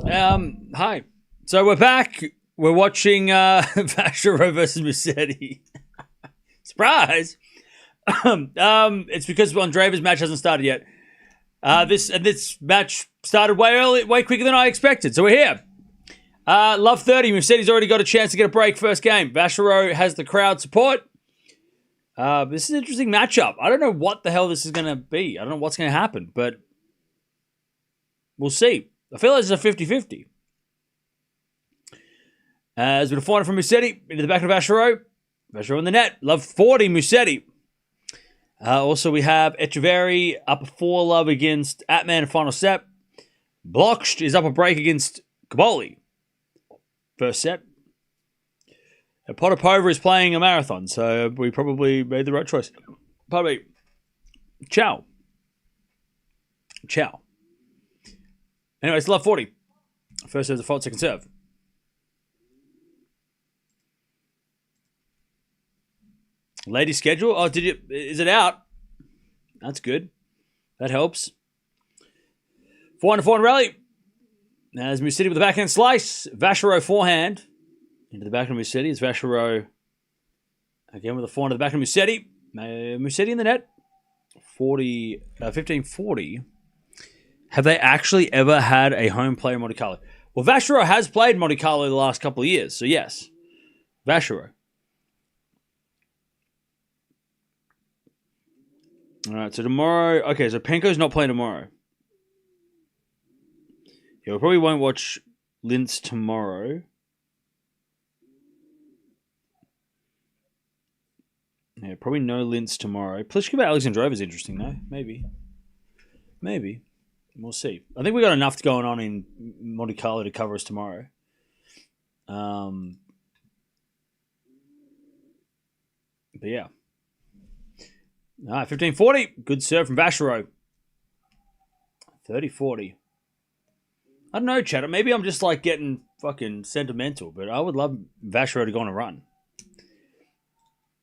Hi. So we're back. We're watching Vacherot versus Musetti. Surprise! It's because Andreeva's match hasn't started yet. This match started way quicker than I expected. So we're here. Love 30. Musetti's already got a chance to get a break first game. Vacherot has the crowd support. This is an interesting matchup. I don't know what the hell this is going to be. I don't know what's going to happen, but we'll see. I feel like it's a 50-50. There's been a forehand from Musetti into the back of Vacherot. Vacherot in the net. Love 40, Musetti. Also, we have Echeverry up a 4-love against Atman in final set. Blocked is up a break against Kaboli. First set. Potapova is playing a marathon, so we probably made the right choice. Probably. Ciao. Anyway, it's love 40. First serve's a fault, second serve. Ladies schedule? Oh, is it out? That's good. That helps. 4-4 rally. Now there's Musetti with the backhand slice. Vacherot forehand. Into the back of Musetti. It's Vacherot again with a forehand to the back of Musetti. Musetti in the net. 15-40. Have they actually ever had a home player in Monte Carlo? Well, Vacherot has played Monte Carlo the last couple of years, so yes. Vacherot. All right, so tomorrow... Okay, so Penko's not playing tomorrow. Yeah, we probably won't watch Linz tomorrow. Yeah, probably no Linz tomorrow. Pliskova Alexandra Eala is interesting, though. Maybe. We'll see. I think we got enough going on in Monte Carlo to cover us tomorrow. But yeah. All right, 15-40. Good serve from Vacherot. 30-40. I don't know, Chatter. Maybe I'm just like getting fucking sentimental, but I would love Vacherot to go on a run.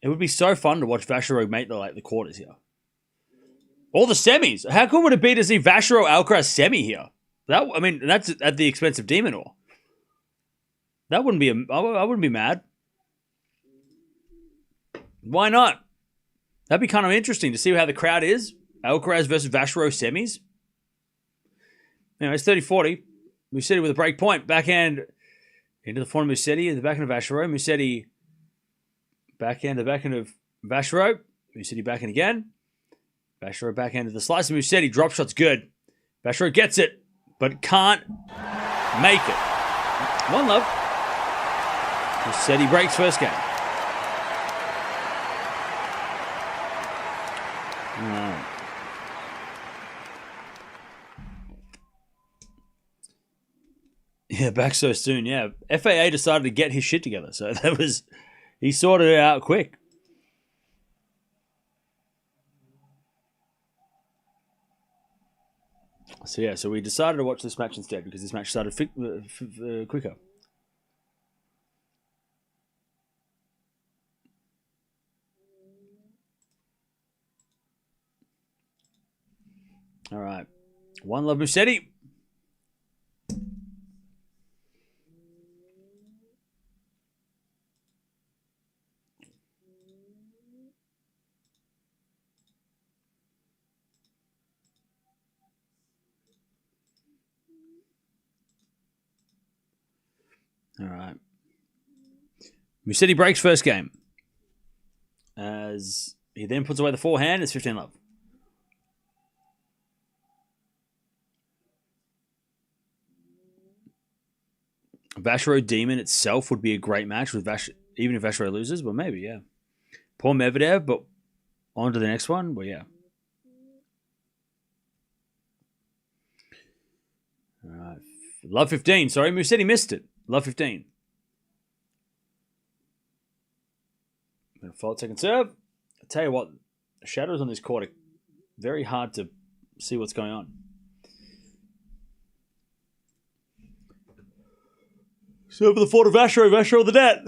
It would be so fun to watch Vacherot make the quarters here. All the semis. How cool would it be to see Vacherot Alcaraz semi here? That's at the expense of Demonor. That wouldn't be I wouldn't be mad. Why not? That'd be kind of interesting to see how the crowd is. Alcaraz versus Vacherot semis. Anyway, it's 30-40. Musetti with a break point. Backhand into the form of Musetti. In the backhand of Vacherot. Musetti backhand to backhand of Vacherot. Musetti backhand again. Vacherot backhand to the slice of Musetti. Drop shot's good. Vacherot gets it, but can't make it. 1-love. Musetti breaks first game. Yeah, back so soon. Yeah, FAA decided to get his shit together, so he sorted it out quick. So yeah, so we decided to watch this match instead because this match started quicker. All right, 1-love Musetti. All right. Musetti breaks first game. As he then puts away the forehand, it's 15-love. Vacherot Demon itself would be a great match with even if Vacherot loses, but maybe, yeah. Poor Medvedev, but on to the next one, well, yeah. All right. Love 15, sorry. Musetti missed it. Love 15. Going to fault second serve. I tell you what, the shadows on this court are very hard to see what's going on. Serve for the fault of Vacherot. Vacherot the net.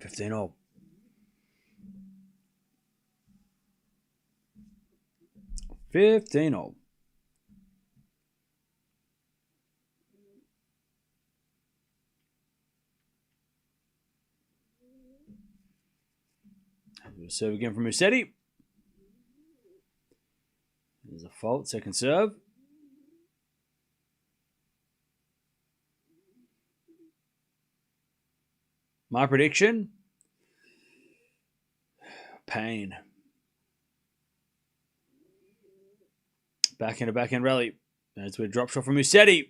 15-all. serve again from Musetti. There's a fault. Second serve. My prediction. Pain. Backhand rally. That's with a drop shot from Musetti.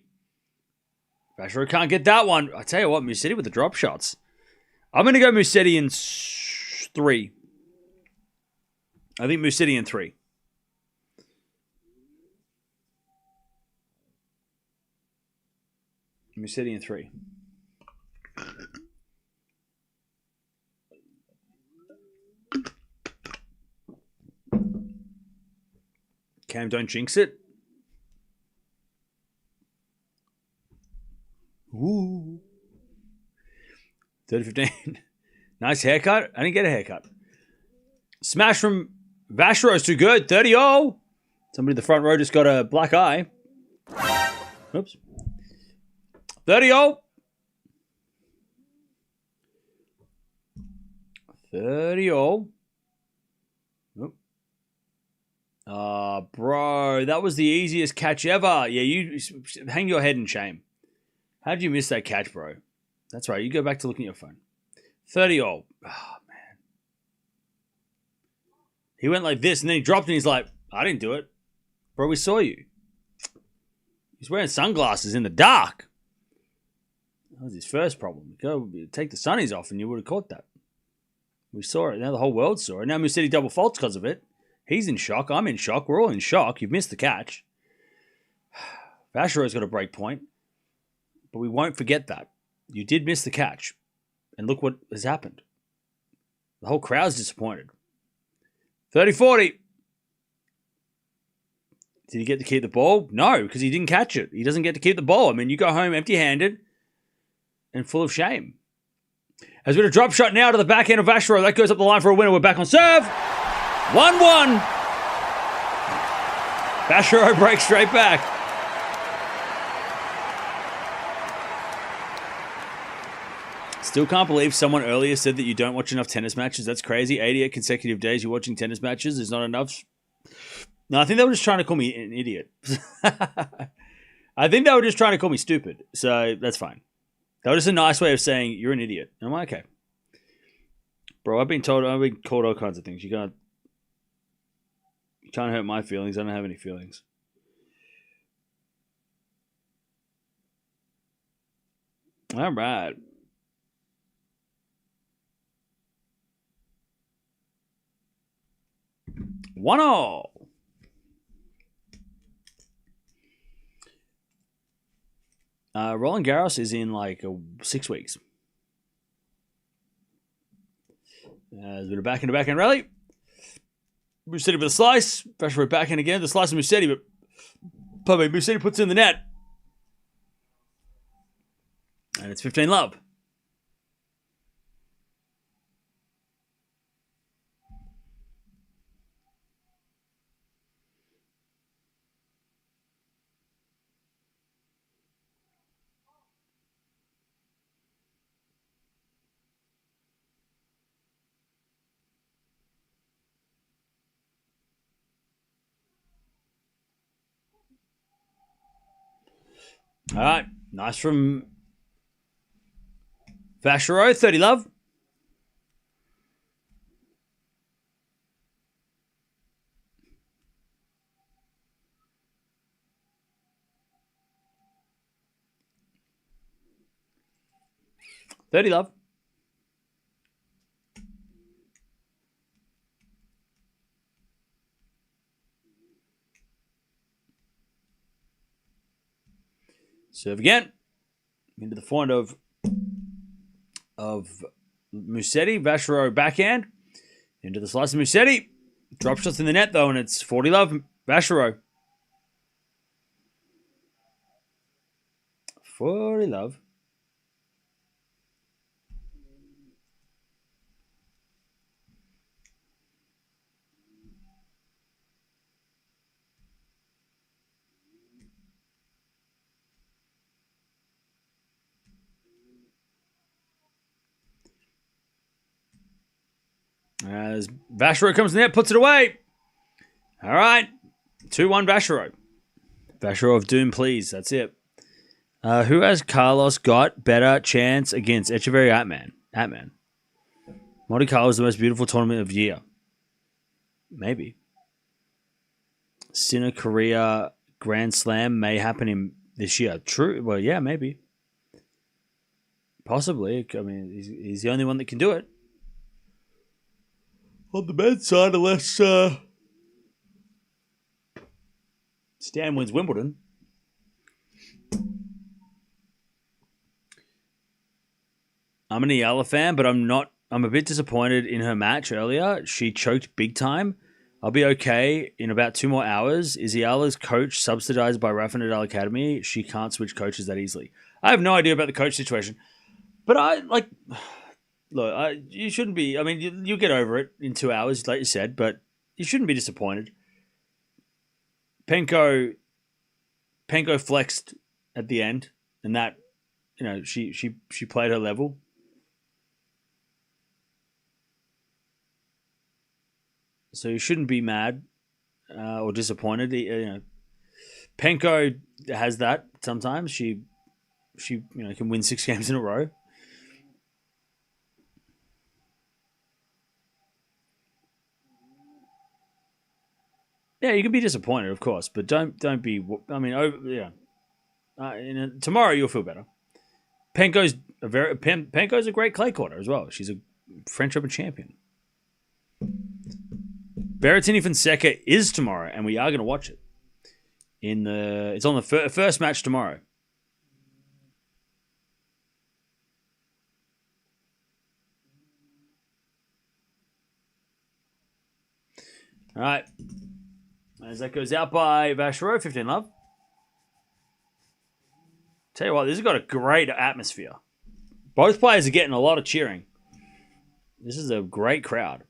Vacherot can't get that one. I tell you what, Musetti with the drop shots. I'm going to go Musetti in 3. I think Musetti in 3. Musetti in 3. Cam, don't jinx it. Ooh. 30-15. Nice haircut. I didn't get a haircut. Smash from Vacherot's too good. 30-0. Somebody in the front row just got a black eye. Oops. 30-0. 30-0. Bro, that was the easiest catch ever. Yeah, you hang your head in shame. How did you miss that catch, bro? That's right. You go back to looking at your phone. 30-0. Oh, man. He went like this, and then he dropped, and he's like, I didn't do it. Bro, we saw you. He's wearing sunglasses in the dark. That was his first problem. Go take the sunnies off, and you would have caught that. We saw it. Now the whole world saw it. Now Musetti double faults because of it. He's in shock. I'm in shock. We're all in shock. You've missed the catch. Vacherot's got a break point. But we won't forget that. You did miss the catch. And look what has happened. The whole crowd's disappointed. 30-40. Did he get to keep the ball? No, because he didn't catch it. He doesn't get to keep the ball. I mean, you go home empty-handed and full of shame. As we get a drop shot now to the backhand of Vacherot. That goes up the line for a winner. We're back on serve. 1-1. Vacherot breaks straight back. Still can't believe someone earlier said that you don't watch enough tennis matches. That's crazy. 88 consecutive days you're watching tennis matches is not enough. No, I think they were just trying to call me an idiot. I think they were just trying to call me stupid. So that's fine. That was just a nice way of saying you're an idiot. I'm like, okay. Bro, I've been called all kinds of things. You can't hurt my feelings. I don't have any feelings. All right. One all. Roland Garros is in like 6 weeks. There's a bit of backhand rally. Musetti with a slice. Vacherot backhand again. The slice of Musetti, but Musetti puts it in the net. And it's 15-love. All right. Nice from Vacherot. 30-love. $30-love. Serve again. Into the forehand of Musetti. Vacherot backhand. Into the slice of Musetti. Drop shots in the net, though, and it's 40-love. Vacherot. 40-love. As Vacherot comes in there, puts it away. All right. 2-1 Vacherot. Vacherot of Doom, please. That's it. Who has Carlos got better chance against Echeverry Atman? Monte Carlo is the most beautiful tournament of the year. Maybe. Sinner Korea Grand Slam may happen in this year. True. Well, yeah, maybe. Possibly. I mean, he's the only one that can do it. On the men's side, unless Stan wins Wimbledon. I'm an Eala fan, but I'm not. I'm a bit disappointed in her match earlier. She choked big time. I'll be okay in about 2 more hours. Is Eala's coach subsidized by Rafa Nadal Academy? She can't switch coaches that easily. I have no idea about the coach situation. But you shouldn't be. I mean, you'll get over it in 2 hours, like you said, but you shouldn't be disappointed. Penko flexed at the end, and that, she played her level. So you shouldn't be mad or disappointed. Penko has that sometimes. She can win 6 games in a row. Yeah, you can be disappointed, of course, but don't be. I mean, tomorrow you'll feel better. Penko's a great clay courter as well. She's a French Open champion. Berrettini Fonseca is tomorrow, and we are going to watch it. It's on the first match tomorrow. All right. As that goes out by Vacherot, 15 love. Tell you what, this has got a great atmosphere. Both players are getting a lot of cheering. This is a great crowd.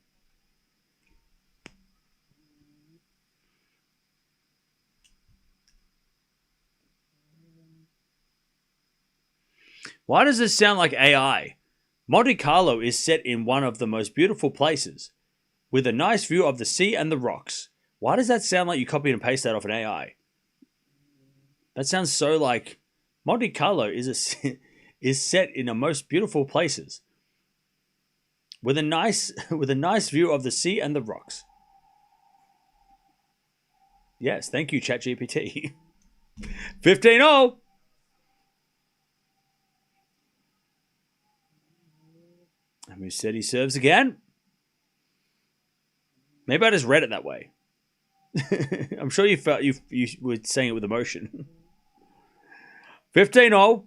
Why does this sound like AI? Monte Carlo is set in one of the most beautiful places, with a nice view of the sea and the rocks. Why does that sound like you copied and pasted that off an AI? That sounds so like Monte Carlo is set in the most beautiful places, with a nice view of the sea and the rocks. Yes, thank you, ChatGPT. 15-0. Musetti serves again. Maybe I just read it that way. I'm sure you felt you were saying it with emotion. 15-0.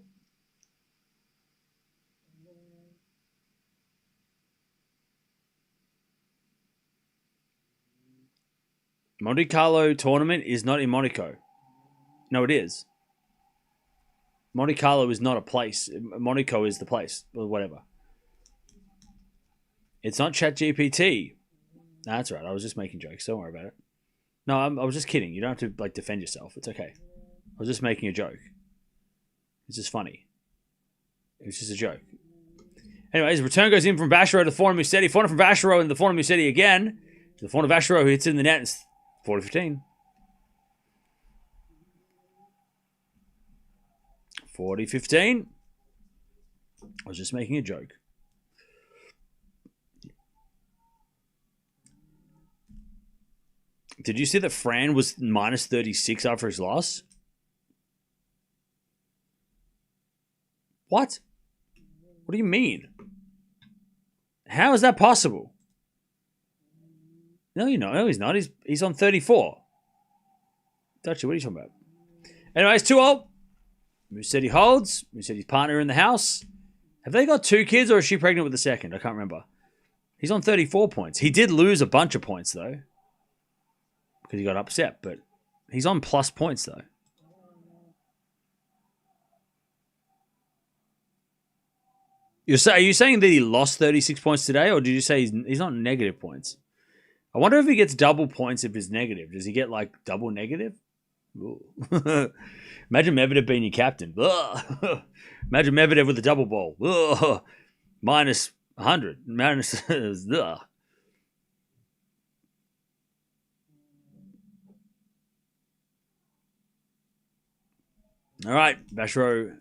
Monte Carlo tournament is not in Monaco. No, it is. Monte Carlo is not a place. Monaco is the place, or whatever. It's not ChatGPT. No, that's right. I was just making jokes. Don't worry about it. No, I was just kidding. You don't have to defend yourself. It's okay. I was just making a joke. It's just funny. It was just a joke. Anyways, return goes in from Vacherot to the forehand Musetti. Forehand from Vacherot and the forehand Musetti again. To the forehand Vacherot who hits in the net. It's 40-15. 40-15. I was just making a joke. Did you see that Fran was minus 36 after his loss? What? What do you mean? How is that possible? No, no, he's not. He's on 34. Dutchy, what are you talking about? Anyways, 2-0. Musetti holds. Musetti's partner in the house. Have they got 2 kids or is she pregnant with the second? I can't remember. He's on 34 points. He did lose a bunch of points, though. Because he got upset, but he's on plus points, though. Are you saying that he lost 36 points today, or did you say he's not negative points? I wonder if he gets double points if he's negative. Does he get, like, double negative? Imagine Medvedev being your captain. Imagine Medvedev with a double ball. Minus 100. Minus... All right, Vacherot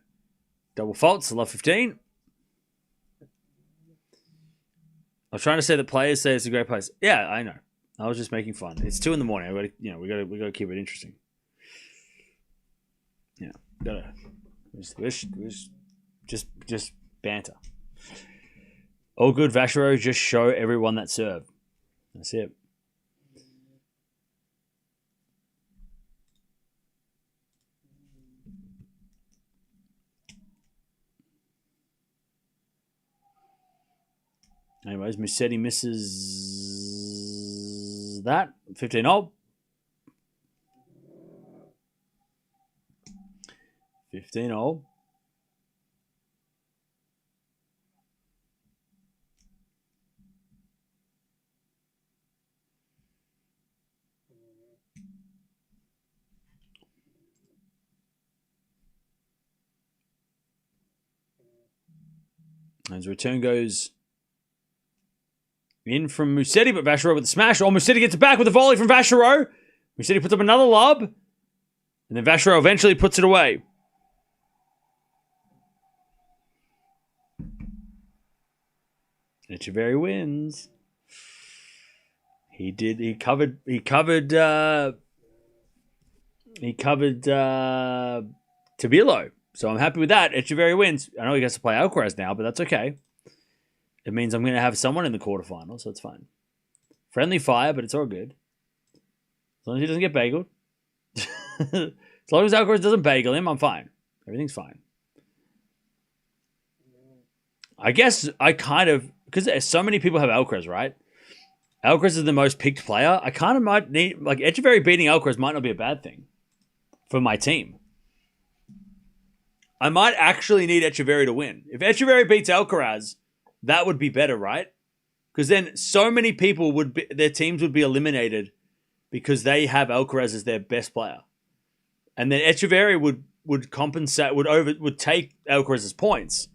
double faults, love 15. I was trying to say that players say it's a great place. Yeah, I know. I was just making fun. It's 2 a.m. We gotta keep it interesting. Yeah, gotta just banter. All good, Vacherot. Just show everyone that serve. That's it. Anyways, Musetti misses that. 15 all. 15 all. As return goes in from Musetti, but Vacherot with the smash. Oh, Musetti gets it back with a volley from Vacherot. Musetti puts up another lob. And then Vacherot eventually puts it away. Echeverry wins. He covered Tabilo. So I'm happy with that. Echeverry wins. I know he gets to play Alcaraz now, but that's okay. It means I'm going to have someone in the quarterfinals, so it's fine. Friendly fire, but it's all good. As long as he doesn't get bageled. As long as Alcaraz doesn't bagel him, I'm fine. Everything's fine. I guess I kind of... Because so many people have Alcaraz, right? Alcaraz is the most picked player. I kind of might need... Like, Echeverry beating Alcaraz might not be a bad thing for my team. I might actually need Echeverry to win. If Echeverry beats Alcaraz, that would be better, right? Because then so many people their teams would be eliminated because they have Alcaraz as their best player. And then Echeverry would compensate, would take Alcaraz's points.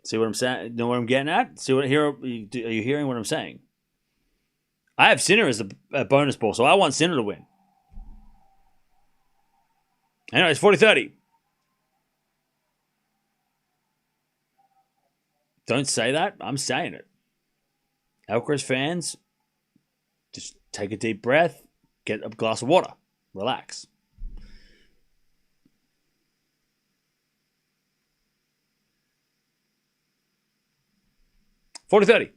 See what I'm saying? Know what I'm getting at? Are you hearing what I'm saying? I have Sinner as a bonus ball, so I want Sinner to win. Anyway, it's 40-30. Don't say that. I'm saying it. Alcaraz fans, just take a deep breath, get a glass of water, relax. $40-30.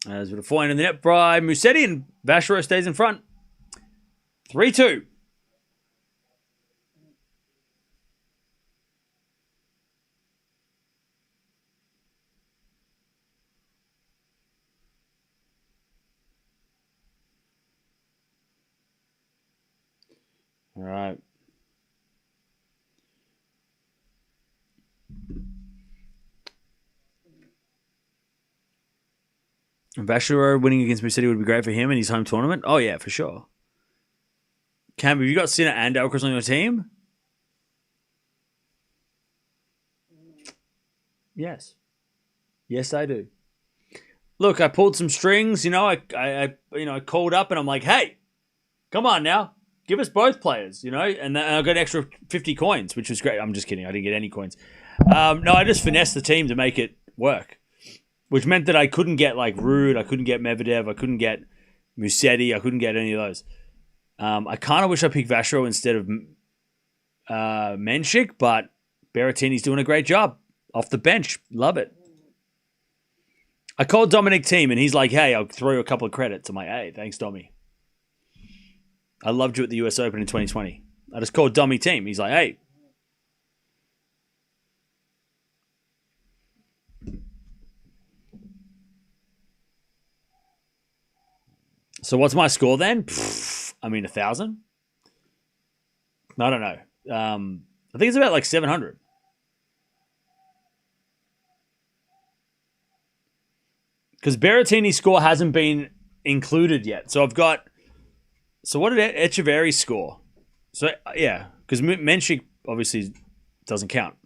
As with a point in the net by Musetti, and Vacherot stays in front. 3-2. All right. Vacherot winning against Musetti would be great for him in his home tournament. Oh, yeah, for sure. Cam, have you got Sinner and Alcaraz on your team? Yes. Yes, I do. Look, I pulled some strings. I called up and I'm like, hey, come on now. Give us both players, and I got an extra 50 coins, which was great. I'm just kidding. I didn't get any coins. No, I just finessed the team to make it work, which meant that I couldn't get like Rude. I couldn't get Medvedev. I couldn't get Musetti. I couldn't get any of those. I kind of wish I picked Vacherot instead of Menchik, but Berrettini's doing a great job off the bench. Love it. I called Dominic Thiem, and he's like, hey, I'll throw you a couple of credits. I'm like, hey, thanks, Dommy. I loved you at the US Open in 2020. I just called Dommy Thiem. He's like, hey. So what's my score then? 1,000? I don't know. I think it's about like 700. Because Berrettini's score hasn't been included yet. So I've got... So what did Echeverry score? So, yeah, because Menchik obviously doesn't count.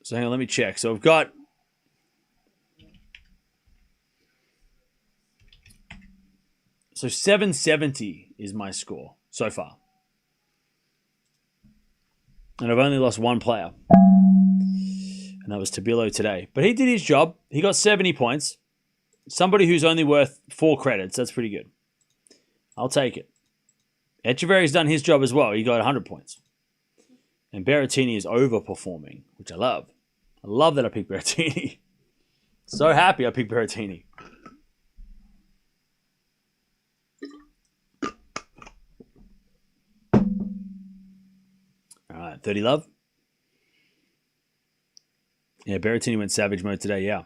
So hang on, let me check. So I've got So 770 is my score so far. And I've only lost one player. And that was Tabilo today. But he did his job. He got 70 points. Somebody who's only worth 4 credits. That's pretty good. I'll take it. Echeverry's done his job as well. He got 100 points. And Berrettini is overperforming, which I love. I love that I picked Berrettini. So happy I picked Berrettini. All right, 30 love. Yeah, Berrettini went savage mode today, yeah.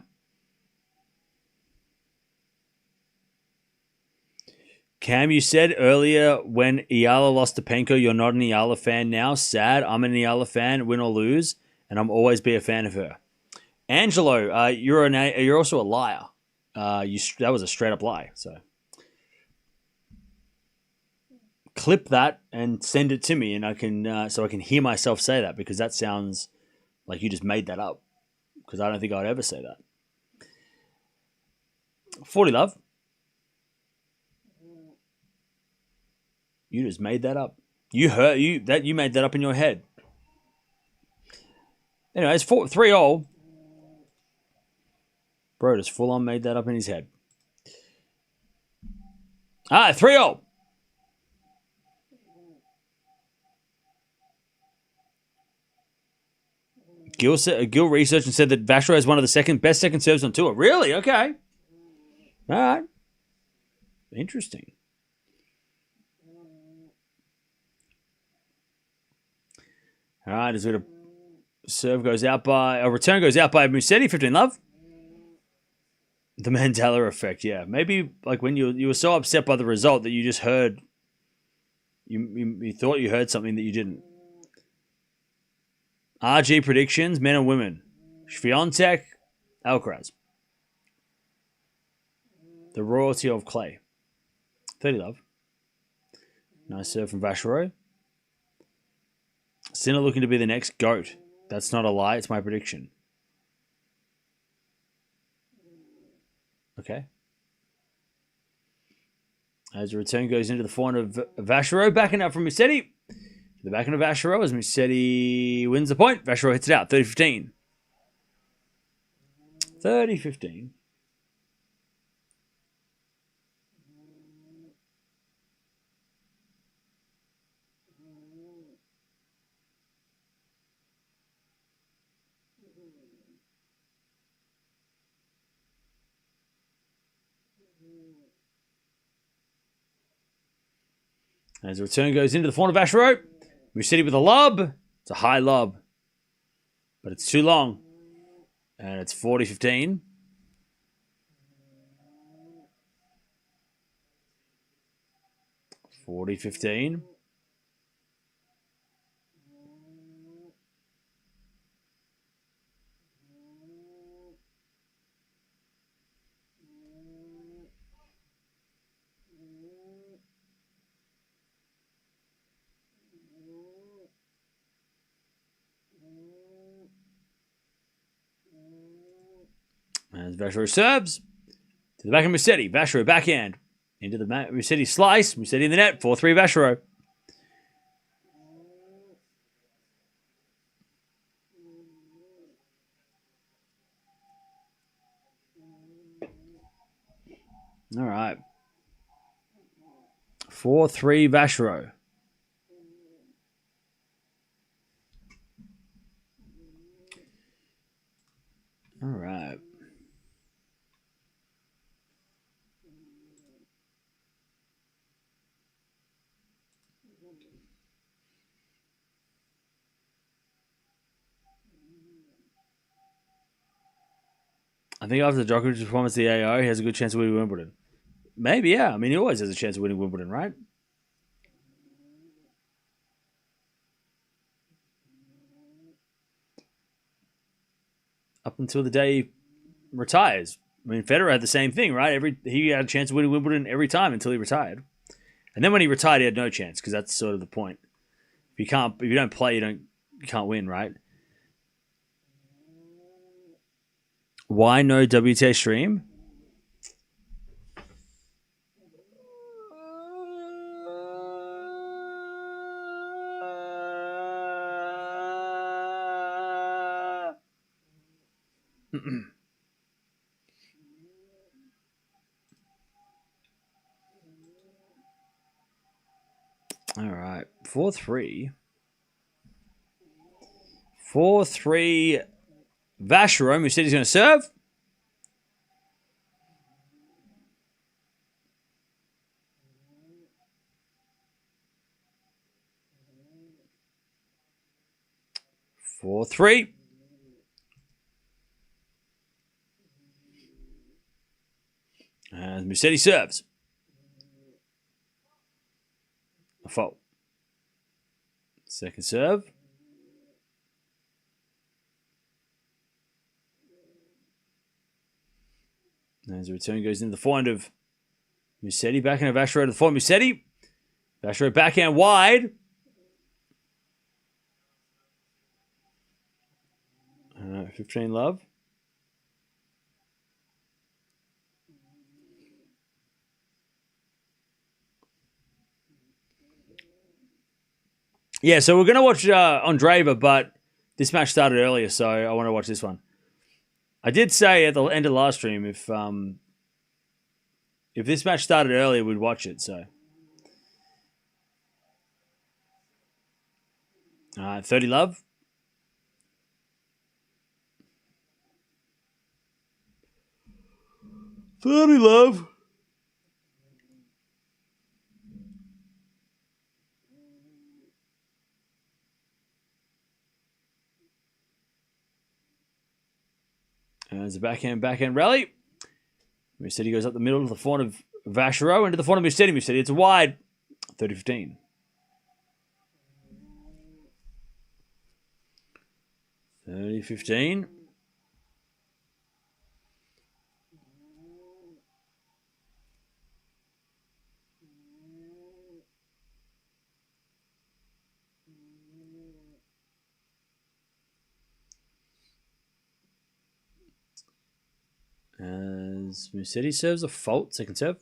Cam, you said earlier when Eala lost to Penko, you're not an Eala fan now. Sad. I'm an Eala fan, win or lose, and I'm always be a fan of her. Angelo, you're also a liar. That was a straight up lie. So clip that and send it to me, and I can so I can hear myself say that, because that sounds like you just made that up. Because I don't think I'd ever say that. 40 love. You just made that up. You made that up in your head. Anyways, 3-all. Bro just full on made that up in his head. 3-all. Gil researched and said that Vacherot has one of the best second serves on tour. Really? Okay. All right. Interesting. All right, as a return goes out by Musetti, 15 love. The Mandela effect, yeah. Maybe like when you were so upset by the result that you just heard, you thought you heard something that you didn't. RG predictions, men and women. Swiatek, Alcaraz. The royalty of clay. 30 love. Nice serve from Vacherot. Sinner looking to be the next GOAT. That's not a lie, it's my prediction. Okay. As the return goes into the forehand of Vacherot, backing up from Musetti. The backhand of Vacherot as Musetti wins the point. Vacherot hits it out, 30-15. 30-15. As the return goes into the forehand of Vacherot, Musetti with a lob. It's a high lob, but it's too long. And it's 40-15. As Vacherot serves to the back of Musetti. Vacherot backhand into the Musetti slice. Musetti in the net. 4-3 Vacherot. All right. 4-3 Vacherot. All right. I think after the Djokovic performance at the AO, he has a good chance of winning Wimbledon. Maybe, yeah. I mean, he always has a chance of winning Wimbledon, right? Up until the day he retires. I mean, Federer had the same thing, right? He had a chance of winning Wimbledon every time until he retired. And then when he retired, he had no chance, because that's sort of the point. If you don't play, you can't win, right? Why no WTA stream? All right. 4-3. 4-3. Vacherot, who said he's going to serve. Four, 3. And Musetti serves. A fault. Second serve. As the return goes into the forehand of Musetti. Backhand of Vacherot to the forehand of Musetti. Vacherot backhand wide. 15 love. Yeah, so we're going to watch Andreeva, but this match started earlier, so I want to watch this one. I did say at the end of the last stream, if this match started earlier, we'd watch it, so. 30 love. Love. As a backhand rally. Musetti goes up the middle to the forehand of Vacherot into the forehand of Musetti. Musetti, it's a wide. 30-15. 30-15. As Musetti serves a fault, second serve.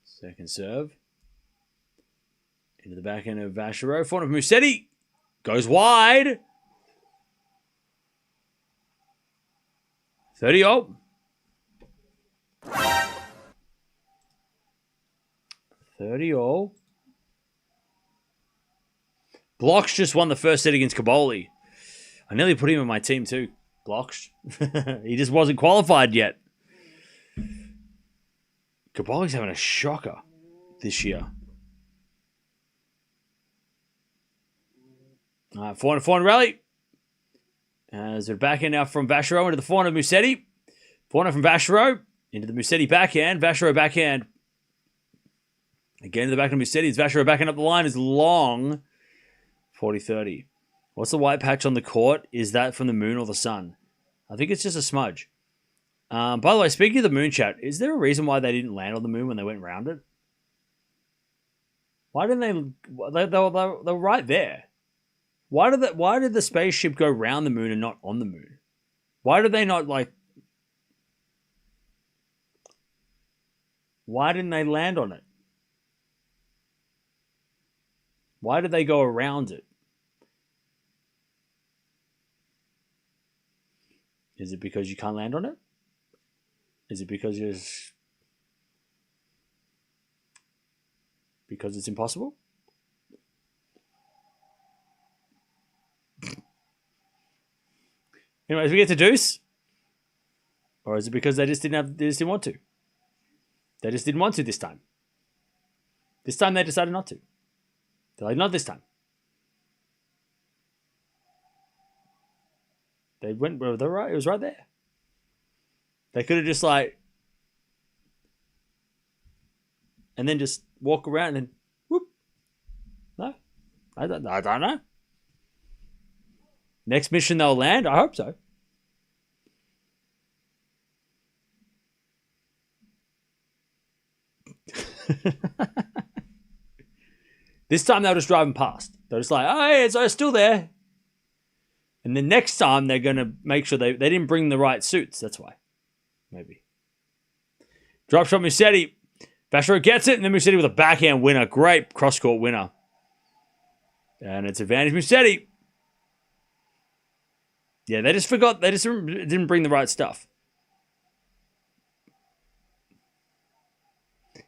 Second serve. Into the backhand of Vacherot. Forehand of Musetti. Goes wide. 30-all. 30-all. Blocks just won the first set against Caboli. I nearly put him in my team too. Blocks. He just wasn't qualified yet. Caboli's having a shocker this year. All right, forehand rally. As they're backhand now from Vacherot into the forehand of Musetti. Forehand from Vacherot into the Musetti backhand. Vacherot backhand. Again to the backhand of Musetti. It's Vacherot backhand up the line is long. 40-30. What's the white patch on the court? Is that from the moon or the sun? I think it's just a smudge. By the way, speaking of the moon chat, is there a reason why they didn't land on the moon when they went around it? Why didn't they? They were right there. Why did the spaceship go round the moon and not on the moon? Why did they not like? Why didn't they land on it? Why did they go around it? Is it because you can't land on it? Is it because it's impossible? Anyways, we get to Deuce. Or is it because they just didn't want to? They just didn't want to this time. This time they decided not to. They're like, not this time. They went, well, they're right. It was right there. They could have just like, and then just walk around and then, whoop. No, I don't know. Next mission they'll land. I hope so. This time they'll just drive them past. They're just like, oh, hey, it's still there. And the next time they're going to make sure they didn't bring the right suits. That's why. Maybe. Drop shot Musetti. Vacherot gets it, and then Musetti with a backhand winner. Great cross-court winner. And it's advantage Musetti. Yeah, they just forgot. They just didn't bring the right stuff.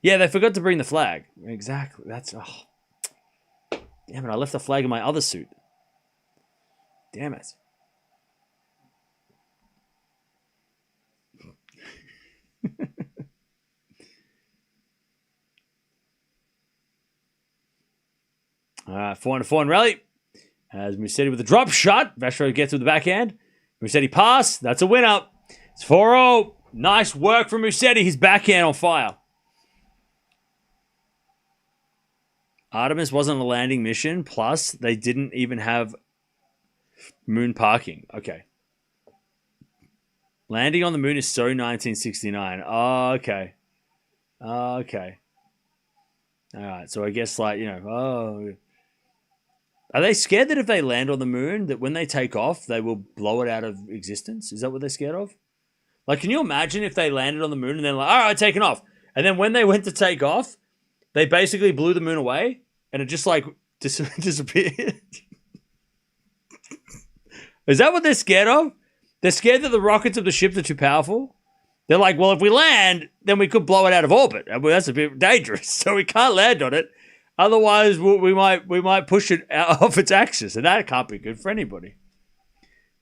Yeah, they forgot to bring the flag. Exactly. That's... Oh. Damn it, I left the flag in my other suit. Damn it. All right, 4-4 rally. As Musetti with a drop shot. Vacherot gets with the backhand. Musetti pass. That's a winner. It's 4-0. Nice work from Musetti. His backhand on fire. Artemis wasn't a landing mission. Plus, they didn't even have moon parking. Okay. Landing on the moon is so 1969. Oh, okay. Okay. All right. So I guess, like, you know, oh... Are they scared that if they land on the moon, that when they take off, they will blow it out of existence? Is that what they're scared of? Like, can you imagine if they landed on the moon and then like, all right, taking off. And then when they went to take off, they basically blew the moon away and it just like disappeared. Is that what they're scared of? They're scared that the rockets of the ships are too powerful. They're like, well, if we land, then we could blow it out of orbit. Well, that's a bit dangerous. So we can't land on it. Otherwise, we might push it out off its axis, and that can't be good for anybody.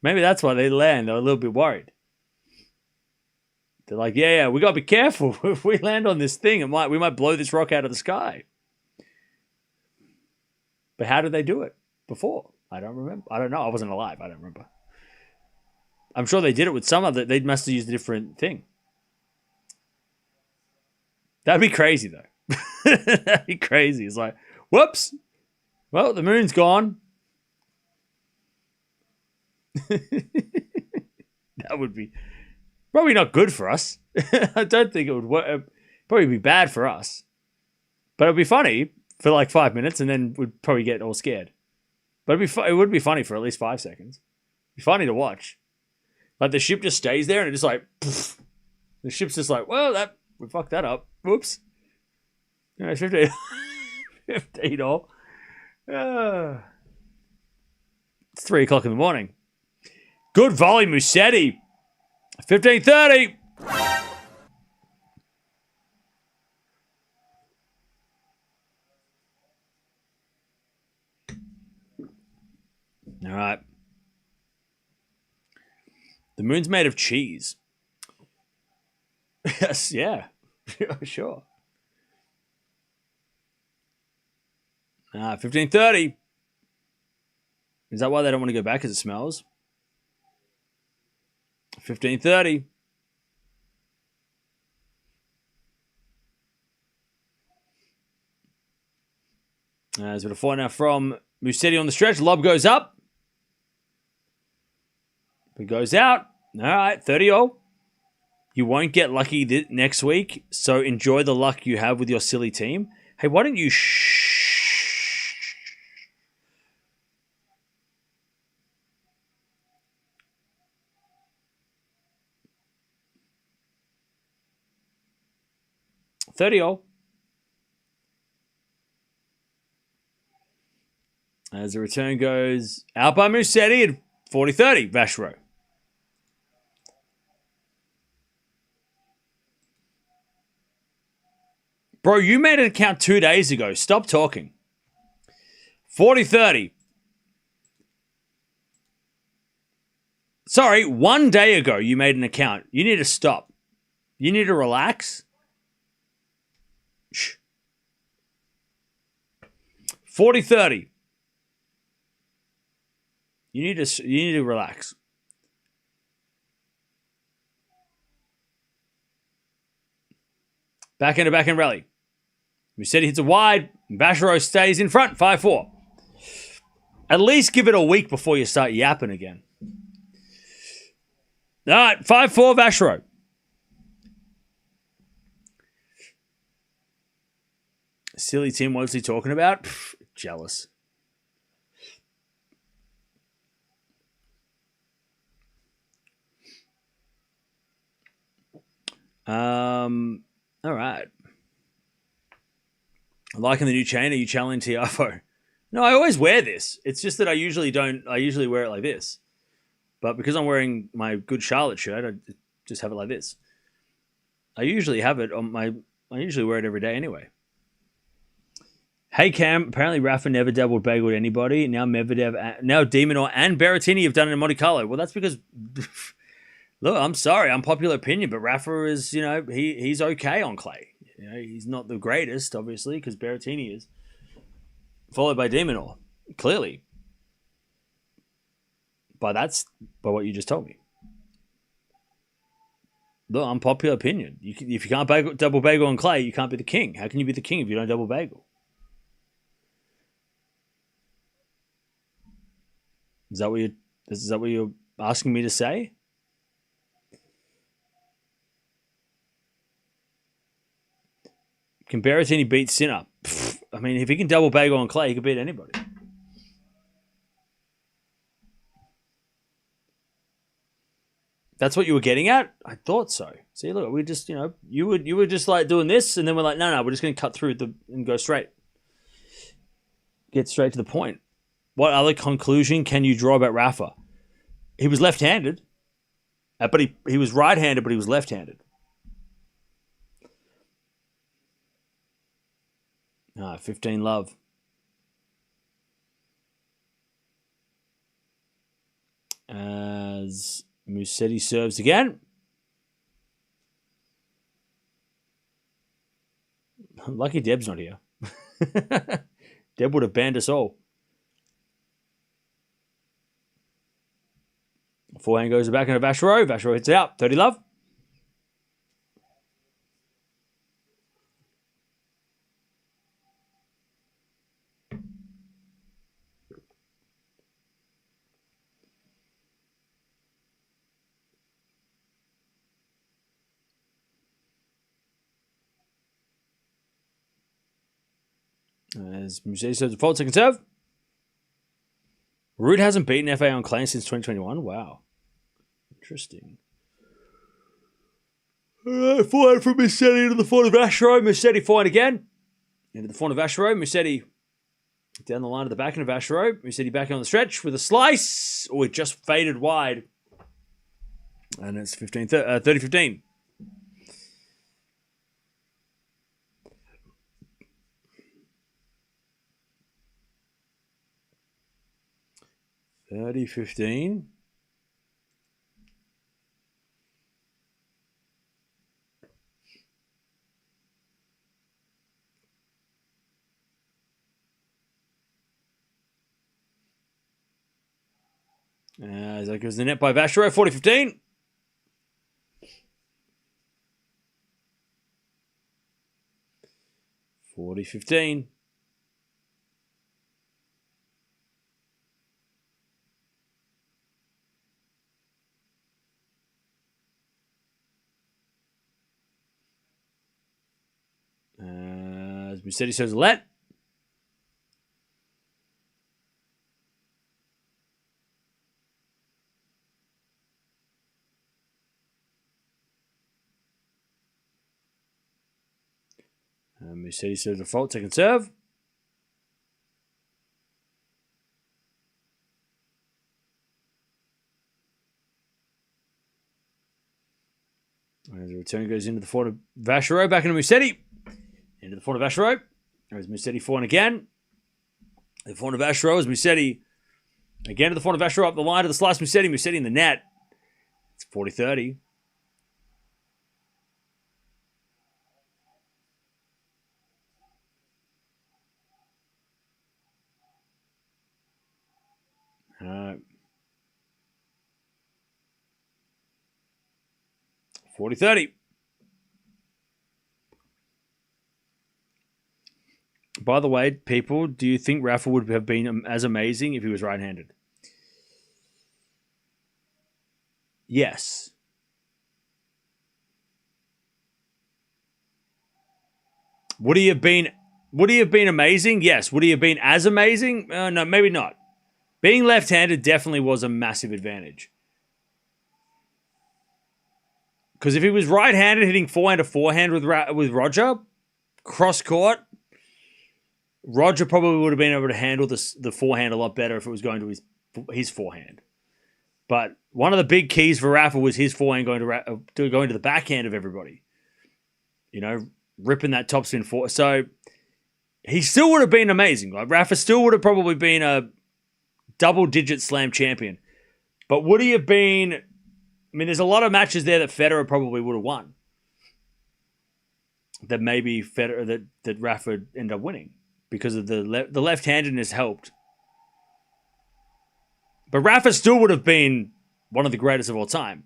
Maybe that's why they land. They're a little bit worried. They're like, yeah, we got to be careful. If we land on this thing, we might blow this rock out of the sky. But how did they do it before? I don't remember. I don't know. I wasn't alive. I don't remember. I'm sure they did it with some other... They must have used a different thing. That'd be crazy, though. That'd be crazy. It's like, whoops. Well, the moon's gone. That would be probably not good for us. I don't think it would work. Probably be bad for us. But it'd be funny for like 5 minutes and then we'd probably get all scared. But it would be funny for at least 5 seconds. It'd be funny to watch. Like the ship just stays there and it just like, poof. The ship's just like, well, we fucked that up. Whoops. Yeah, 15. 15 all. It's 3 o'clock in the morning. Good volley, Musetti. 15-30. All right. The moon's made of cheese. Yes, yeah. Sure. 15:30. Is that why they don't want to go back as it smells? 15:30. There's a bit of fire now from Musetti on the stretch. Lob goes up. It goes out. All right, 30-all. You won't get lucky next week, so enjoy the luck you have with your silly team. Hey, why don't you shh? 30-all. As the return goes out by Musetti at 40-30, Vacherot. Bro, you made an account 2 days ago. Stop talking. 40-30. Sorry, 1 day ago you made an account. You need to stop. You need to relax. Shh. 40-30. You need to relax. Backhand to backhand rally. Musetti hits a wide. Vacherot stays in front. 5-4. At least give it a week before you start yapping again. All right, 5-4 Vacherot. Silly team, what's he talking about? Pff, jealous. All right. I'm liking the new chain. Are you challenging Tiafo? No, I always wear this. It's just that I usually don't. I usually wear it like this. But because I'm wearing my Good Charlotte shirt, I just have it like this. I usually have it on my. I usually wear it every day anyway. Hey Cam, apparently Rafa never double bageled anybody. Now Medvedev, now Demonor and Berrettini have done it in Monte Carlo. Well, that's because, look, I'm sorry, unpopular opinion, but Rafa is, he's okay on clay. He's not the greatest, obviously, because Berrettini is. Followed by Demonor, clearly. But that's by what you just told me. Look, unpopular opinion. If you can't double bagel on clay, you can't be the king. How can you be the king if you don't double bagel? Is that what you're asking me to say? Can Berrettini beat Sinner? I mean, if he can double bagel on clay, he can beat anybody. That's what you were getting at? I thought so. See, look, we just, you were just like doing this, and then we're like, no, we're just going to cut through and go straight. Get straight to the point. What other conclusion can you draw about Rafa? He was left-handed, but he was right-handed, but he was left-handed. 15 love. As Musetti serves again. Lucky Deb's not here. Deb would have banned us all. Forehand goes back into Vacherot. Vacherot hits it out. 30 love. As Musetti serves a fault, second serve. Ruud hasn't beaten FA on clay since 2021. Wow. Interesting. Forehand from Musetti into the forehand of Vacherot. Musetti forehand again. Into the forehand of Vacherot. Musetti down the line of the back end of Vacherot. Musetti back on the stretch with a slice. Oh, it just faded wide. And it's 30-15. $30-15. As that goes the net by Vacherot, 40-15. $40-15. As Musetti serves a let. Musetti serves a fault, second serve. As the return goes into the forehand of Vacherot, back into Musetti. Into the forehand of Vacherot. There's Musetti forehand again. The forehand of Vacherot is Musetti. Again to the forehand of Vacherot up the line to the slice. Musetti in the net. It's 40-30. Uh, 40-30. By the way, people, do you think Rafa would have been as amazing if he was right-handed? Yes. Would he have been amazing? Yes. Would he have been as amazing? No, maybe not. Being left-handed definitely was a massive advantage. Because if he was right-handed hitting forehand to forehand with Roger, cross-court, Roger probably would have been able to handle the forehand a lot better if it was going to his forehand. But one of the big keys for Rafa was his forehand going to the backhand of everybody. You know, ripping that topspin forward. So he still would have been amazing. Like Rafa still would have probably been a double-digit slam champion. But would he have been... I mean, there's a lot of matches there that Federer probably would have won. That maybe Federer, that Rafa ended up winning. Because of the left-handedness helped. But Rafa still would have been one of the greatest of all time.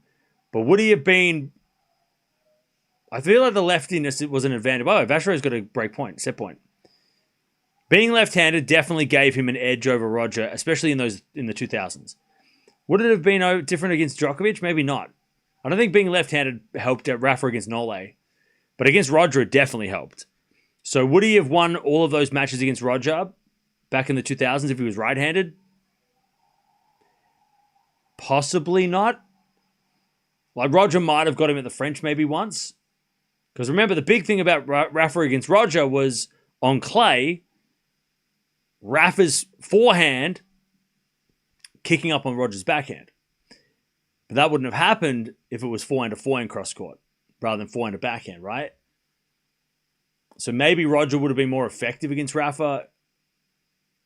But would he have been... I feel like the leftiness was an advantage. Oh, Vacherot's got a break point, set point. Being left-handed definitely gave him an edge over Roger, especially in the 2000s. Would it have been different against Djokovic? Maybe not. I don't think being left-handed helped Rafa against Nole. But against Roger, it definitely helped. So would he have won all of those matches against Roger back in the 2000s if he was right-handed? Possibly not. Like Roger might have got him at the French maybe once. Because remember, the big thing about Rafa against Roger was on clay, Rafa's forehand kicking up on Roger's backhand. But that wouldn't have happened if it was forehand to forehand cross court rather than forehand to backhand, right? So maybe Roger would have been more effective against Rafa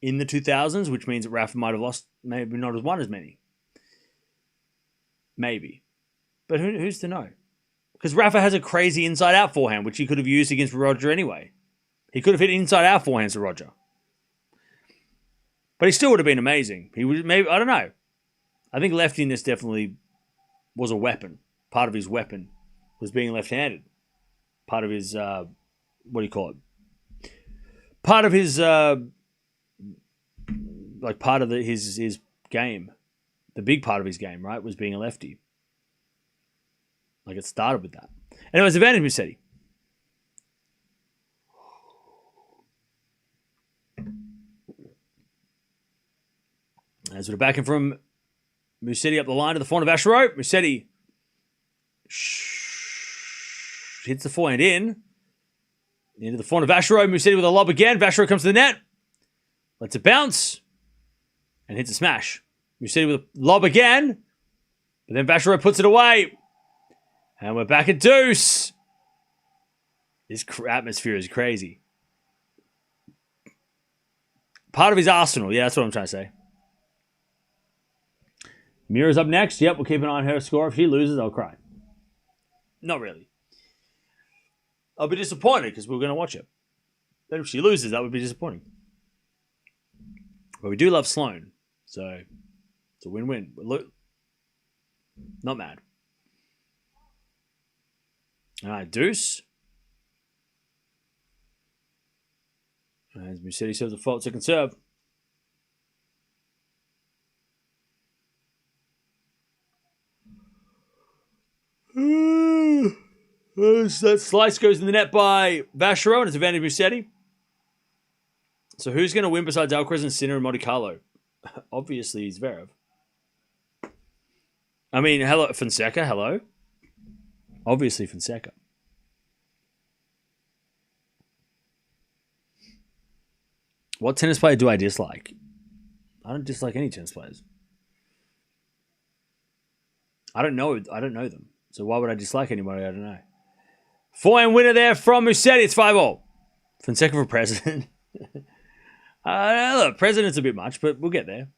in the 2000s, which means that Rafa might have lost, maybe not as won as many. Maybe. But who's to know? Because Rafa has a crazy inside-out forehand, which he could have used against Roger anyway. He could have hit inside-out forehands to Roger. But he still would have been amazing. He would maybe, I don't know. I think leftiness definitely was a weapon. Part of his weapon was being left-handed. Part of his, what do you call it? Part of his, part of his game. The big part of his game, right, was being a lefty. Like it started with that. Anyways, advantage Musetti. As we're backing from Musetti up the line to the forehand of Vacherot. Musetti hits the forehand into the forehand of Vacherot. Musetti with a lob again. Vacherot comes to the net. Lets it bounce. And hits a smash. Musetti with a lob again. But then Vacherot puts it away. And we're back at deuce. This atmosphere is crazy. Part of his arsenal. Yeah, that's what I'm trying to say. Mirra's up next. Yep, we'll keep an eye on her score. If she loses, I'll cry. Not really. I'll be disappointed because we're going to watch it. But if she loses, that would be disappointing. But we do love Sloane. So it's a win-win. Not mad. All right, deuce. As Musetti serves a fault second serve. That slice goes in the net by Vacherot, and it's advantage Musetti. So who's going to win besides Alcaraz and Sinner and Monte Carlo? Obviously, Zverev. I mean, hello, Fonseca, hello. Obviously, Fonseca. What tennis player do I dislike? I don't dislike any tennis players. I don't know them. So why would I dislike anybody? I don't know. Forehand winner there from Musetti. It's 5-all. Fonseca for president. Look, president's a bit much, but we'll get there.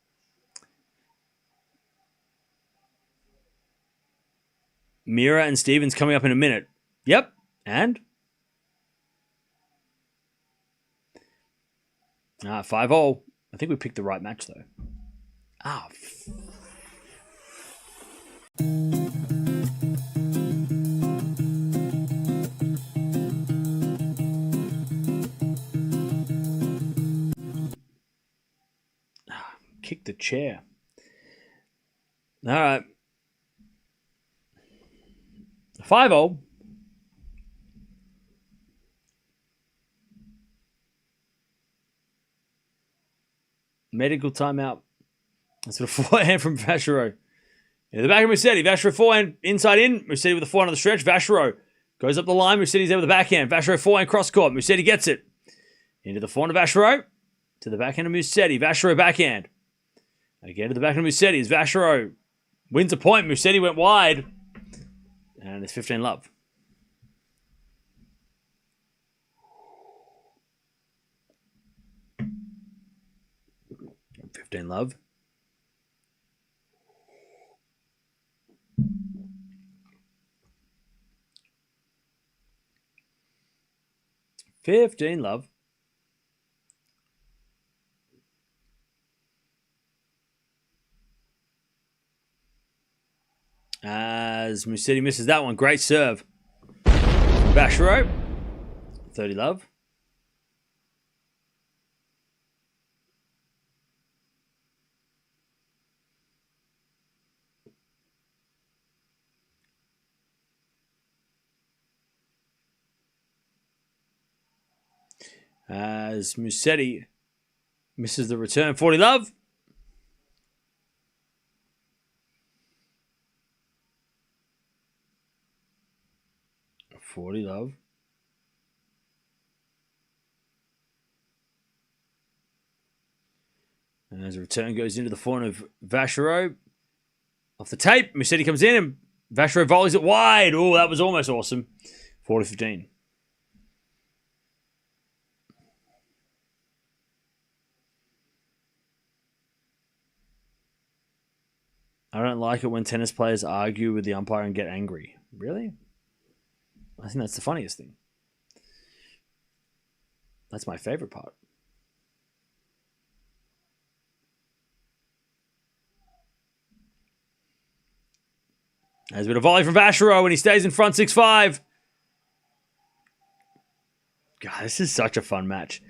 Mirra and Stevens coming up in a minute. Yep. And? 5-all. I think we picked the right match, though. Kick the chair. All right. 5-all. Medical timeout. That's a forehand from Vacherot. In the back of Musetti. Vacherot forehand inside in. Musetti with the forehand on the stretch. Vacherot goes up the line. Musetti's there with the backhand. Vacherot forehand cross court. Musetti gets it. Into the forehand of Vacherot. To the backhand of Musetti. Vacherot backhand. Again to the backhand of Musetti. As Vacherot wins a point. Musetti went wide. And it's 15 love. Love. $15 love. As Musetti misses that one. Great serve. Vacherot. 30 love. As Musetti misses the return. 40 love. $40 love. And as the return goes into the forehand of Vacherot. Off the tape, Musetti comes in and Vacherot volleys it wide. Oh, that was almost awesome. 40-15. I don't like it when tennis players argue with the umpire and get angry. Really? I think that's the funniest thing. That's my favorite part. There's a bit of volley from Vacherot and he stays in front 6-5. God, this is such a fun match.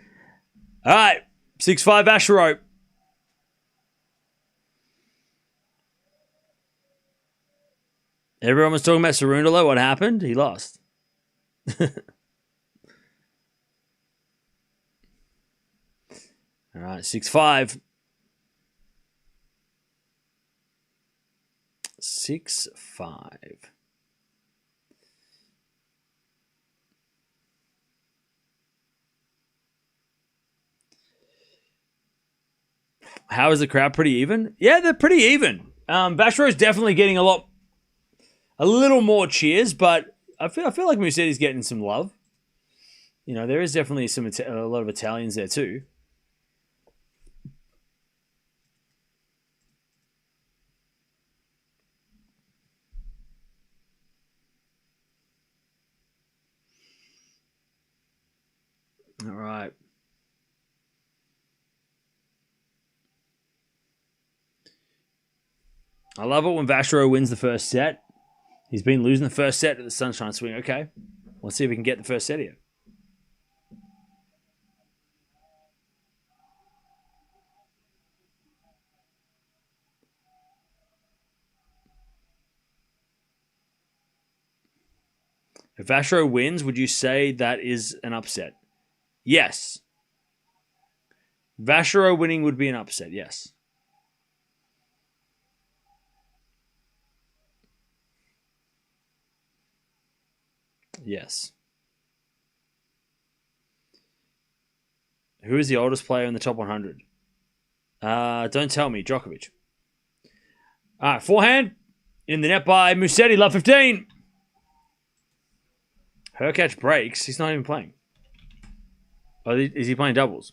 All right, 6-5 Vacherot. Everyone was talking about Cerundolo. What happened? He lost. All right, 6-5. 6-5. How is the crowd? Pretty even? Yeah, they're pretty even. Vacherot's definitely getting a little more cheers, but I feel like Musetti's getting some love. You know, there is definitely a lot of Italians there too. All right. I love it when Vacherot wins the first set. He's been losing the first set at the Sunshine Swing. Okay, let's see if we can get the first set here. If Vacherot wins, would you say that is an upset? Yes. Vacherot winning would be an upset, yes. Yes. Who is the oldest player in the top 100? Don't tell me. Djokovic. All right, forehand. In the net by Musetti. Love 15. Hurkacz breaks. He's not even playing. Oh, is he playing doubles?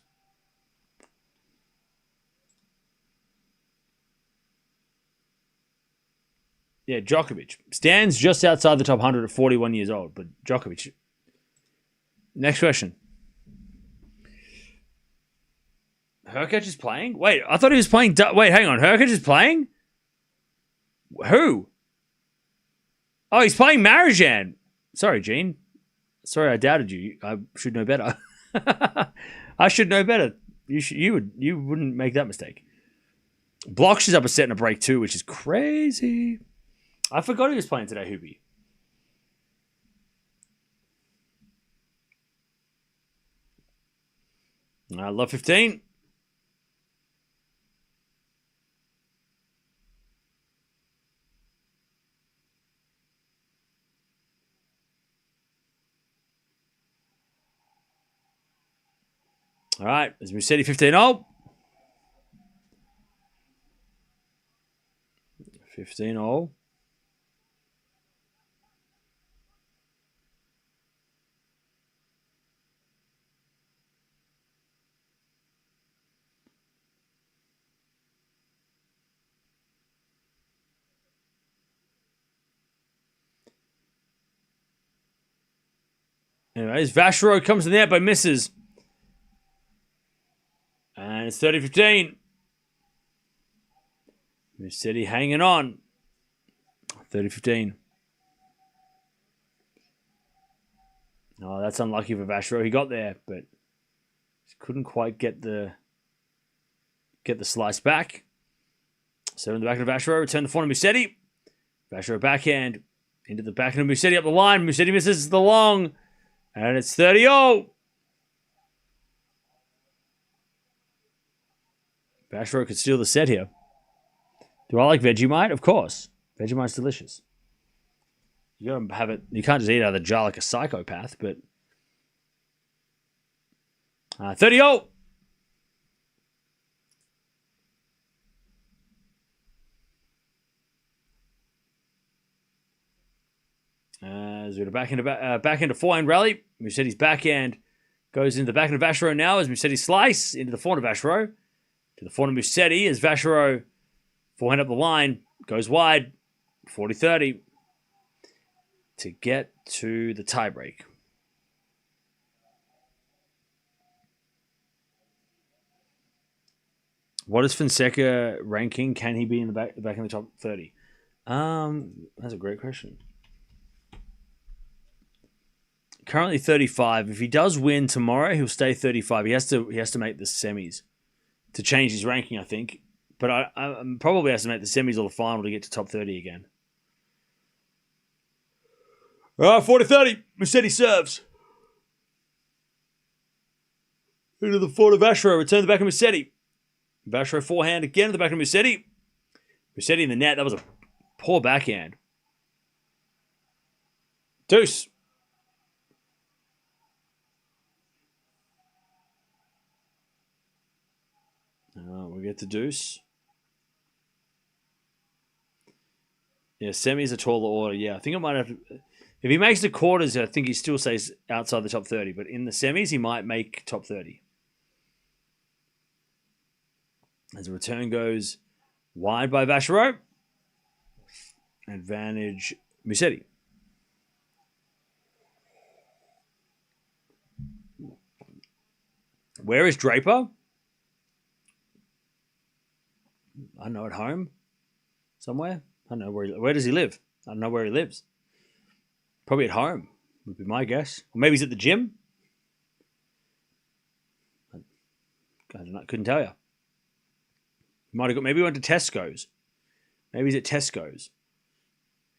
Yeah, Djokovic. Stands just outside the top 100 at 41 years old, but Djokovic. Next question. Hurkacz is playing? Wait, I thought he was playing... Wait, hang on. Hurkacz is playing? Who? Oh, he's playing Marijan. Sorry, Gene. Sorry, I doubted you. I should know better. I should know better. You wouldn't make that mistake. Blocks is up a set and a break too, which is crazy. I forgot he was playing today, Hoopy. I love 15. All right, it's Musetti 15-0. 15-0. Anyways, Vacherot comes in the net but misses. And it's 30-15. Musetti hanging on. 30-15. Oh, that's unlucky for Vacherot. He got there, but couldn't quite get the slice back. So in the back of Vacherot, return the forehand to Musetti. Vacherot backhand into the backhand of Musetti up the line. Musetti misses the long. And it's 30-0. Vacherot could steal the set here. Do I like Vegemite? Of course. Vegemite's delicious. You gotta have it. You can't just eat it out of the jar like a psychopath, but 30-0. As we go back into forehand rally. Musetti's backhand goes into the backhand of Vacherot now as Musetti slice into the forehand of Vacherot. To the forehand of Musetti as Vacherot forehand up the line. Goes wide. 40-30. To get to the tiebreak. What is Fonseca ranking? Can he be in the back in the top 30? That's a great question. Currently 35. If he does win tomorrow, he'll stay 35. He has to make the semis to change his ranking, I think. But I probably has to make the semis or the final to get to top 30 again. 40-30. Musetti serves. Into the forehand of Vacherot. Return the back of Musetti. Vacherot forehand again to the back of Musetti. Musetti in the net. That was a poor backhand. Deuce. We get to deuce. Yeah, semis a taller order. Yeah, I think I might have to. If he makes the quarters, I think he still stays outside the top 30. But in the semis, he might make top 30. As the return goes wide by Vacherot. Advantage Musetti. Where is Draper? I don't know, at home? Somewhere? I don't know where does he live? I don't know where he lives. Probably at home, would be my guess. Or maybe he's at the gym. I don't know, couldn't tell you. Might have got. Maybe he went to Tesco's. Maybe he's at Tesco's,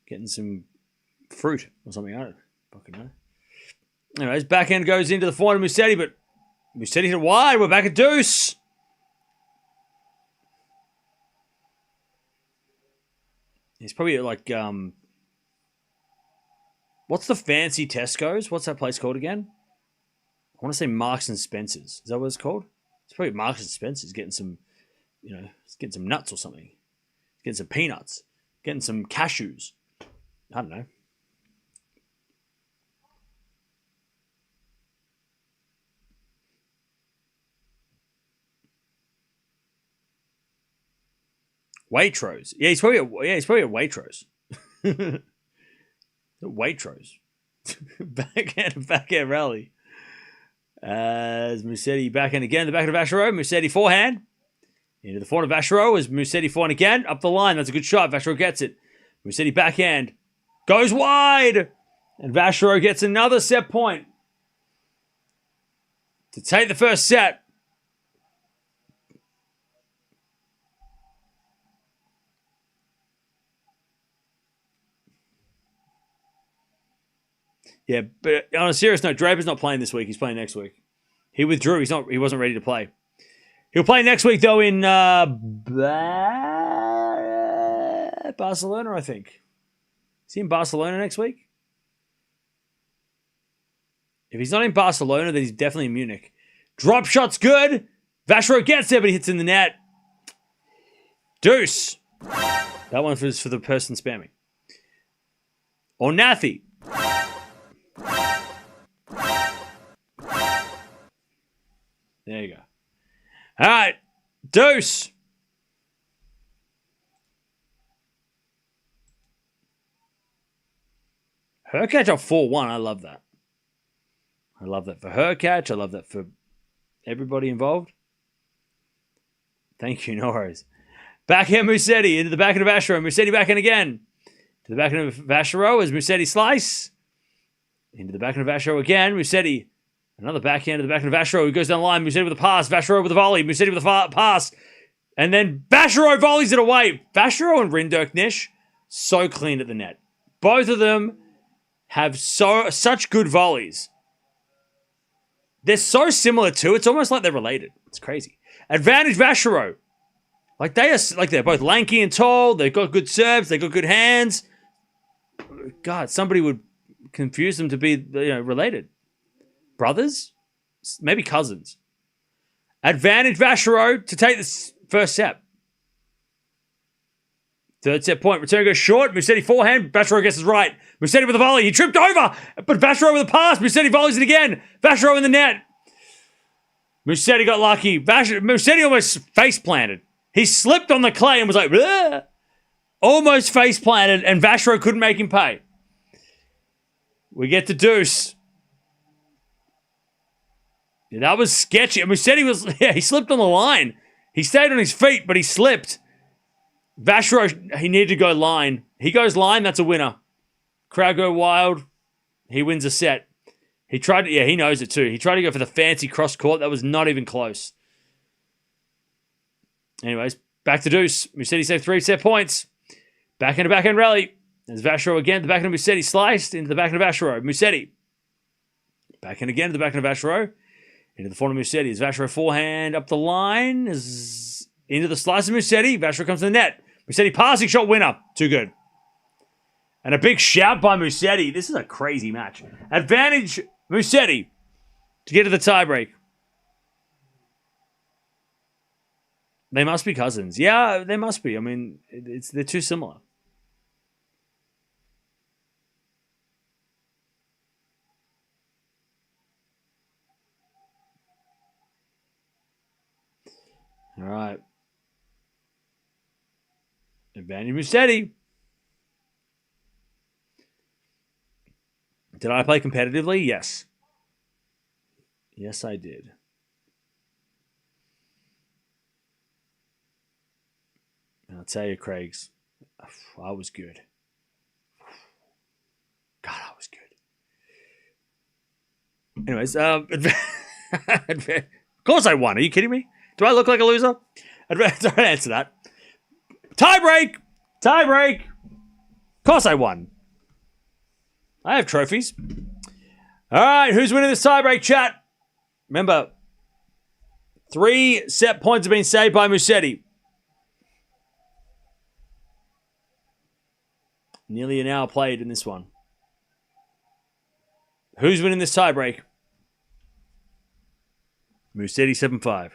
getting some fruit or something. I don't fucking know. Anyways, backhand goes into the forehand of Musetti, but Musetti hit it wide. We're back at deuce. He's probably at like what's the fancy Tesco's? What's that place called again? I want to say Marks and Spencer's. Is that what it's called? It's probably Marks and Spencer's getting some, getting some nuts or something. Getting some peanuts. Getting some cashews. I don't know. Waitrose. Yeah, he's probably at Waitrose. Waitrose. backhand rally. As Musetti backhand again. The back of Vacherot. Musetti forehand. Into the forehand of Vacherot as Musetti forehand again. Up the line. That's a good shot. Vacherot gets it. Musetti backhand. Goes wide. And Vacherot gets another set point. To take the first set. Yeah, but on a serious note, Draper's not playing this week. He's playing next week. He withdrew. He wasn't ready to play. He'll play next week though in Barcelona, I think. Is he in Barcelona next week? If he's not in Barcelona, then he's definitely in Munich. Drop shot's good. Vacherot gets there, but he hits in the net. Deuce. That one was for the person spamming. Or Nathy. There you go. All right. Deuce. Hurkacz up 4-1. I love that. I love that for Hurkacz. I love that for everybody involved. Thank you, no worries. Backhand Musetti into the backhand of Vacherot. Musetti backhand again. To the backhand of Vacherot as Musetti slice. Into the backhand of Vacherot again. Musetti, another backhand to the backhand of Vacherot. Who goes down the line. Musetti with a pass. Vacherot with a volley. Musetti with a pass. And then Vacherot volleys it away. Vacherot and Rinderknecht, so clean at the net. Both of them have such good volleys. They're so similar too. It's almost like they're related. It's crazy. Advantage Vacherot. They're both lanky and tall. They've got good serves. They've got good hands. God, somebody would confuse them to be related. Brothers? Maybe cousins. Advantage Vacherot to take this first set. Third set point. Return goes short. Musetti forehand. Vacherot guesses right. Musetti with a volley. He tripped over. But Vacherot with a pass. Musetti volleys it again. Vacherot in the net. Musetti got lucky. Musetti almost face planted. He slipped on the clay and was like, bleh! Almost face planted, and Vacherot couldn't make him pay. We get to deuce. Yeah, that was sketchy. Musetti he slipped on the line. He stayed on his feet, but he slipped. Vacherot, he needed to go line. He goes line, that's a winner. Crowd go wild. He wins a set. He knows it too. He tried to go for the fancy cross court. That was not even close. Anyways, back to deuce. Musetti saved 3 set points. Backhand to backhand rally. There's Vacherot again. The backhand of Musetti sliced into the backhand of Vacherot. Musetti. Backhand again to the backhand of Vacherot. Into the forehand of Musetti. Is Vacherot forehand up the line. Is into the slice of Musetti. Vacherot comes to the net. Musetti passing shot winner. Too good. And a big shout by Musetti. This is a crazy match. Advantage Musetti to get to the tiebreak. They must be cousins. Yeah, they must be. I mean, they're too similar. All right. Advantage Musetti. Did I play competitively? Yes. Yes, I did. And I'll tell you, Craigs, I was good. God, I was good. Anyways, of course I won. Are you kidding me? Do I look like a loser? Don't answer that. Tiebreak! Tiebreak! Of course I won. I have trophies. All right, who's winning this tiebreak, chat? Remember, 3 set points have been saved by Musetti. Nearly an hour played in this one. Who's winning this tiebreak? Musetti 7-5.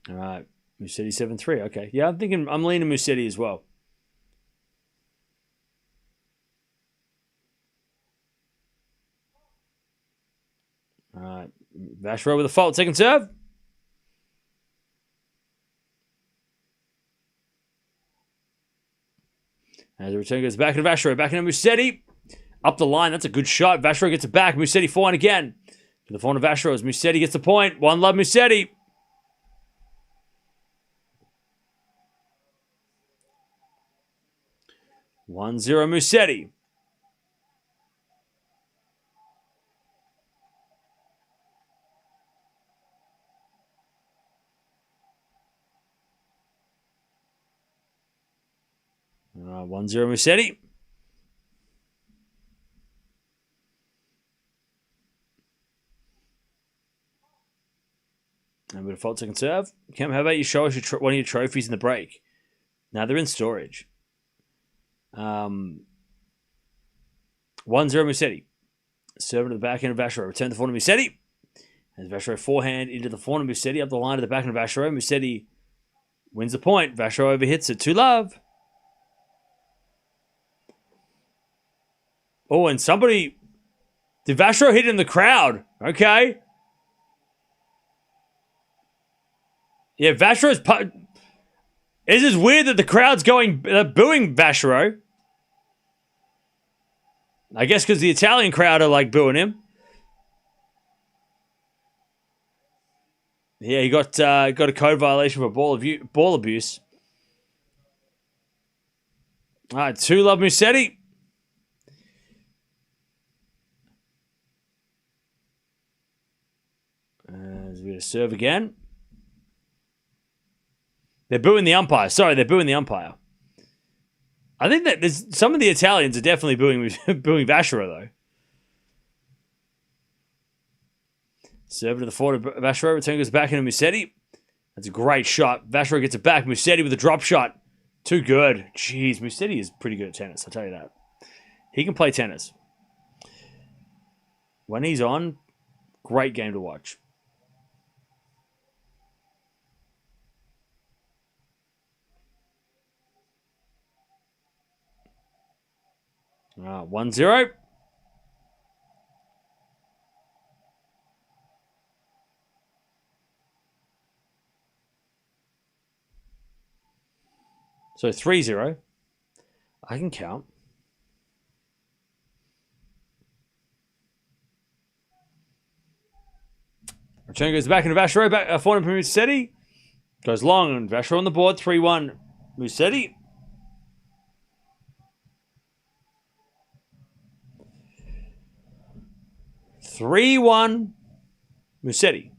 All right. Musetti 7-3. Okay. Yeah, I'm leaning Musetti as well. All right. Vacherot with a fault. Second serve. As the return goes back into Vacherot. Back into Musetti. Up the line. That's a good shot. Vacherot gets it back. Musetti forehand again. To the forehand of Vacherot as Musetti gets the point. One love Musetti. One zero Musetti. One zero Musetti. And with a fault second serve. Cam, how about you show us one of your trophies in the break? Now they're in storage. 1-0 Musetti. Serving to the backhand of Vacherot. Return the forehand of Musetti. As Vacherot forehand into the forehand of Musetti. Up the line to the backhand of Vacherot. Musetti wins the point. Vacherot overhits it. 2-love. Oh, and somebody... Did Vacherot hit in the crowd? Okay. Yeah, Vacherot's... This is weird that the crowd's booing Vacherot. I guess because the Italian crowd are like booing him. Yeah, he got a code violation for ball abuse. All right, 2-love Musetti. As we serve again. They're booing the umpire. Sorry, they're booing the umpire. I think that some of the Italians are definitely booing Vacherot, though. Serve to the forward of Vacherot. Return goes back into Musetti. That's a great shot. Vacherot gets it back. Musetti with a drop shot. Too good. Jeez, Musetti is pretty good at tennis, I'll tell you that. He can play tennis. When he's on, great game to watch. All right, 1-0. So 3-0. I can count. Return goes back into Vacherot. Forehand from Musetti. Goes long and Vacherot on the board. 3-1 Musetti. Musetti.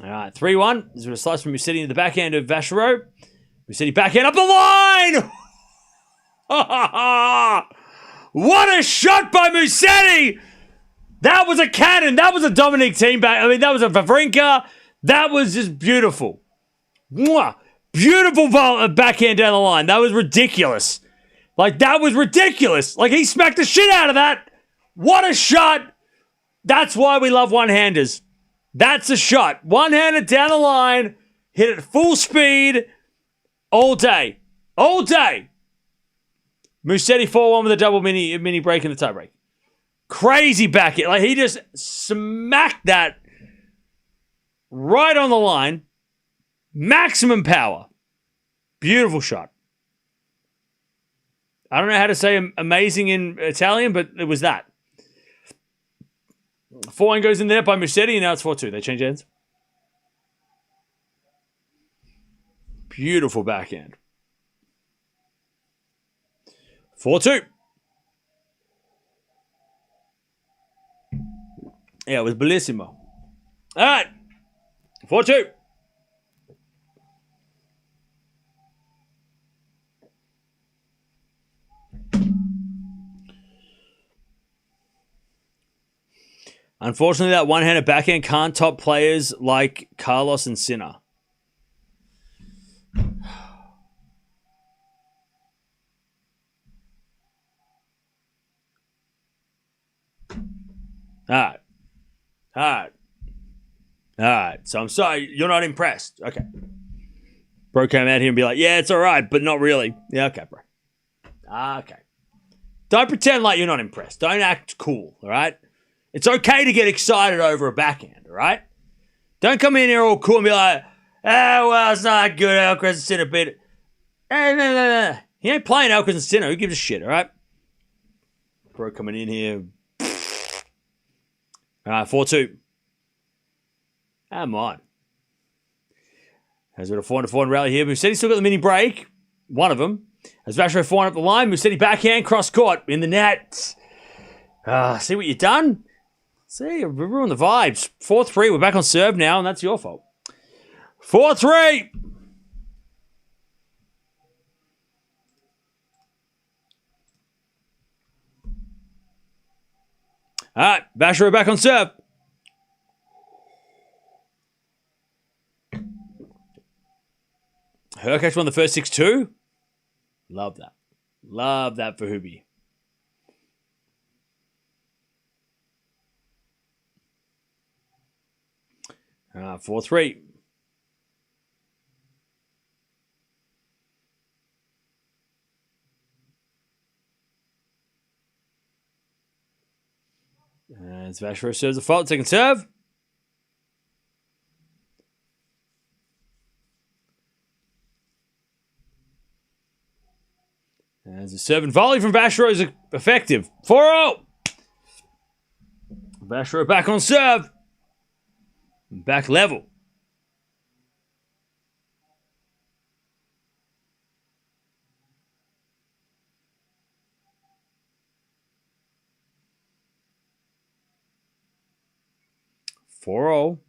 All right, 3-1. This is a slice from Musetti into the backhand of Vacherot. Musetti backhand up the line! What a shot by Musetti! That was a cannon. That was a Dominic team back. I mean, that was a Wawrinka. That was just beautiful. Mwah! Beautiful backhand down the line. That was ridiculous. That was ridiculous. He smacked the shit out of that. What a shot. That's why we love one-handers. That's a shot. One-handed down the line. Hit it full speed. All day. All day. Musetti 4-1 with a double mini break in the tiebreak. Crazy backhand. He just smacked that right on the line. Maximum power. Beautiful shot. I don't know how to say amazing in Italian, but it was that. 4-1 goes in there by Musetti, and now it's 4-2. They change ends. Beautiful backhand. 4-2. Yeah, it was bellissimo. All right. 4-2. Unfortunately, that one-handed backhand can't top players like Carlos and Sinner. All right. So I'm sorry, you're not impressed. Okay. Bro came out here and be like, yeah, it's all right, but not really. Yeah, okay, bro. Okay. Don't pretend like you're not impressed. Don't act cool, all right? It's okay to get excited over a backhand, all right? Don't come in here all cool and be like, well, it's not that good. Alcaraz and Sinner beat it. No. He ain't playing Alcaraz and Sinner. Who gives a shit, all right? Bro coming in here. All right, 4-2. Come on. Has got a 4-4 rally here. Musetti still got the mini break. One of them. As Vacherot 4 up the line. Musetti backhand, cross court in the net. See what you've done? See, we ruined the vibes. 4-3. We're back on serve now, and that's your fault. 4-3. All right, Vacherot back on serve. Hurkacz won the first 6-2. Love that. Love that for Hubie. All right, 4-3. As Vacherot serves the fault, second serve. As a serve and volley from Vacherot is effective. 4-0. Vacherot back on serve. Back level. Four-oh.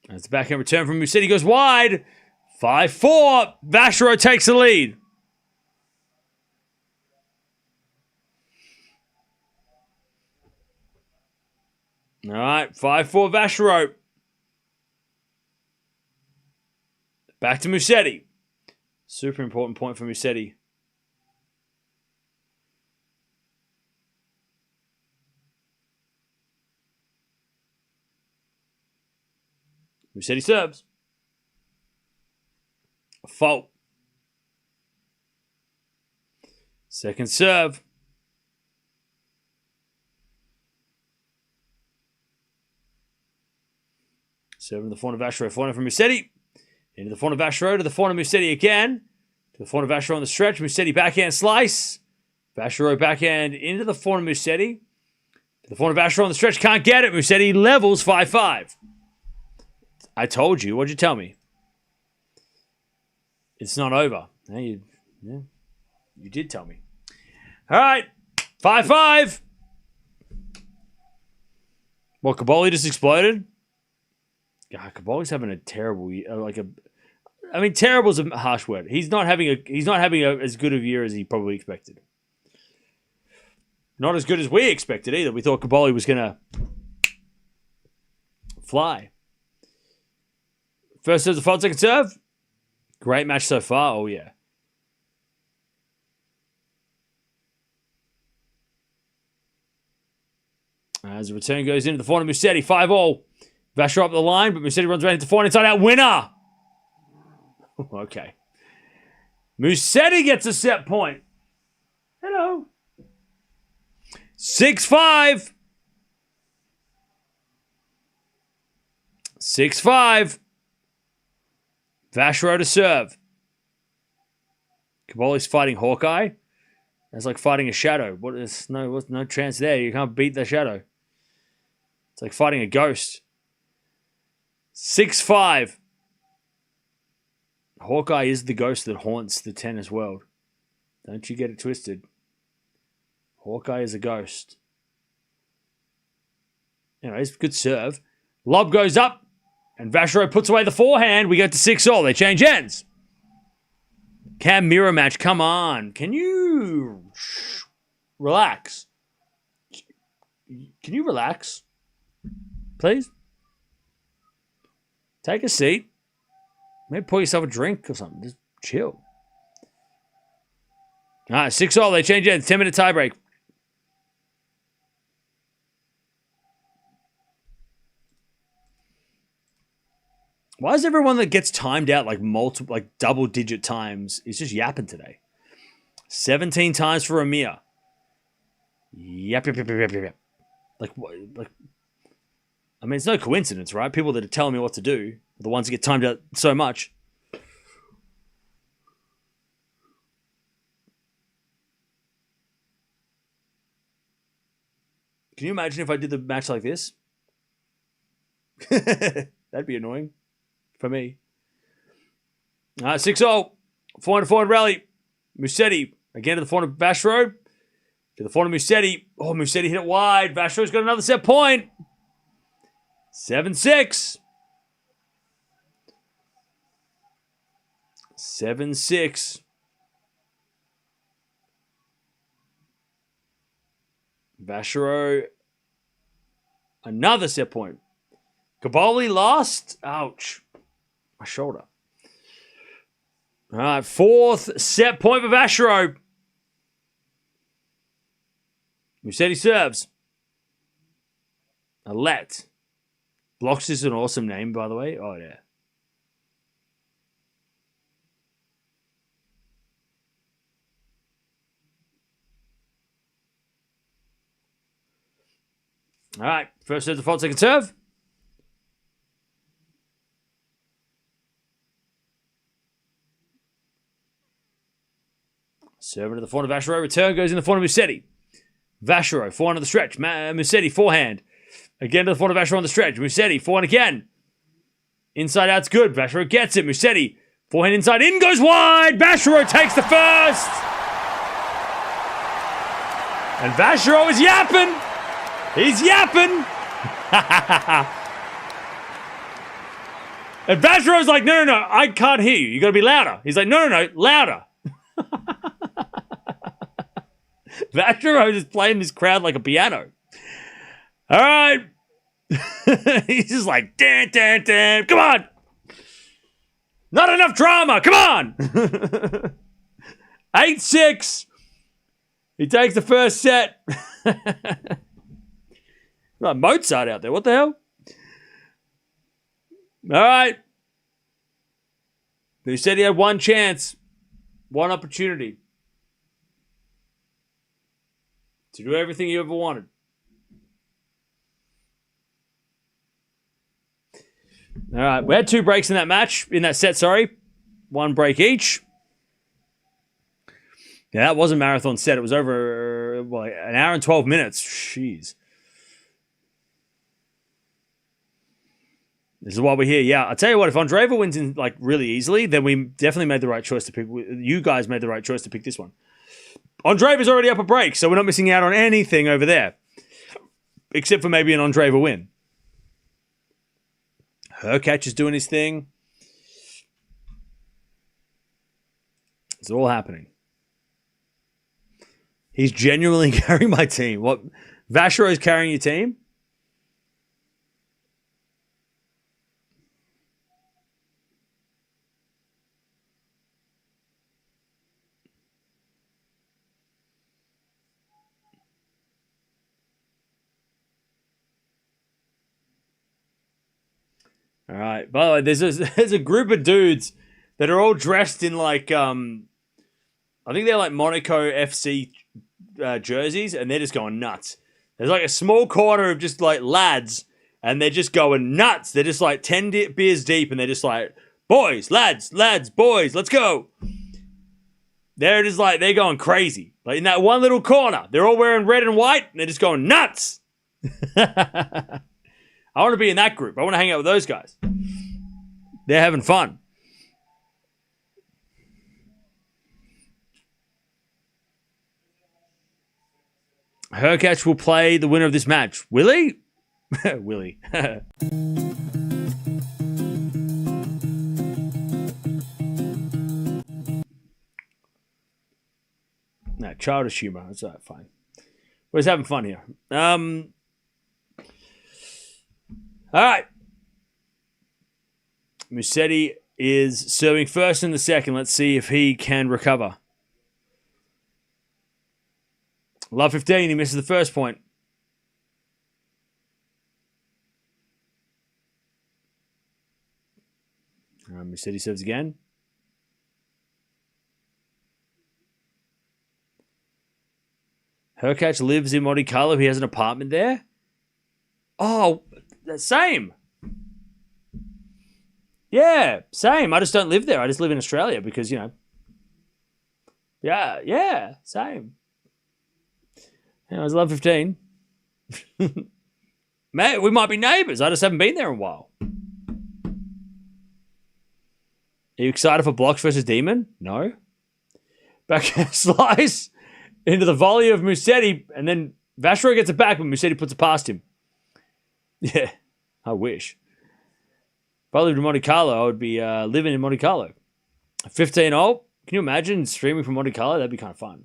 As the backhand return from Musetti goes wide. 5-4. Vacherot takes the lead. All right, 5-4 Vacherot. Back to Musetti. Super important point for Musetti. Musetti serves. A fault. Second serve. Serving the forehand of Vacherot. Forehand from Musetti. Into the forehand of Vacherot. To the forehand of Musetti again. To the forehand of Vacherot on the stretch. Musetti backhand slice. Vacherot backhand into the forehand of Musetti. To the forehand of Vacherot on the stretch. Can't get it. Musetti levels 5-5. I told you. What'd you tell me? It's not over. You did tell me. All right. 5-5. Well, Caboli just exploded. God, Caboli's having a terrible year. Terrible is a harsh word. He's not having as good of a year as he probably expected. Not as good as we expected either. We thought Caboli was gonna fly. First serve, the fault, second serve. Great match so far. Oh, yeah. As the return goes into the forehand of Musetti, 5-all. Vacherot up the line, but Musetti runs right into forehand inside out. Winner! Okay. Musetti gets a set point. Hello. 6-5. 6-5. Vacherot to serve. Caboli's fighting Hawkeye. That's like fighting a shadow. What's no chance there. You can't beat the shadow. It's like fighting a ghost. 6-5. Hawkeye is the ghost that haunts the tennis world. Don't you get it twisted. Hawkeye is a ghost. Anyways, good serve. Lob goes up. And Vacherot puts away the forehand. We go to 6-all. They change ends. Cam Mirra match. Come on. Can you relax? Can you relax? Please? Take a seat. Maybe pour yourself a drink or something. Just chill. All right, 6-all. They change ends. 10-minute tiebreak. Why is everyone that gets timed out like double-digit times is just yapping today? 17 times for Amir. Yep. Like, I mean, it's no coincidence, right? People that are telling me what to do are the ones that get timed out so much. Can you imagine if I did the match like this? That'd be annoying. For me. 6-0. Forehand rally. Musetti. Again to the forehand of Vacherot. To the forehand of Musetti. Oh, Musetti hit it wide. Vacherot's got another set point. 7-6. 7-6. Vacherot. Another set point. Caboli lost. Ouch. My shoulder. All right, 4th set point for Vacherot. Musetti serves. Alette. Blocks is an awesome name, by the way. Oh, yeah. All right, first serve default, second serve. Serve into the forehand of Vacherot. Return goes in the forehand of Musetti. Vacherot, forehand of the stretch. Musetti, forehand. Again to the forehand of Vacherot on the stretch. Musetti, forehand again. Inside out's good. Vacherot gets it. Musetti, forehand inside in, goes wide. Vacherot takes the first. And Vacherot is yapping. He's yapping. And Vacherot's like, no, I can't hear you. You got to be louder. He's like, no, louder. Vacherot is playing this crowd like a piano. All right. He's just like, dan. Come on. Not enough drama. Come on. 8-6. He takes the first set. Like Mozart out there. What the hell? All right. But he said he had one chance, one opportunity to do everything you ever wanted. All right. We had 2 breaks in that set, sorry. 1 break each. Yeah, that was a marathon set. It was over an hour and 12 minutes. Jeez. This is why we're here. Yeah, I'll tell you what, if Andreeva wins in really easily, then we definitely made the right choice to pick. You guys made the right choice to pick this one. Andreeva's already up a break, so we're not missing out on anything over there. Except for maybe an Andreeva win. Hurkacz is doing his thing. It's all happening. He's genuinely carrying my team. What? Vacherot is carrying your team? All right. By the way, there's a group of dudes that are all dressed in I think they're like Monaco FC jerseys, and they're just going nuts. There's a small corner of just lads, and they're just going nuts. They're just 10 beers deep, and they're just boys, lads, boys, let's go. They're just they're going crazy. In that one little corner, they're all wearing red and white, and they're just going nuts. I want to be in that group. I want to hang out with those guys. They're having fun. Hurkacz will play the winner of this match. Will he? Will he? No, childish humor. That's all right, fine. We're just having fun here. All right. Musetti is serving first in the second. Let's see if he can recover. Love 15. He misses the first point. Musetti serves again. Hurkacz lives in Monte Carlo. He has an apartment there. Oh, same. Yeah, same. I just don't live there. I just live in Australia because, Yeah, same. I was love 15. Mate, we might be neighbours. I just haven't been there in a while. Are you excited for blocks versus Demon? No. Backhand slice into the volley of Musetti, and then Vacherot gets it back, but Musetti puts it past him. Yeah, I wish. If I lived in Monte Carlo, I would be living in Monte Carlo. 15-0. Can you imagine streaming from Monte Carlo? That'd be kind of fun.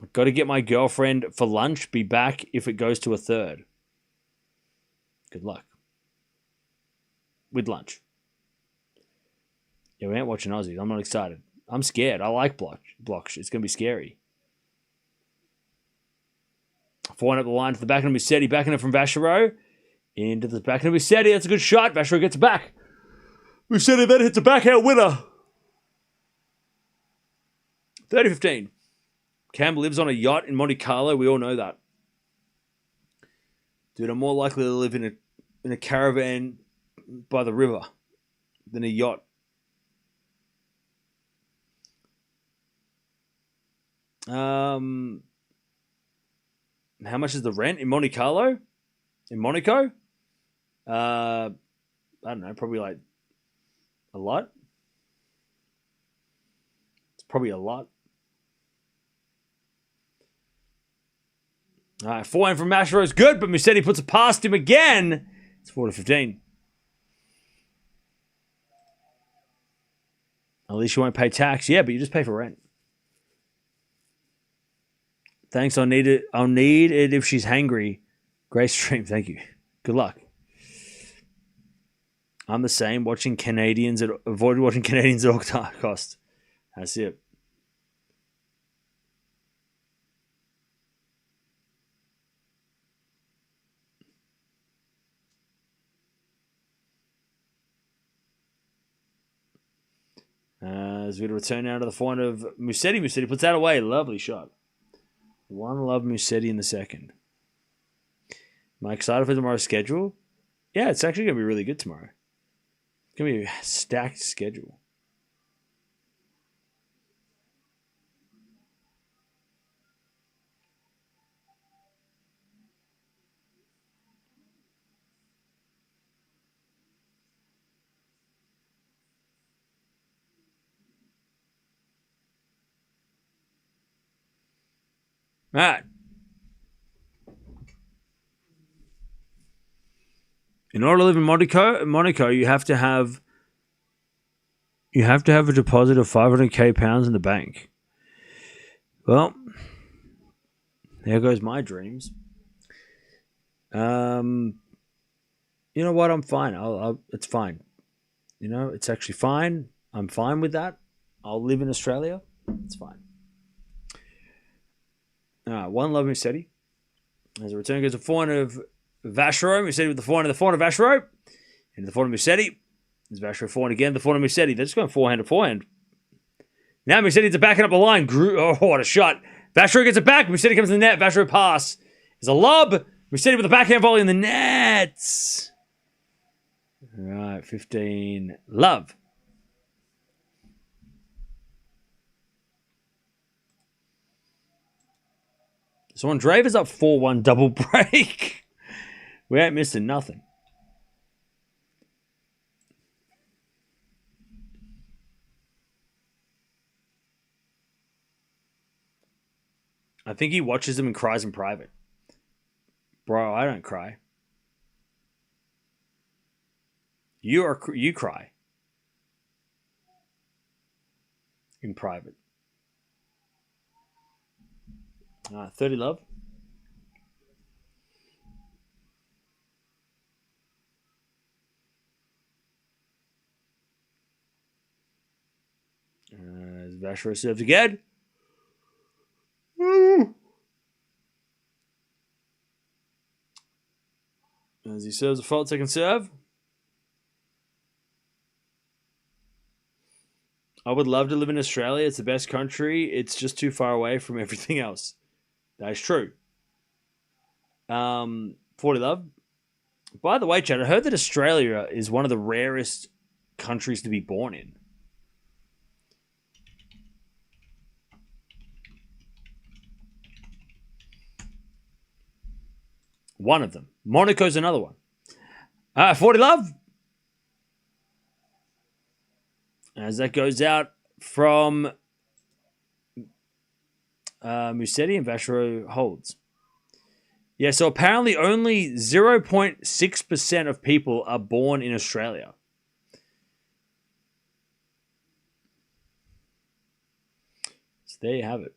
I've got to get my girlfriend for lunch. Be back if it goes to a third. Good luck. With lunch. Yeah, we ain't watching Aussies. I'm not excited. I'm scared. I like blocks. It's going to be scary. Forehand up the line to the backhand of Musetti. Backhand from Vacherot. Into the backhand of Musetti. That's a good shot. Vacherot gets it back. Musetti then hits a backhand winner. 30-15. Cam lives on a yacht in Monte Carlo. We all know that. Dude, I'm more likely to live in a caravan by the river than a yacht. How much is the rent in Monte Carlo? In Monaco? I don't know, probably like a lot. It's probably a lot. All right, forehand from Vacherot is good, but Musetti puts it past him again. It's 4-15. At least you won't pay tax. Yeah, but you just pay for rent. Thanks, I'll need it. I'll need it if she's hangry. Great stream, thank you. Good luck. I'm the same. Avoid watching Canadians at all costs. That's it. As we return now to the forehand of Musetti. Musetti puts that away. Lovely shot. One love Musetti in the second. Am I excited for tomorrow's schedule? Yeah, it's actually going to be really good tomorrow. It's going to be a stacked schedule. All right. In order to live in Monaco, you have to have a deposit of 500k pounds in the bank. Well, there goes my dreams. You know what? I'm fine. It's fine. You know, it's actually fine. I'm fine with that. I'll live in Australia. It's fine. One love Musetti. As a return goes to forehand of Vacherot. Musetti with the forehand of Vacherot. And the forehand of Musetti. There's Vacherot forehand again. The forehand of Musetti. They're just going forehand to forehand. Now Musetti's backing up the line. Oh, what a shot. Vacherot gets it back. Musetti comes in the net. Vacherot pass. There's a lob. Musetti with a backhand volley in the nets. All right, 15. Love. So Andreeva's up 4-1 double break. We ain't missing nothing. I think he watches them and cries in private. Bro, I don't cry. You cry. In private. 30 love. Vacherot serves again. Woo. As he serves a fault second serve. I would love to live in Australia. It's the best country. It's just too far away from everything else. That is true. 40 love. By the way, Chad, I heard that Australia is one of the rarest countries to be born in. One of them. Monaco's another one. 40 love. As that goes out from Musetti, and Vacherot holds. Yeah, so apparently only 0.6% of people are born in Australia. So there you have it.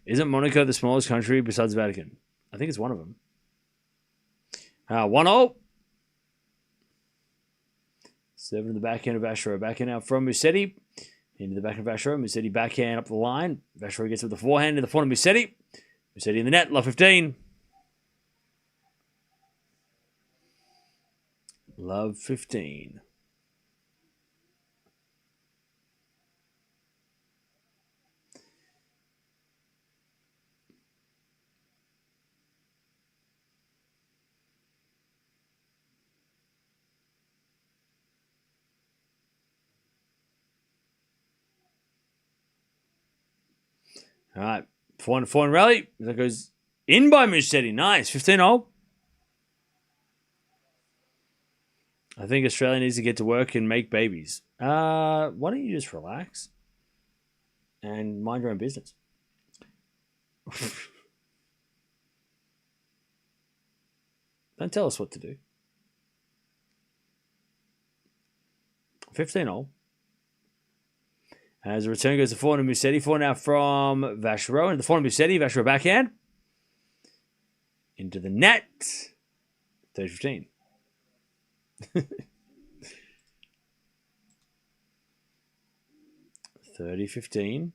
Isn't Monaco the smallest country besides the Vatican? I think it's one of them. 1-0. Serving the backhand of Vacherot. Backhand out from Musetti. Into the backhand of Vacherot. Musetti backhand up the line. Vacherot gets with the forehand to the front of Musetti. Musetti in the net. Love 15. Love 15. All right. 4-4 rally. That goes in by Musetti. Nice. 15-0. I think Australia needs to get to work and make babies. Why don't you just relax and mind your own business? Don't tell us what to do. 15-0. As the return goes to forehand of Musetti. Forehand now from Vacherot. And the forehand of Musetti. Vacherot backhand. Into the net. 30-15. 30-15.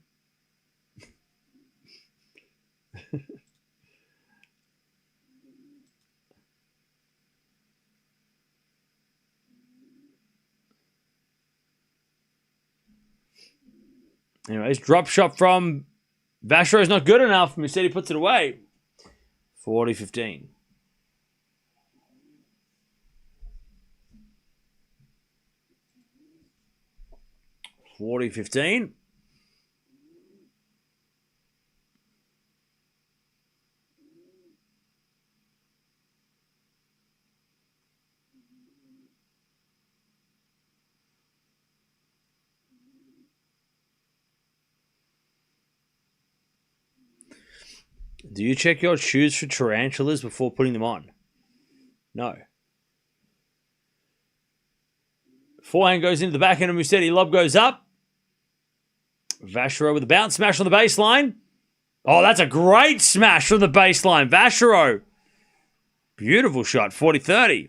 Anyways, drop shot from Vacherot is not good enough. Musetti puts it away. 40-15. $40-15. Do you check your shoes for tarantulas before putting them on? No. Forehand goes into the backhand of Musetti. Lob goes up. Vacherot with a bounce smash on the baseline. Oh, that's a great smash from the baseline. Vacherot. Beautiful shot. 40-30.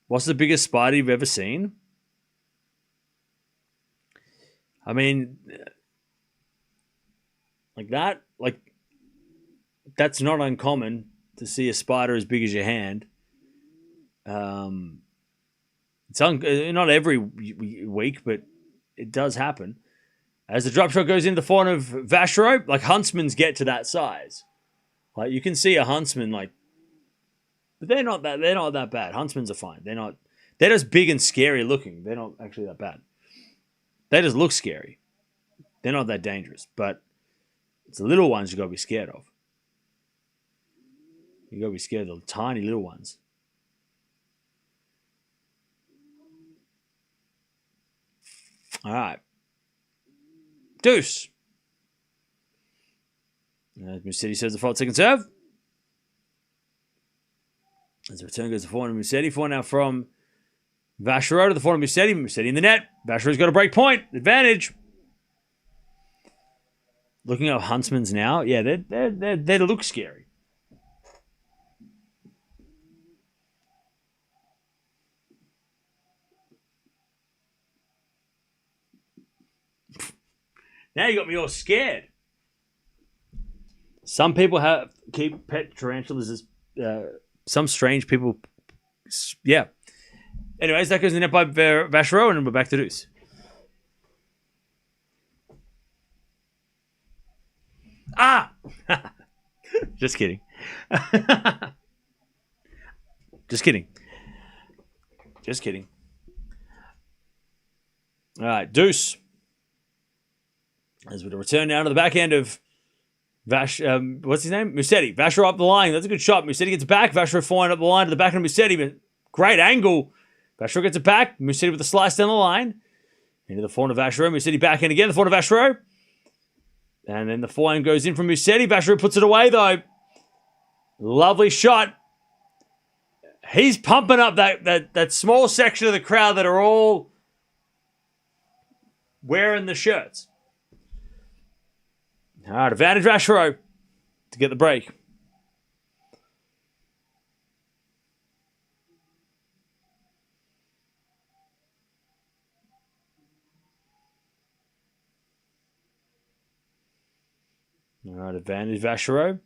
What's the biggest spider you've ever seen? I mean, like that, that's not uncommon to see a spider as big as your hand. It's not every week, but it does happen. As the drop shot goes into the front of Vacherot, like huntsmans get to that size. Like you can see a huntsman, but they're not that bad. Huntsmans are fine. They're just big and scary looking. They're not actually that bad. They just look scary. They're not that dangerous, but it's the little ones you gotta be scared of. You gotta be scared of the tiny little ones. All right. Deuce. Musetti says the fault second serve. As the return goes to forehand of Musetti. Forehand now from Vacherot to the forehand of Musetti. Musetti in the net. Vacherot's got a break point. Advantage. Looking at huntsmans now. Yeah, they look scary. Now you got me all scared. Some people keep pet tarantulas as some strange people. Yeah. Anyways, that goes in the net by Vacherot, and we're back to deuce. Ah! Just kidding. Just kidding. All right, deuce. As we return now to the back end of what's his name? Musetti. Vacherot up the line. That's a good shot. Musetti gets back. Vacherot flying up the line to the back of Musetti. But great angle. Vacherot gets it back. Musetti with the slice down the line. Into the forehand of Vacherot. Musetti back in again. The forehand of Vacherot. And then the forehand goes in from Musetti. Vacherot puts it away though. Lovely shot. He's pumping up that small section of the crowd that are all wearing the shirts. All right, advantage Vacherot to get the break. All right, advantage Vacherot.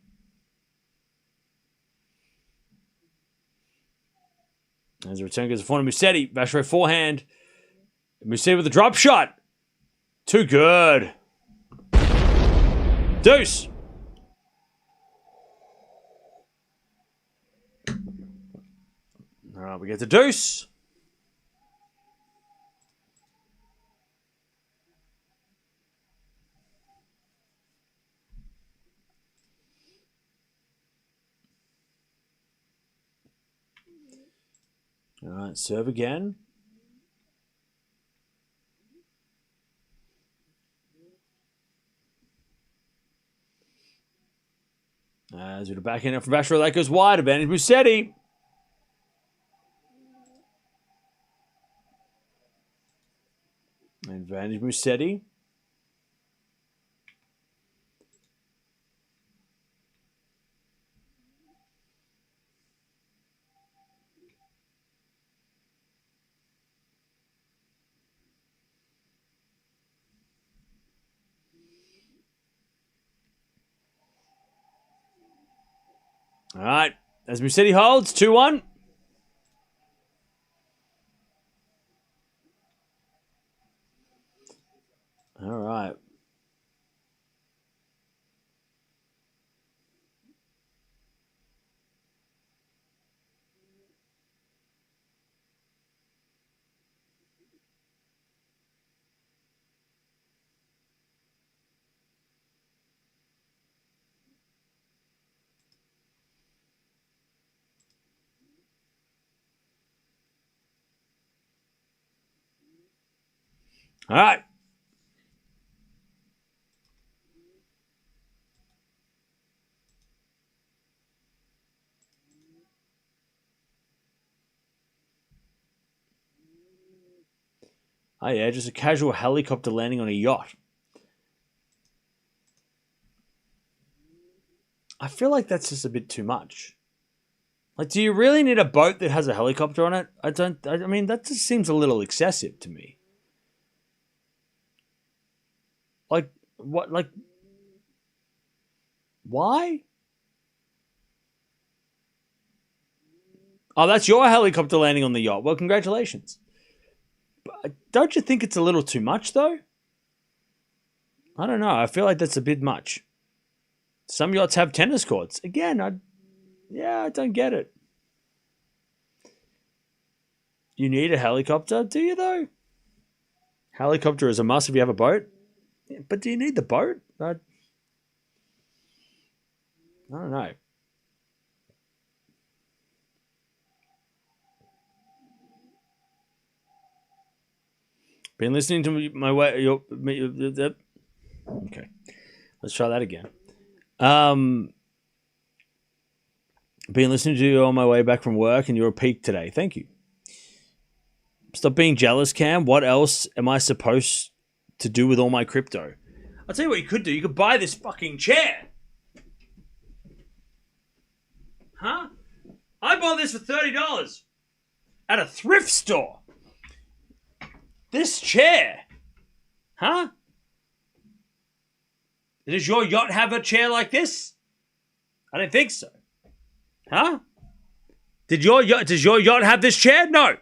As the return goes to forehand of Musetti. Vacherot forehand. Musetti with a drop shot. Too good. Deuce. All right, we get the deuce. All right, serve again. As we the back end from Vacherot, that goes wide. Advantage Musetti. Advantage Musetti. All right, as Musetti holds, 2-1. All right. All right. Oh yeah, just a casual helicopter landing on a yacht. I feel like that's just a bit too much. Like, do you really need a boat that has a helicopter on it? I mean, that just seems a little excessive to me. Like, what, like, why? Oh, that's your helicopter landing on the yacht. Well, congratulations. But don't you think it's a little too much, though? I don't know. I feel like that's a bit much. Some yachts have tennis courts. Again, I don't get it. You need a helicopter, do you, though? Helicopter is a must if you have a boat. Yeah, but do you need the boat? I don't know. Been listening to my way. Okay, let's try that again. Been listening to you on my way back from work, and you're a peak today. Thank you. Stop being jealous, Cam. What else am I supposed to do with all my crypto? I'll tell you what you could do. You could buy this fucking chair. Huh? I bought this for $30 at a thrift store. This chair. Huh? Does your yacht have a chair like this? I don't think so. Huh? Does your yacht have this chair? No.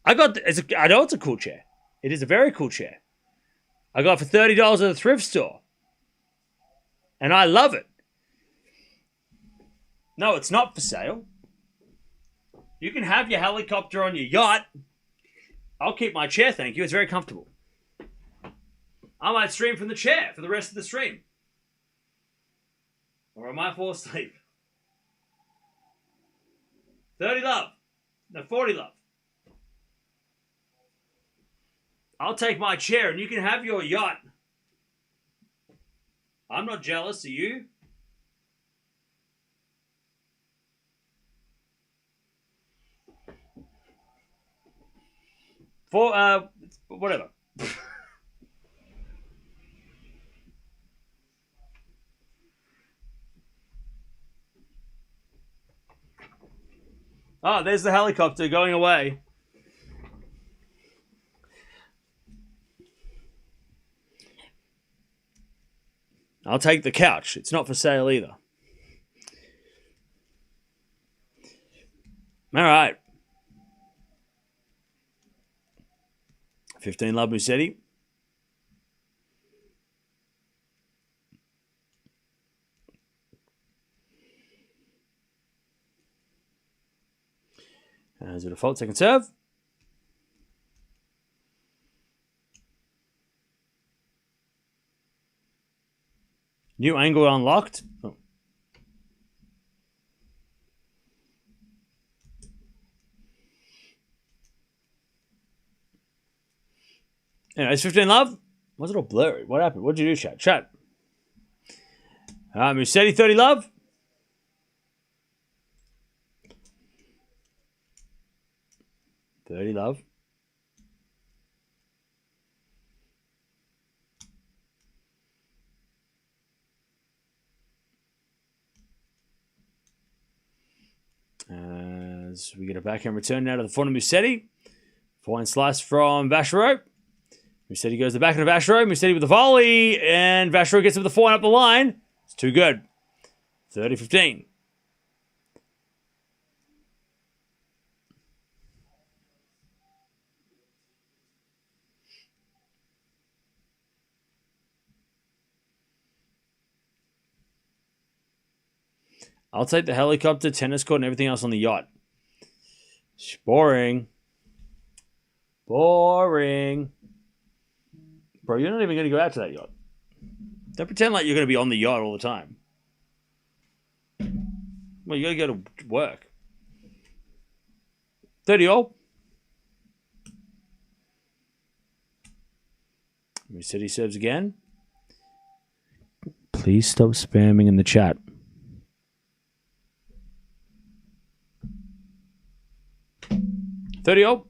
I know it's a cool chair. It is a very cool chair. I got it for $30 at a thrift store. And I love it. No, it's not for sale. You can have your helicopter on your yacht. I'll keep my chair, thank you. It's very comfortable. I might stream from the chair for the rest of the stream. Or I might fall asleep. 30 love. No, 40 love. I'll take my chair and you can have your yacht. I'm not jealous, are you? Whatever. Oh, there's the helicopter going away. I'll take the couch. It's not for sale either. All right. 15 love Musetti. As a default, second serve. New angle unlocked. Oh. Anyways, 15 love. Was it all blurry? What happened? What did you do, chat? Chat. Musetti, 30 love. Love. As we get a backhand return now to the front of Musetti. Forehand slice from Vacherot. Musetti goes to the back of Vacherot. Musetti with the volley. And Vacherot gets with the forehand up the line. It's too good. 30-15. I'll take the helicopter, tennis court, and everything else on the yacht. Boring. Boring. Bro, you're not even going to go out to that yacht. Don't pretend like you're going to be on the yacht all the time. Well, you got to go to work. 30 all. Musetti serves again. Please stop spamming in the chat. Thirty-oh.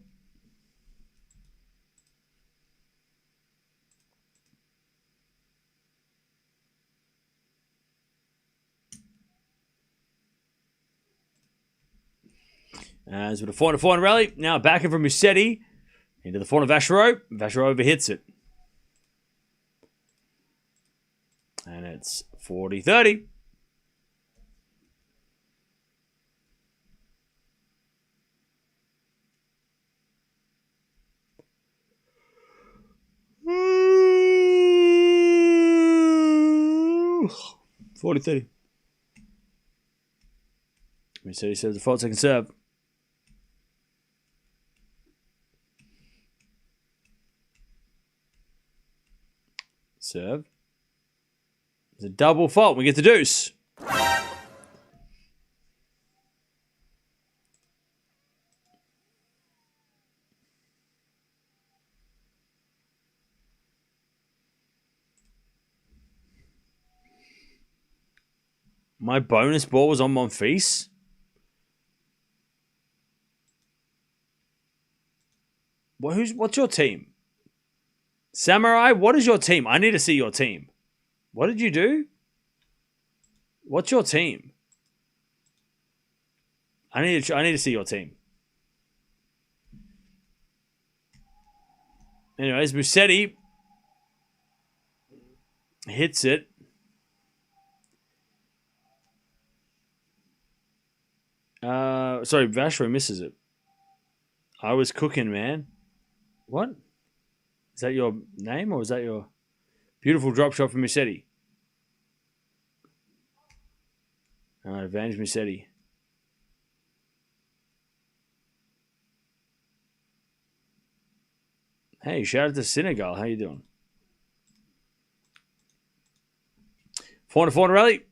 As with a 4-4 rally, now back in from Musetti into the front of Vacherot. Vacherot overhits it. And it's 40-30. Ooh. 40-30. Musetti says the fault second serve. Serve. It's a double fault. We get the deuce. My bonus ball was on Monfils. What's your team? Samurai, what is your team? I need to see your team. What did you do? What's your team? I need to see your team. Anyways, Musetti hits it. Sorry, Vacherot misses it. I was cooking, man. What? Is that your name or is that your beautiful drop shot from Musetti? All right, advantage Musetti. Hey, shout out to Senegal. How you doing? 400 rally.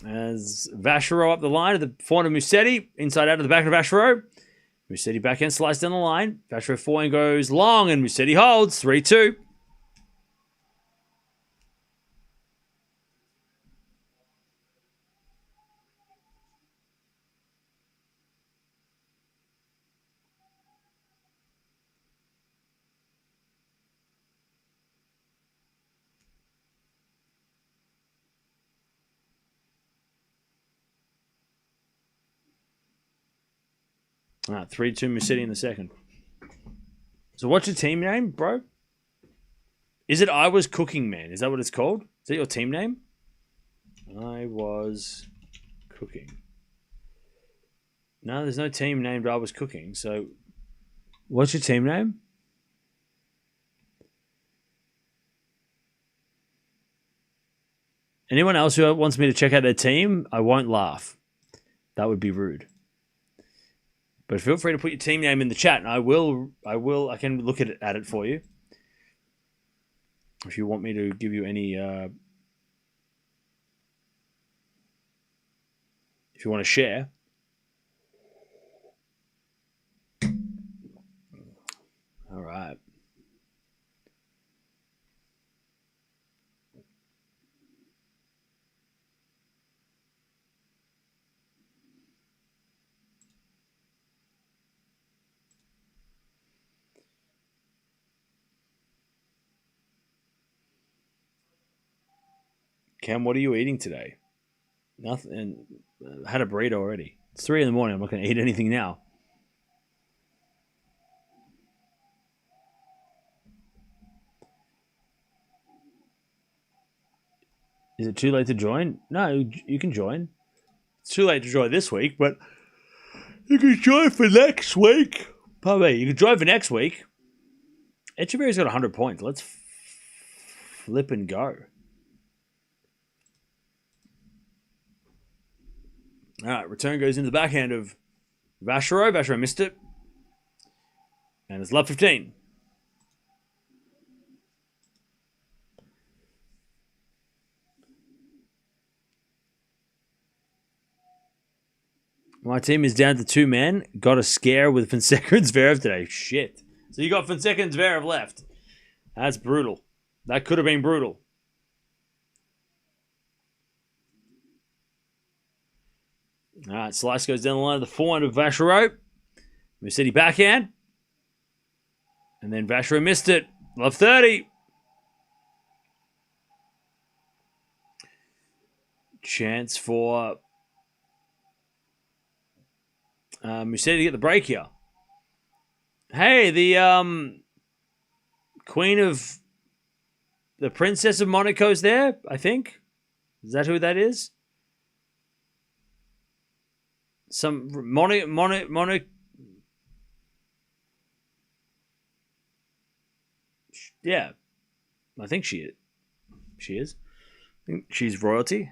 As Vacherot up the line of the 400 Musetti. Inside out of the back of Vacherot. Musetti backhand slice down the line. Vacherot forehand goes long and Musetti holds. 3-2. All right, 3-2 Musetti in the second. So what's your team name, bro? Is it I Was Cooking Man? Is that what it's called? Is that your team name? I Was Cooking. No, there's no team named I Was Cooking. So what's your team name? Anyone else who wants me to check out their team, I won't laugh. That would be rude. But feel free to put your team name in the chat, and I can look at it for you. If you want me to give you any, if you want to share. All right. Cam, what are you eating today? Nothing. I had a burrito already. It's 3 a.m. I'm not going to eat anything now. Is it too late to join? No, you can join. It's too late to join this week, but you can join for next week. Pardon me, you can join for next week. Echeverry's got 100 points. Let's flip and go. All right, return goes into the backhand of Vacherot. Vacherot missed it. And it's love 15. My team is down to 2 men. Got a scare with Fonseca and Zverev today. Shit. So you got Fonseca and Zverev left. That's brutal. That could have been brutal. All right, slice goes down the line of the forehand of Vacherot. Musetti backhand. And then Vacherot missed it. Love 30. Chance for Musetti to get the break here. Hey, the Queen of the Princess of Monaco's there, I think. Is that who that is? Some yeah, I think she is. I think she's royalty.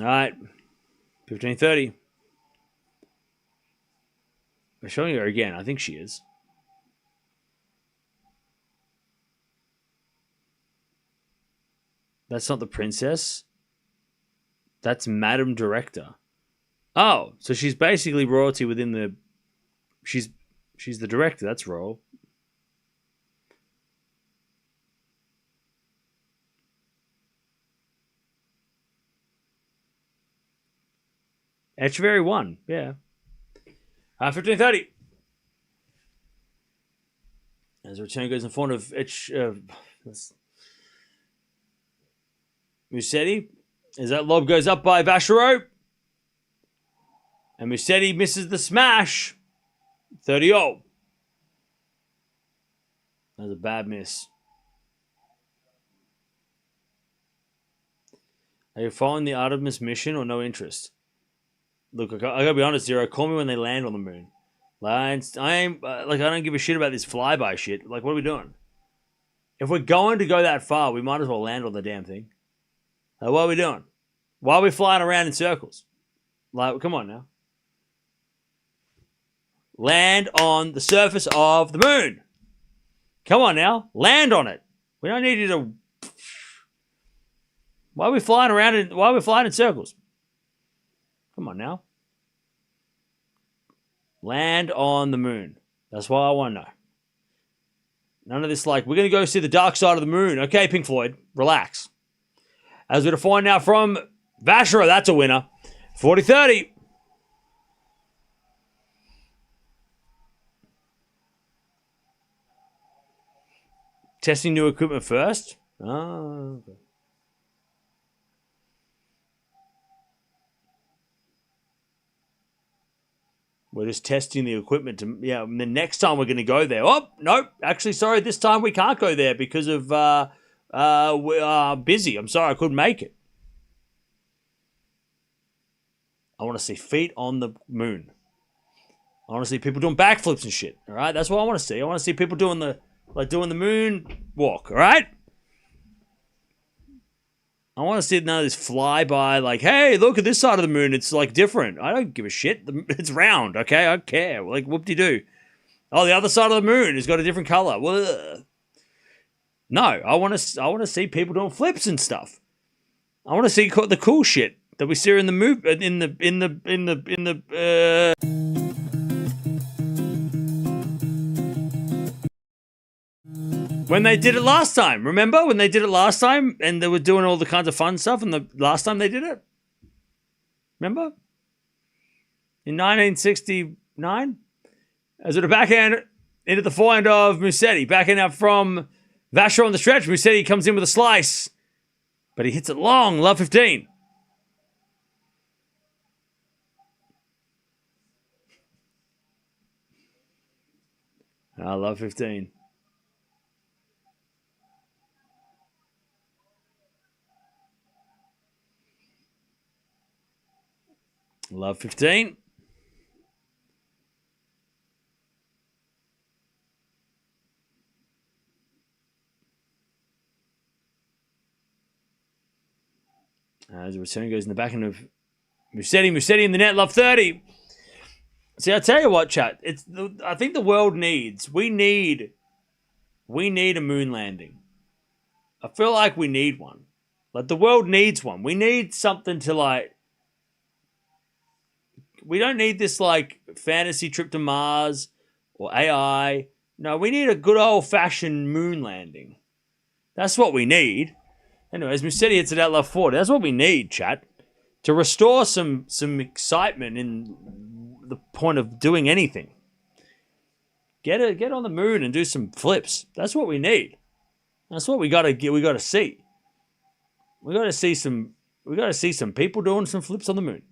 All right, 15:30. We're showing her again. I think she is. That's not the princess. That's Madam Director. Oh, so she's basically royalty within the... She's the director. That's royal. Echeverry won. Yeah. 15:30. As the return goes in front of Musetti. As that lob goes up by Vacherot. And Musetti misses the smash. 30-0. That was a bad miss. Are you following the Artemis mission or no interest? Look, I gotta be honest, Zero. Call me when they land on the moon. Like, I don't give a shit about this flyby shit. Like, what are we doing? If we're going to go that far, we might as well land on the damn thing. Like, what are we doing? Why are we flying around in circles? Like, come on now. Land on the surface of the moon. Come on now. Land on it. We don't need you to... Why are we flying around why are we flying in circles? Come on now. Land on the moon. That's what I want to know. None of this like, we're going to go see the dark side of the moon. Okay, Pink Floyd, relax. As we're going to find out from Vacherot, that's a winner. 40-30. Testing new equipment first. Oh, okay. We're just testing the equipment. The next time we're going to go there. Oh, nope. Actually, sorry. This time we can't go there because of we're busy. I'm sorry. I couldn't make it. I want to see feet on the moon. I want to see people doing backflips and shit. All right? That's what I want to see. I want to see people doing the moon walk. All right? I want to see none of this flyby, like, hey, look at this side of the moon. It's, like, different. I don't give a shit. It's round, okay? I don't care. Like, whoop-de-doo. Oh, the other side of the moon has got a different color. Well, no, I want to see people doing flips and stuff. I want to see the cool shit that we see in the movie, when they did it last time. Remember when they did it last time and they were doing all the kinds of fun stuff and the last time they did it? Remember? In 1969? As at a backhand into the forehand of Musetti. Backhand out from Vacherot on the stretch. Musetti comes in with a slice. But he hits it long. Love 15. I love 15. Love 15. As the return goes in the backhand of Musetti. Musetti in the net. Love 30. See, I tell you what, chat. I think the world needs. We need a moon landing. I feel like we need one. Like the world needs one. We need something to like. We don't need this like fantasy trip to Mars or AI. No, we need a good old-fashioned moon landing. That's what we need. Anyways, Musetti hits it out love 40. That's what we need, chat. To restore some excitement in the point of doing anything. Get on the moon and do some flips. That's what we need. That's what we gotta get. We gotta see. We gotta see some people doing some flips on the moon.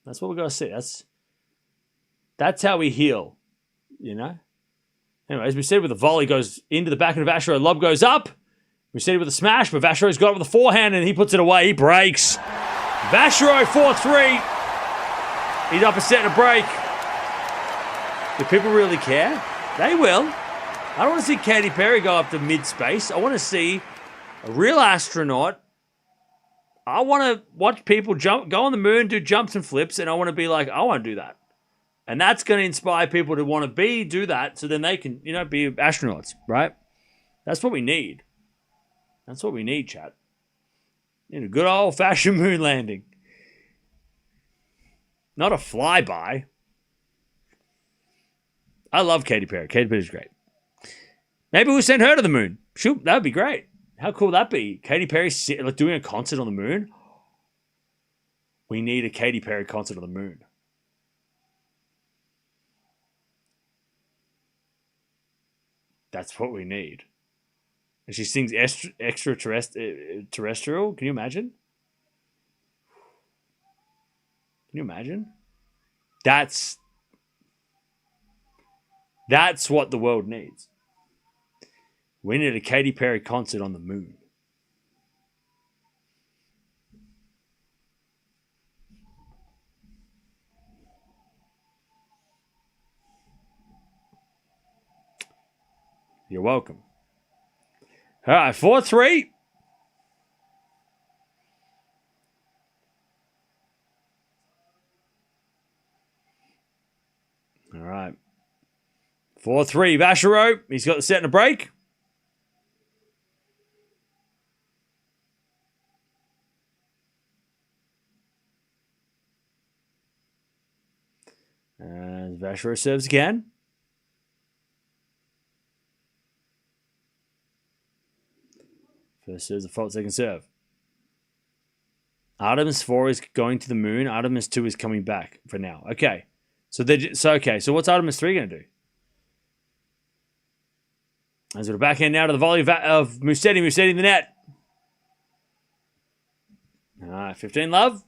That's what we gotta see. That's how we heal. You know? Anyways, Musetti with a volley goes into the back of Vacherot. Lob goes up. Musetti with a smash, but Vacherot's got it with a forehand and he puts it away. He breaks. Vacherot 4-3. He's up a set and a break. Do people really care? They will. I don't want to see Katy Perry go up to mid-space. I want to see a real astronaut. I want to watch people go on the moon, do jumps and flips, and I want to be like, I want to do that. And that's going to inspire people to want to do that so then they can, be astronauts, right? That's what we need. That's what we need, chat. A good old-fashioned moon landing. Not a flyby. I love Katy Perry. Katy Perry's great. Maybe we'll send her to the moon. Shoot, that would be great. How cool would that be? Katy Perry doing a concert on the moon? We need a Katy Perry concert on the moon. That's what we need. And she sings extraterrestrial. Can you imagine? Can you imagine? That's what the world needs. We need a Katy Perry concert on the moon. You're welcome. All right, 4-3. All right. 4-3. Vacherot. He's got the set and a break. And Vacherot serves again. First serve the fault, second serve. Artemis 4 is going to the moon. Artemis 2 is coming back for now. Okay. So what's Artemis 3 going to do? As we're backhand now to the volley of Musetti. Musetti in the net. All right, 15 love.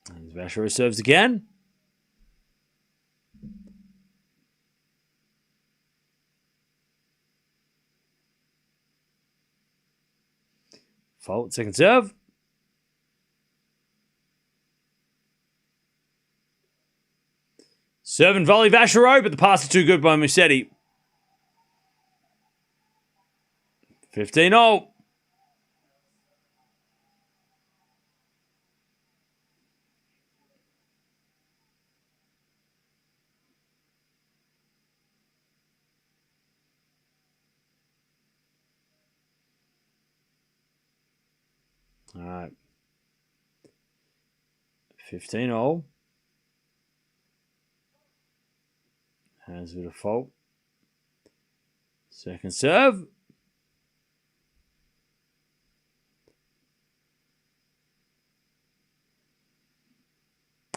And Vacherot serves again. Fault, second serve. Serve and volley Vacherot, but the pass is too good by Musetti. 15-0. All right. 15-0. Has a bit of fault. Second serve.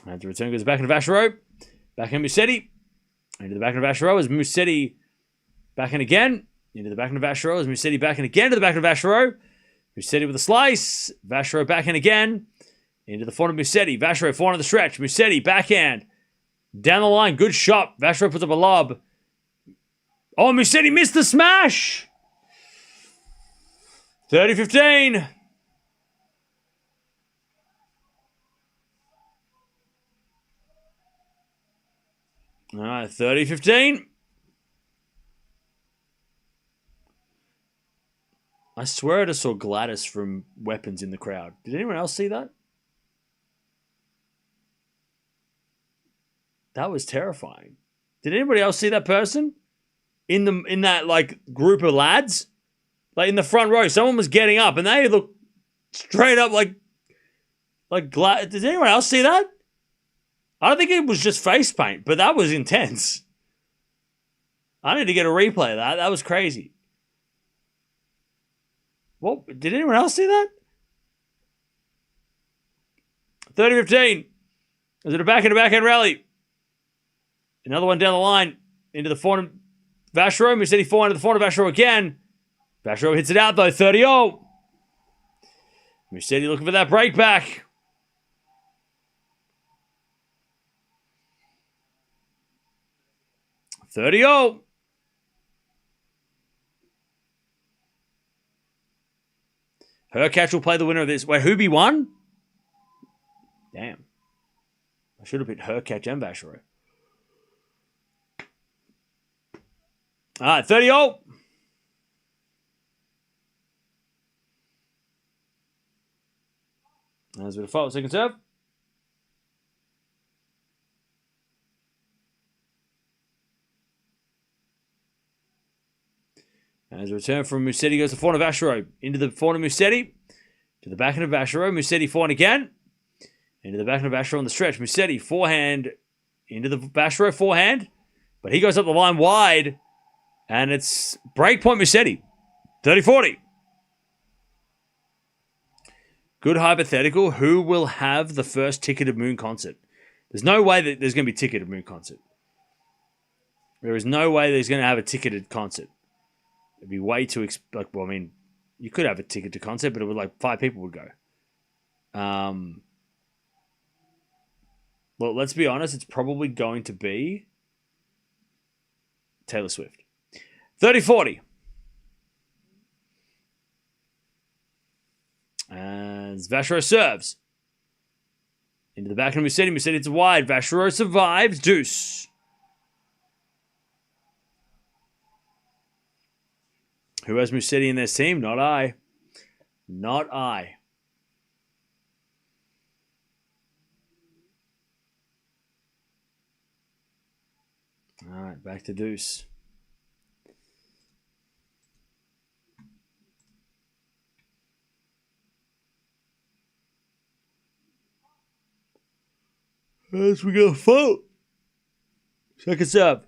And the return goes back into Vacherot. Back in Musetti. Into the back of Vacherot as Musetti back in again. Into the back of Vacherot as Musetti back in again to the back of Vacherot. Musetti with a slice. Vacherot back in again. Into the front of Musetti. Vacherot forehand of the stretch. Musetti backhand. Down the line. Good shot. Vacherot puts up a lob. Oh, Musetti missed the smash. 30-15. All right, 30-15. I swear I just saw Gladys from Weapons in the crowd. Did anyone else see that? That was terrifying. Did anybody else see that person? In that like group of lads? Like in the front row, someone was getting up and they looked straight up like Did anyone else see that? I don't think it was just face paint, but that was intense. I need to get a replay of that. That was crazy. Well, did anyone else see that? 30-15. Is it a backhand rally? Another one down the line. Into the forehand of Vacherot. Musetti forehand to the forehand of Vacherot again. Vacherot hits it out though. 30-0. Musetti looking for that break back. $30. Hurkacz will play the winner of this. Wait, Hubie won? Damn. I should have picked Hurkacz and Vacherot. All right, 30-0. There's a bit of fault. Second serve. As a return from Musetti goes to forehand of Vacherot. Into the forehand of Musetti. To the backhand of Vacherot. Musetti forehand again. Into the backhand of Vacherot on the stretch. Musetti forehand. Into the Vacherot forehand. But he goes up the line wide. And it's breakpoint Musetti. 30-40. Good hypothetical. Who will have the first ticketed Moon concert? There's no way that there's going to be a ticketed Moon concert. There is no way there's going to have a ticketed concert. It'd be way too you could have a ticket to concert, but it would 5 people would go. Well, let's be honest, it's probably going to be Taylor Swift. 30-40. As Vacherot serves. Into the back of Musetti. Musetti it's wide. Vacherot survives. Deuce. Who has Musetti in their team? Not I. Not I. All right, back to deuce. As we go full. Second serve.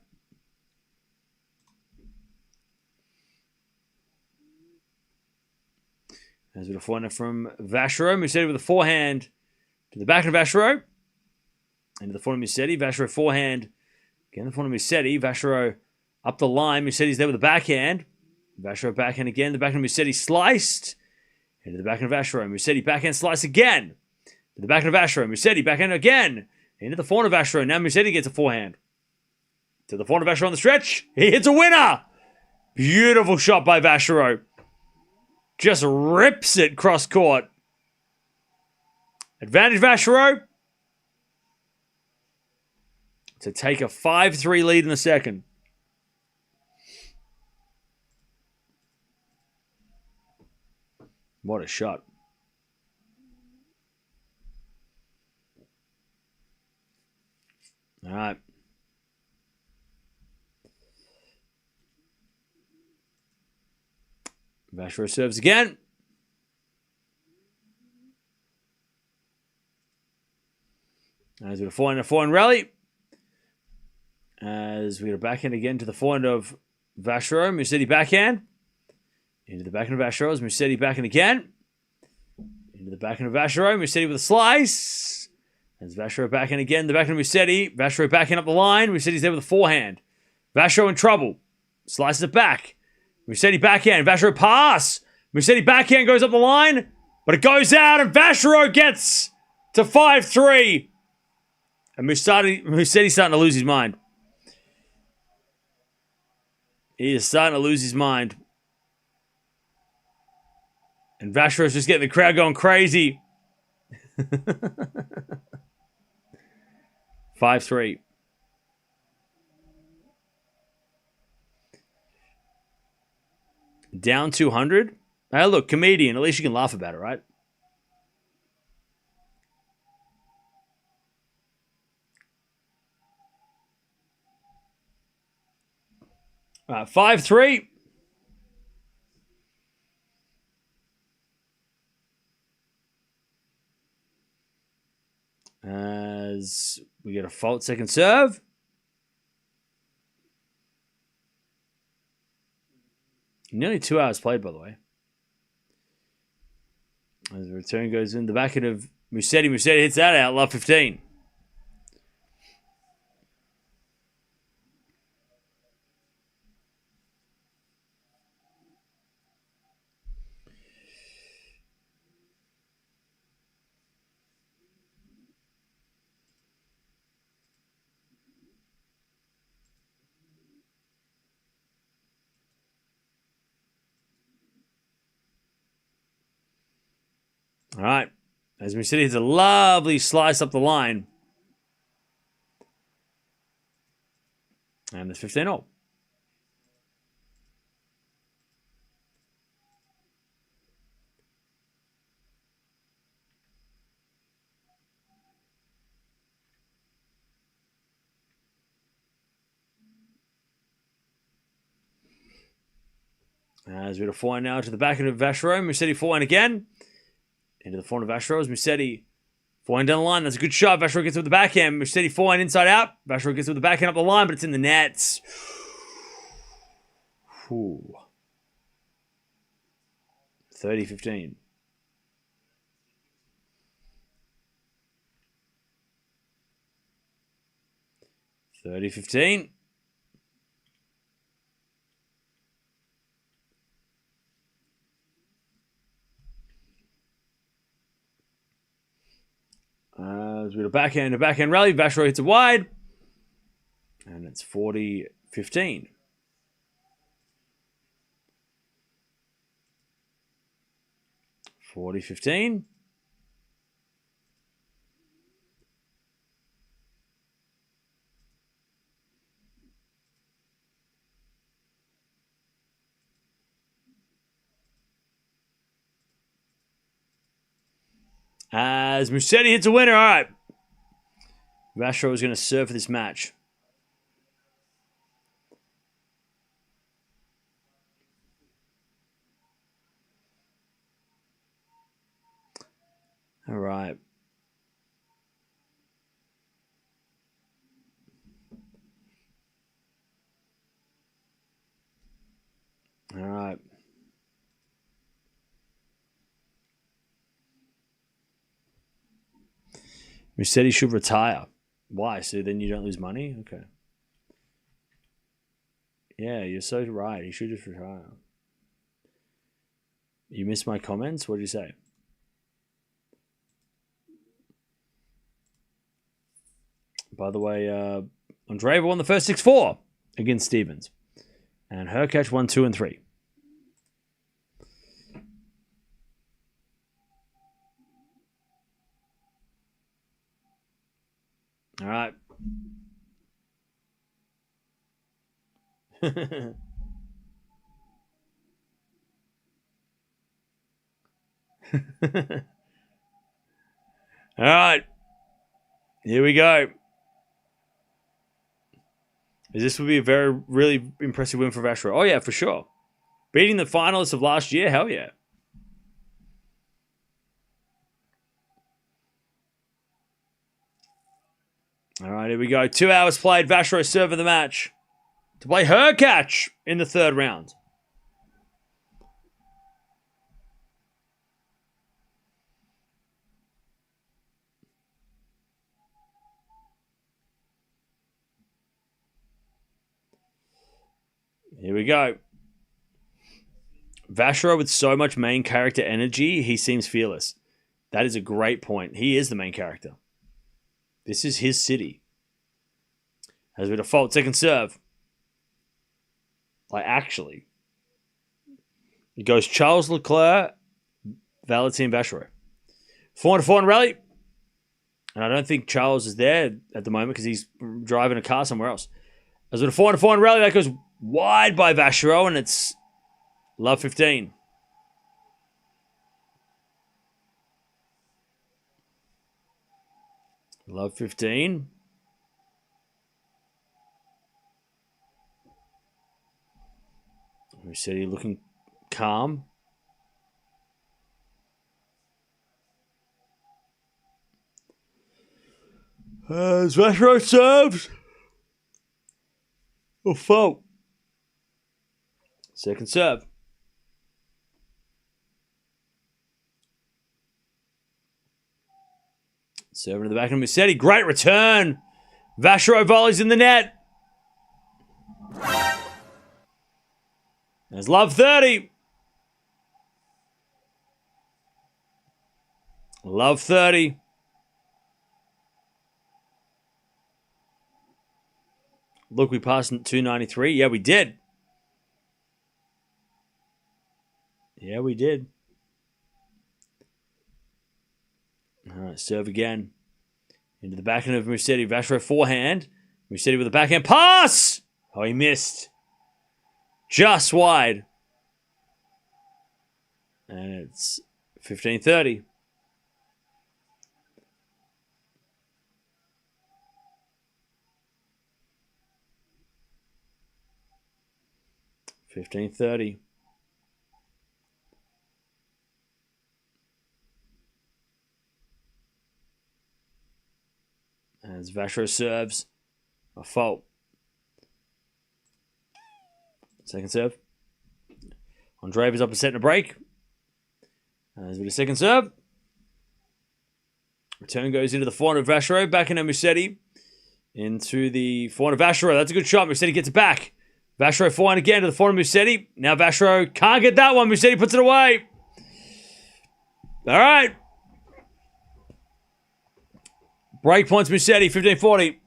As with a forehand from Vacherot. Musetti with a forehand to the back of Vacherot. Into the forehand Musetti. Vacherot forehand. Again, the forehand Musetti. Vacherot up the line. Musetti's there with the backhand. Vacherot backhand again. The backhand Musetti sliced. Into the backhand of Vacherot. Musetti backhand slice again. To the backhand of Vacherot. Musetti backhand again. Into the forehand of Vacherot. Now Musetti gets a forehand. To the forehand of Vacherot on the stretch. He hits a winner. Beautiful shot by Vacherot. Just rips it cross court. Advantage Vacherot to take a 5-3 lead in the second. What a shot. All right. Vacherot serves again. As with a forehand rally. As we get a backhand again to the forehand of Vacherot. Musetti backhand. Into the backhand of Vacherot. Musetti backhand again. Into the backhand of Vacherot. Musetti with a slice. As Vacherot backhand again. The backhand of Musetti. Vacherot backhand up the line. Musetti's there with a forehand. Vacherot in trouble. Slices it back. Musetti backhand. Vacherot pass. Musetti backhand goes up the line. But it goes out and Vacherot gets to 5-3. And Musetti's starting to lose his mind. He is starting to lose his mind. And Vacherot's just getting the crowd going crazy. 5-3. Down 200. Hey, look, comedian. At least you can laugh about it, right? All right, 5-3. As we get a fault second serve. Nearly 2 hours played, by the way. As the return goes in the back end of Musetti. Musetti hits that out. Love 15. All right. As Musetti hits a lovely slice up the line. And it's 15-all. As we get a forehand now to the back end of Vacherot. Musetti forehand again. Into the forehand of Vacherot. Musetti forehand down the line. That's a good shot. Vacherot gets with the backhand. Musetti forehand inside out. Vacherot gets with the backhand up the line, but it's in the nets. 30-15. As we have a backhand rally. Vacherot hits it wide. And it's 40-15. As Musetti hits a winner. All right. Vacherot is going to serve for this match. All right. All right. Musetti should retire. Why? So then you don't lose money? Okay. Yeah, you're so right. He should just retire. You missed my comments? What did you say? By the way, Andreeva won the first 6-4 against Stevens. And Hurkacz won 2 and 3. All right. All right. Here we go. This would be a really impressive win for Vacherot. Oh, yeah, for sure. Beating the finalists of last year? Hell yeah. All right, here we go. 2 hours played. Vacherot serving the match to play Hurkacz in the third round. Here we go. Vacherot with so much main character energy, he seems fearless. That is a great point. He is the main character. This is his city. Has a bit of fault. Second serve. Like, actually. It goes Charles Leclerc, Valentin Vacherot. 4-4 in rally. And I don't think Charles is there at the moment because he's driving a car somewhere else. As with a 4-4 in rally, that goes wide by Vacherot, and it's love 15. Love 15. Musetti looking calm. As Vacherot serves. Oh, fault. Second serve. Serving to the back of Musetti. Great return. Vacherot volleys in the net. There's love 30. Love 30. Look, we passed at 293. Yeah, we did. Yeah, we did. All right, serve again. Into the backhand of Musetti. Vacherot forehand. Musetti with a backhand pass. Oh, he missed. Just wide. And it's 15-30. As Vacherot serves. A fault. Second serve. Andreeva's up a set and a break. As with a second serve. Return goes into the forehand of Vacherot. Back into Musetti. Into the forehand of Vacherot. That's a good shot. Musetti gets it back. Vacherot forehand again to the forehand of Musetti. Now Vacherot can't get that one. Musetti puts it away. All right. Break points Musetti. 15-40.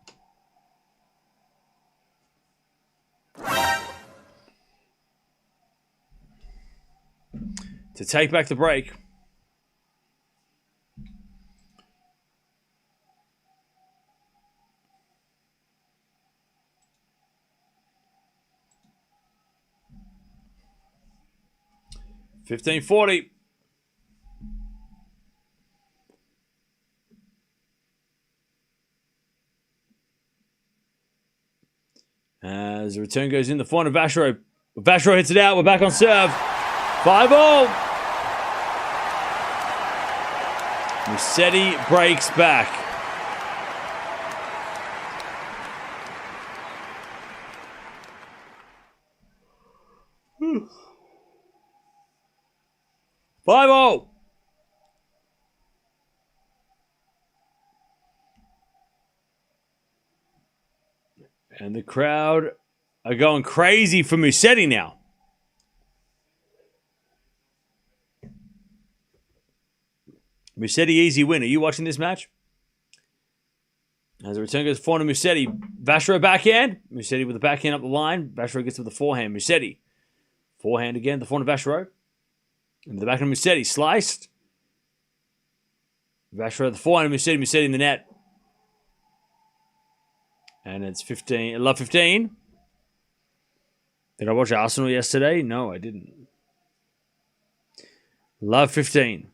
To take back the break. $15.40. As the return goes in, the forehand of Vacherot. Vacherot hits it out. We're back on serve. 5-all. Musetti breaks back. Five all. And the crowd are going crazy for Musetti now. Musetti easy win. Are you watching this match? As the return goes forehand to Musetti. Vacherot backhand. Musetti with the backhand up the line. Vacherot gets with the forehand. Musetti. Forehand again. The forehand of Vacherot. And the backhand of Musetti. Sliced. Vacherot the forehand of Musetti. Musetti in the net. And it's 15. Love 15. Did I watch Arsenal yesterday? No, I didn't. Love 15.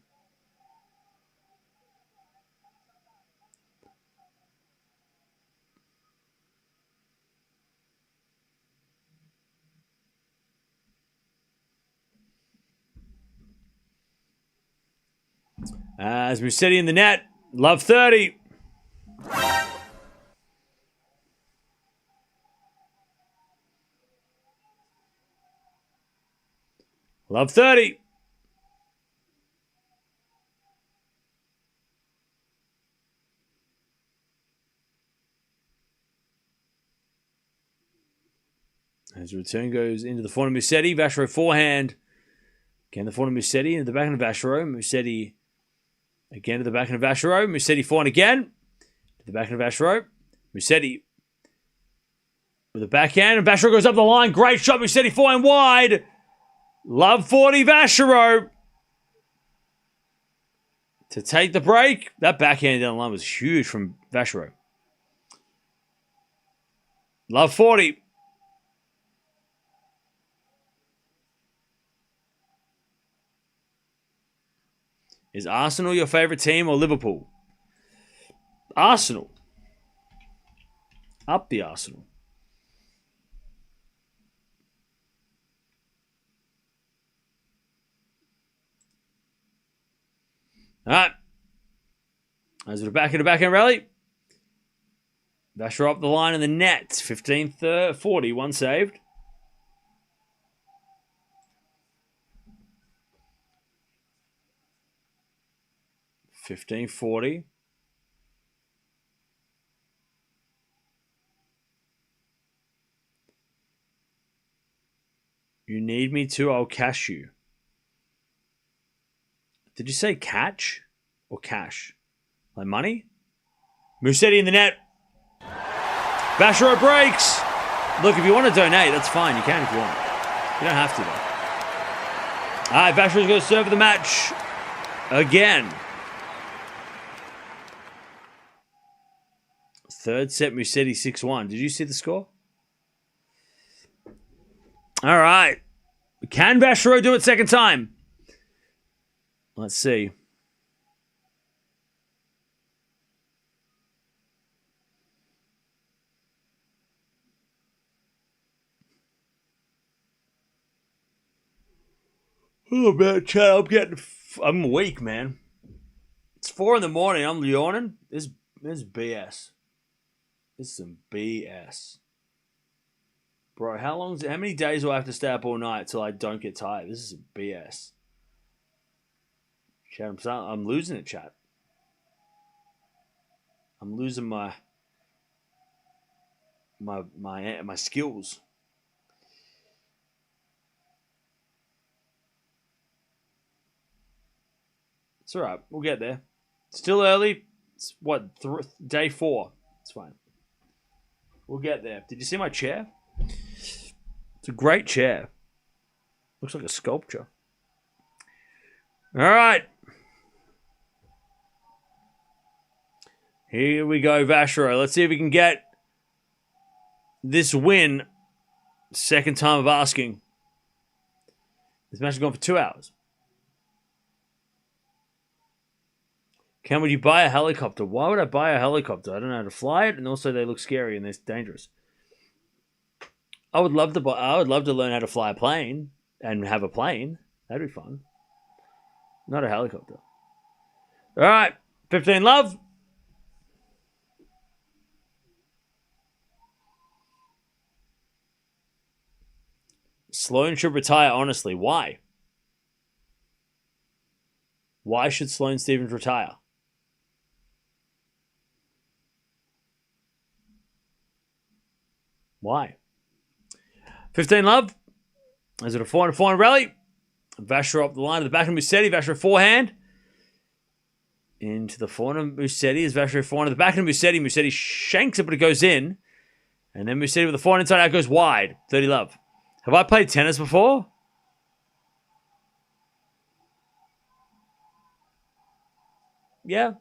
As Musetti in the net. Love 30. Love 30. As the return goes into the forehand of Musetti. Vacherot forehand. Again, the forehand of Musetti into the backhand of Vacherot. Musetti again to the backhand of Vacherot. Musetti forehand again. To the backhand of Vacherot. Musetti with the backhand. And Vacherot goes up the line. Great shot. Musetti forehand wide. Love 40 Vacherot. To take the break. That backhand down the line was huge from Vacherot. Love 40. Is Arsenal your favourite team or Liverpool? Arsenal. Up the Arsenal. All right. As we're back in the backhand rally. Vacherot up the line in the net. 15-40. One saved. $15.40. You need me to? I'll cash you. Did you say catch or cash? Like money? Musetti in the net. Vacherot breaks. Look, if you want to donate, that's fine. You can if you want. You don't have to, though. All right, Vacherot's going to serve for the match again. Third set, Musetti 6-1. Did you see the score? All right. Can Vacherot do it second time? Let's see. Oh, man, Chad, I'm weak, man. It's 4 in the morning. I'm yawning. This is BS. This is some BS. Bro, how many days do I have to stay up all night till I don't get tired? This is some BS. Chat, I'm losing it, chat. I'm losing my skills. It's all right. We'll get there. Still early. It's what, day 4. It's fine. We'll get there. Did you see my chair? It's a great chair. Looks like a sculpture. All right. Here we go, Vacherot. Let's see if we can get this win. Second time of asking. This match has gone for 2 hours. Would you buy a helicopter? Why would I buy a helicopter? I don't know how to fly it, and also they look scary and they're dangerous. I would love to learn how to fly a plane and have a plane. That'd be fun. Not a helicopter. All right, 15 love. Sloane should retire, honestly. Why? Why should Sloane Stephens retire? Why? 15 love. Is it a 400 rally? Vacherot up the line to the back of Musetti. Vacherot forehand. Into the forehand of Musetti. Is Vacherot forehand to the back of Musetti. Musetti shanks it, but it goes in. And then Musetti with the forehand inside out goes wide. 30 love. Have I played tennis before? Yeah.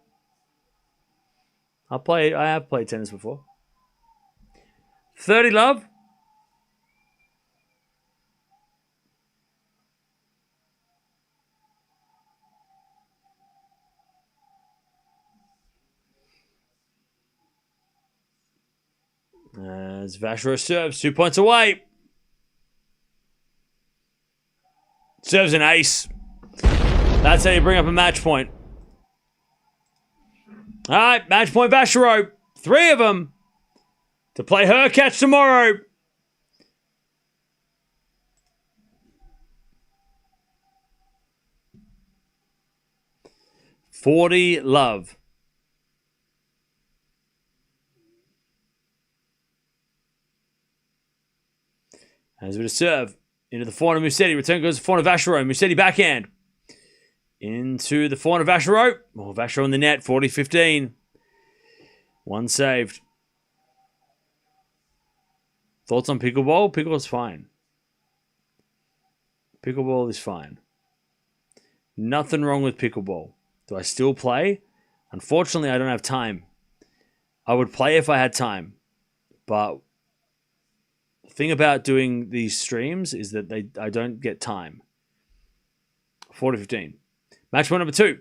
I have played tennis before. 30 love. As Vacherot serves, 2 points away. Serves an ace. That's how you bring up a match point. All right, match point Vacherot. 3 of them to play her catch tomorrow. $40 love. As with a serve into the forehand of Musetti. Return goes to the forehand of Vacherot. Musetti backhand. Into the forehand of Vacherot. Oh, Vacherot in the net. 40-15. One saved. Thoughts on pickleball? Pickleball's fine. Pickleball is fine. Nothing wrong with pickleball. Do I still play? Unfortunately, I don't have time. I would play if I had time. But the thing about doing these streams is that I don't get time. 40-15. Match point number 2.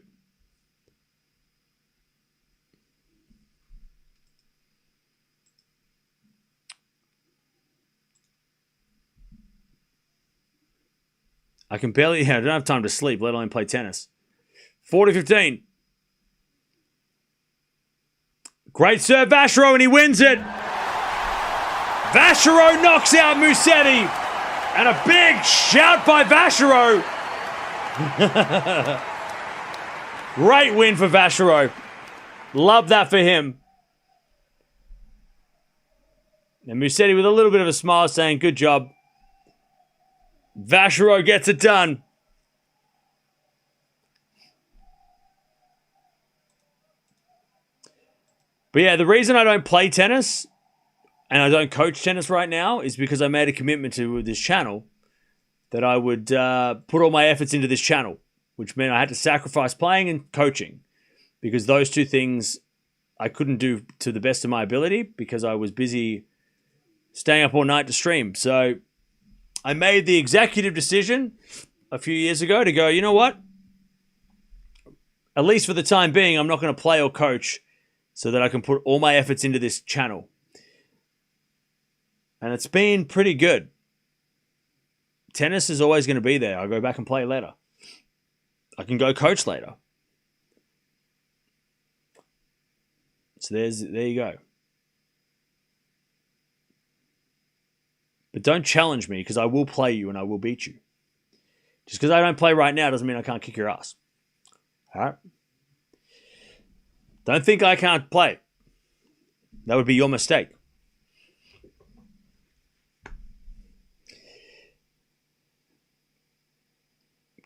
I can barely, I don't have time to sleep, let alone play tennis. 40-15. Great serve, Vacherot, and he wins it. Vacherot knocks out Musetti. And a big shout by Vacherot. Great win for Vacherot. Love that for him. And Musetti with a little bit of a smile saying, good job. Vacherot gets it done. But yeah, the reason I don't play tennis and I don't coach tennis right now is because I made a commitment to this channel that I would put all my efforts into this channel, which meant I had to sacrifice playing and coaching because those two things I couldn't do to the best of my ability because I was busy staying up all night to stream. So I made the executive decision a few years ago to go, you know what? At least for the time being, I'm not going to play or coach so that I can put all my efforts into this channel. And it's been pretty good. Tennis is always going to be there. I'll go back and play later. I can go coach later. So there you go. But don't challenge me because I will play you and I will beat you. Just because I don't play right now doesn't mean I can't kick your ass. All right? Don't think I can't play. That would be your mistake.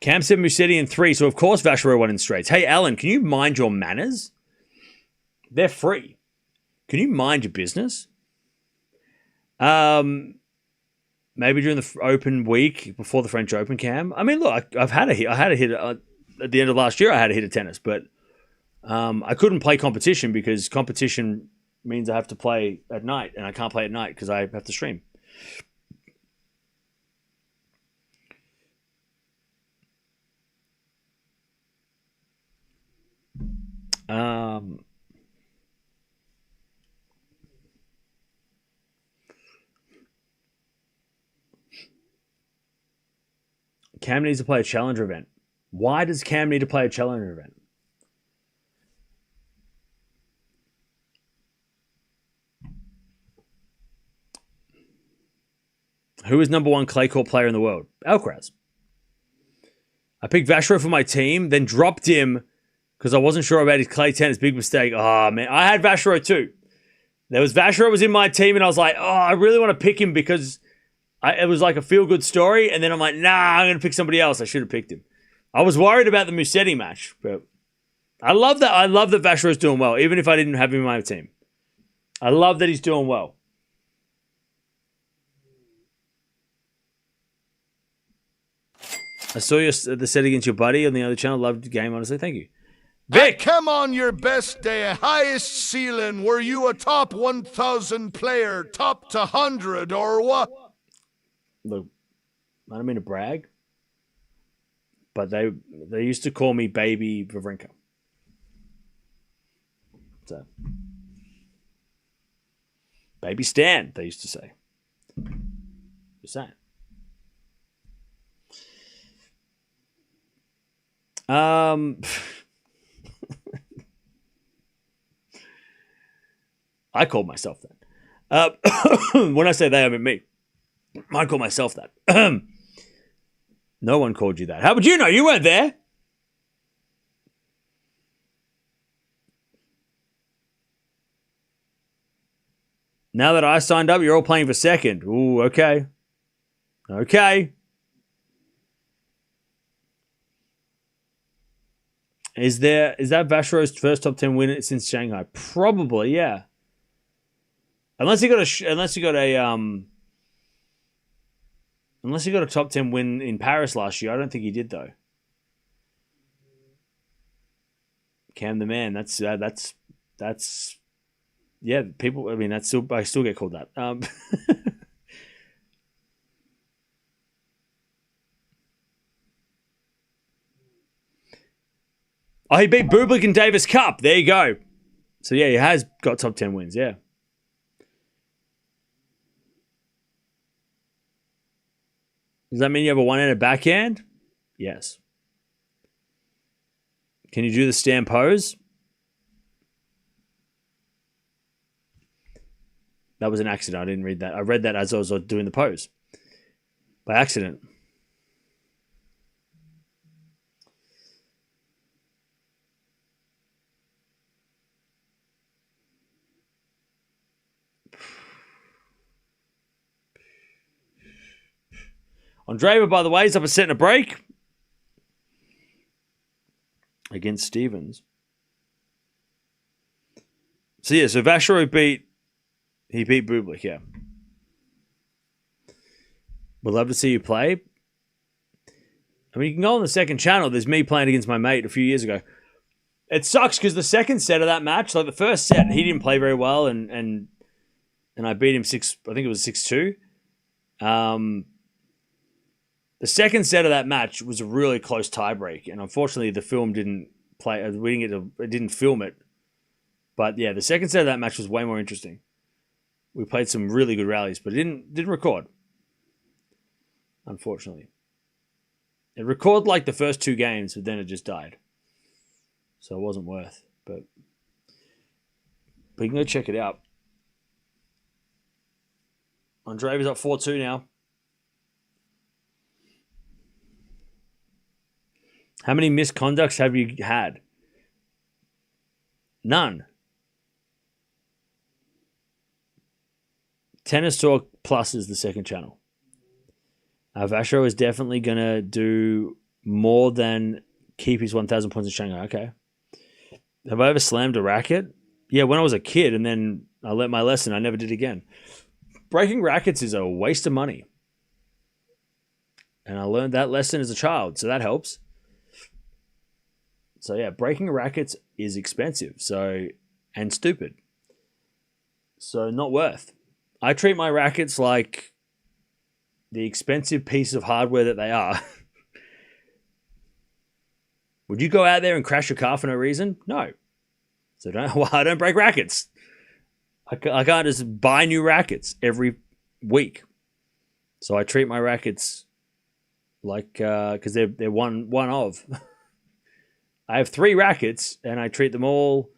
Cam said Musetti in 3, so of course Vacherot won in straights. Hey, Alan, can you mind your manners? They're free. Can you mind your business? Maybe during the Open week before the French Open, Cam. I mean, look, I had a hit at the end of last year. I had a hit of tennis, but I couldn't play competition because competition means I have to play at night, and I can't play at night because I have to stream. Cam needs to play a challenger event. Why does Cam need to play a challenger event? Who is number one clay court player in the world? Alcaraz. I picked Vacherot for my team, then dropped him because I wasn't sure about his clay tennis. Big mistake. Oh, man. I had Vacherot too. Vacherot was in my team, and I was like, oh, I really want to pick him because it was like a feel-good story. And then I'm like, nah, I'm going to pick somebody else. I should have picked him. I was worried about the Musetti match, but I love that. I love that Vacherot's doing well, even if I didn't have him in my team. I love that he's doing well. I saw the set against your buddy on the other channel. Loved the game, honestly. Thank you. Vic! Come on your best day, highest ceiling. Were you a top 1,000 player, top to 100, or what? Look, I don't mean to brag, but they used to call me Baby Wawrinka. So, Baby Stan, they used to say. Just saying. I called myself that. When I say they, I mean me. I call myself that. No one called you that. How would you know? You weren't there. Now that I signed up, you're all playing for second. Ooh, okay. Okay. Is that Vacherot's first top 10 win since Shanghai? Probably, yeah. Unless he got a top 10 win in Paris last year. I don't think he did though. Cam the man. That's yeah. People. I mean, I still get called that. Oh, he beat Bublik in Davis Cup. There you go. So, yeah, he has got top 10 wins, yeah. Does that mean you have a one-handed backhand? Yes. Can you do the stand pose? That was an accident. I didn't read that. I read that as I was doing the pose. By accident. Andreeva, by the way, is up a set and a break against Stevens. So, yeah, so Vacherot beat Bublik, yeah. We'd love to see you play. I mean, you can go on the second channel. There's me playing against my mate a few years ago. It sucks because the second set of that match, like the first set, he didn't play very well, and I beat him 6, I think it was 6-2. The second set of that match was a really close tiebreak, and unfortunately, the film didn't play. It didn't film it, but yeah, the second set of that match was way more interesting. We played some really good rallies, but it didn't record. Unfortunately, it recorded like the first 2 games, but then it just died, so it wasn't worth. But you can go check it out. Andreeva's up 4-2 now. How many misconducts have you had? None. Tennis Talk Plus is the second channel. Vacherot is definitely going to do more than keep his 1,000 points in Shanghai. Okay. Have I ever slammed a racket? Yeah, when I was a kid, and then I learnt my lesson. I never did again. Breaking rackets is a waste of money. And I learned that lesson as a child, so that helps. So yeah, breaking rackets is expensive, and stupid. So not worth. I treat my rackets like the expensive piece of hardware that they are. Would you go out there and crash your car for no reason? No. So I don't break rackets. I can't just buy new rackets every week. So I treat my rackets like because they're one of. I have 3 rackets, and I treat them all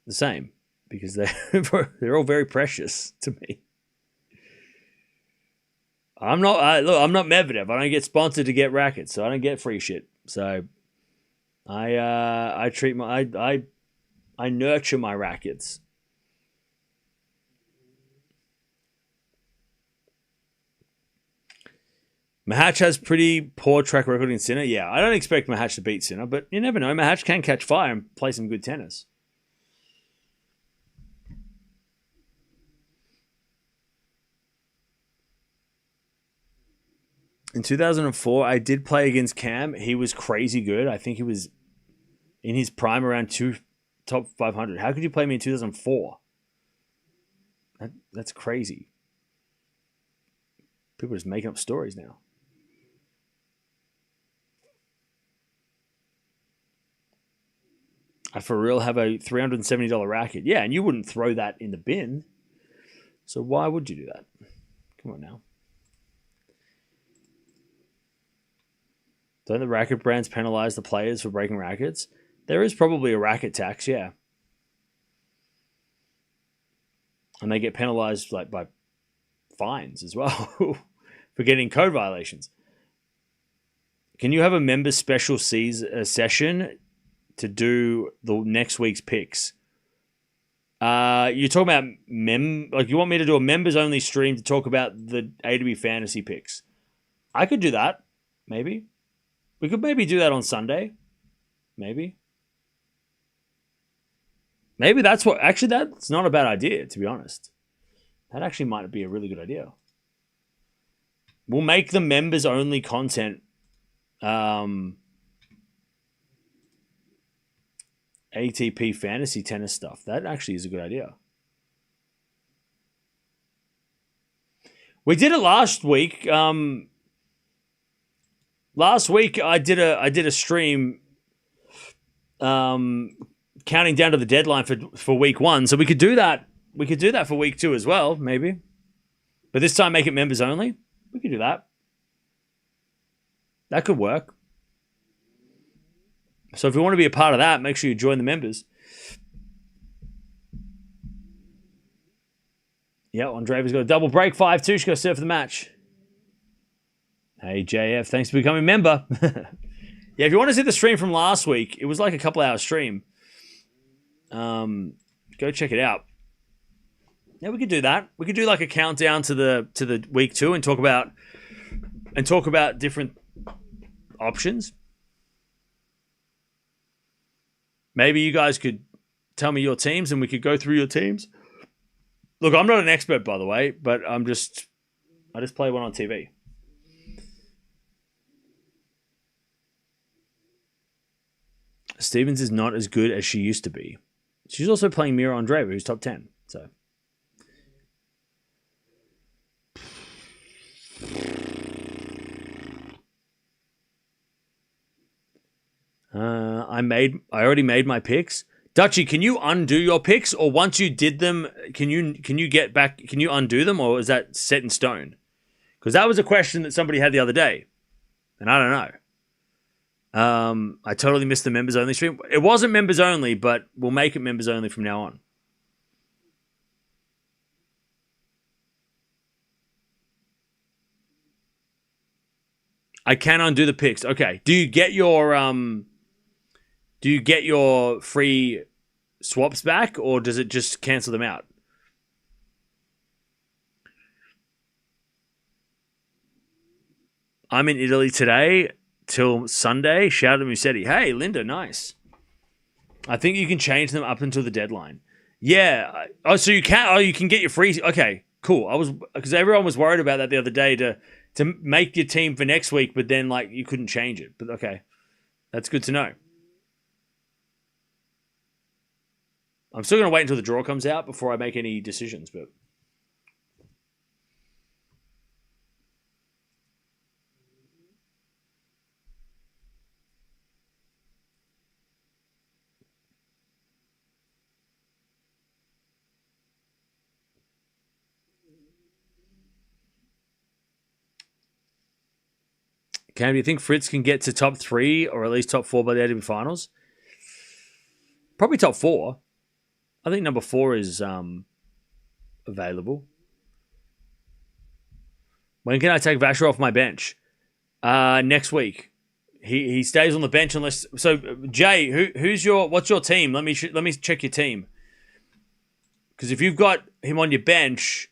the same because they're all very precious to me. I'm not Medvedev. I don't get sponsored to get rackets, so I don't get free shit. So I treat I nurture my rackets. Mahach has pretty poor track record in Sinner. Yeah, I don't expect Mahach to beat Sinner, but you never know. Mahach can catch fire and play some good tennis. In 2004, I did play against Cam. He was crazy good. I think he was in his prime around top 500. How could you play me in 2004? That's crazy. People are just making up stories now. I for real have a $370 racket. Yeah, and you wouldn't throw that in the bin. So why would you do that? Come on now. Don't the racket brands penalize the players for breaking rackets? There is probably a racket tax, yeah. And they get penalized like by fines as well for getting code violations. Can you have a members special session to do the next week's picks? You're talking about you want me to do a members only stream to talk about the ATP fantasy picks? I could do that, maybe. We could maybe do that on Sunday. Maybe that's what. Actually, that's not a bad idea, to be honest. That actually might be a really good idea. We'll make the members only content ATP fantasy tennis stuff. That actually is a good idea. We did it last week. Last week I did a stream counting down to the deadline for week 1. So we could do that. We could do that for week 2 as well, maybe. But this time make it members only. We could do that. That could work. So if you want to be a part of that, make sure you join the members. Yeah, Andreeva's got a double break, 5-2. She's got to serve for the match. Hey, JF, thanks for becoming a member. Yeah, if you want to see the stream from last week, it was like a couple hour stream. Go check it out. Yeah, we could do that. We could do like a countdown to the week 2 and talk about different options. Maybe you guys could tell me your teams and we could go through your teams. Look, I'm not an expert, by the way, but I just play one on TV. Stevens is not as good as she used to be. She's also playing Mirra Andreeva, who's top 10. So I already made my picks. Dutchie, can you undo your picks, or once you did them, can you get back? Can you undo them, or is that set in stone? Because that was a question that somebody had the other day, and I don't know. I totally missed the members only stream. It wasn't members only, but we'll make it members only from now on. I can undo the picks. Okay. Do you get your free swaps back, or does it just cancel them out? I'm in Italy today till Sunday. Shout out to Musetti. Hey, Linda, nice. I think you can change them up until the deadline. Yeah. Oh, so you can. Oh, you can get your free. Okay, cool. Because everyone was worried about that the other day to make your team for next week, but then like you couldn't change it. But okay, that's good to know. I'm still going to wait until the draw comes out before I make any decisions, but. Cam, do you think Fritz can get to top 3 or at least top 4 by the ATP finals? Probably top 4. I think number 4 is available. When can I take Vacherot off my bench? Next week. He stays on the bench unless. So Jay, what's your team? Let me check your team. Because if you've got him on your bench,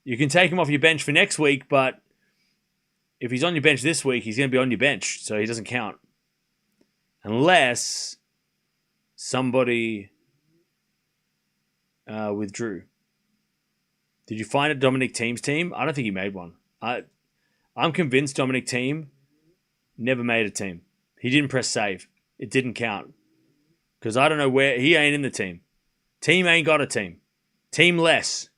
you can take him off your bench for next week. But if he's on your bench this week, he's going to be on your bench, so he doesn't count unless somebody withdrew. Did you find a Dominic Thiem's team? I don't think he made one. I'm convinced Dominic Thiem never made a team. He didn't press save. It didn't count. Because I don't know where... He ain't in the team. Team ain't got a team. Teamless.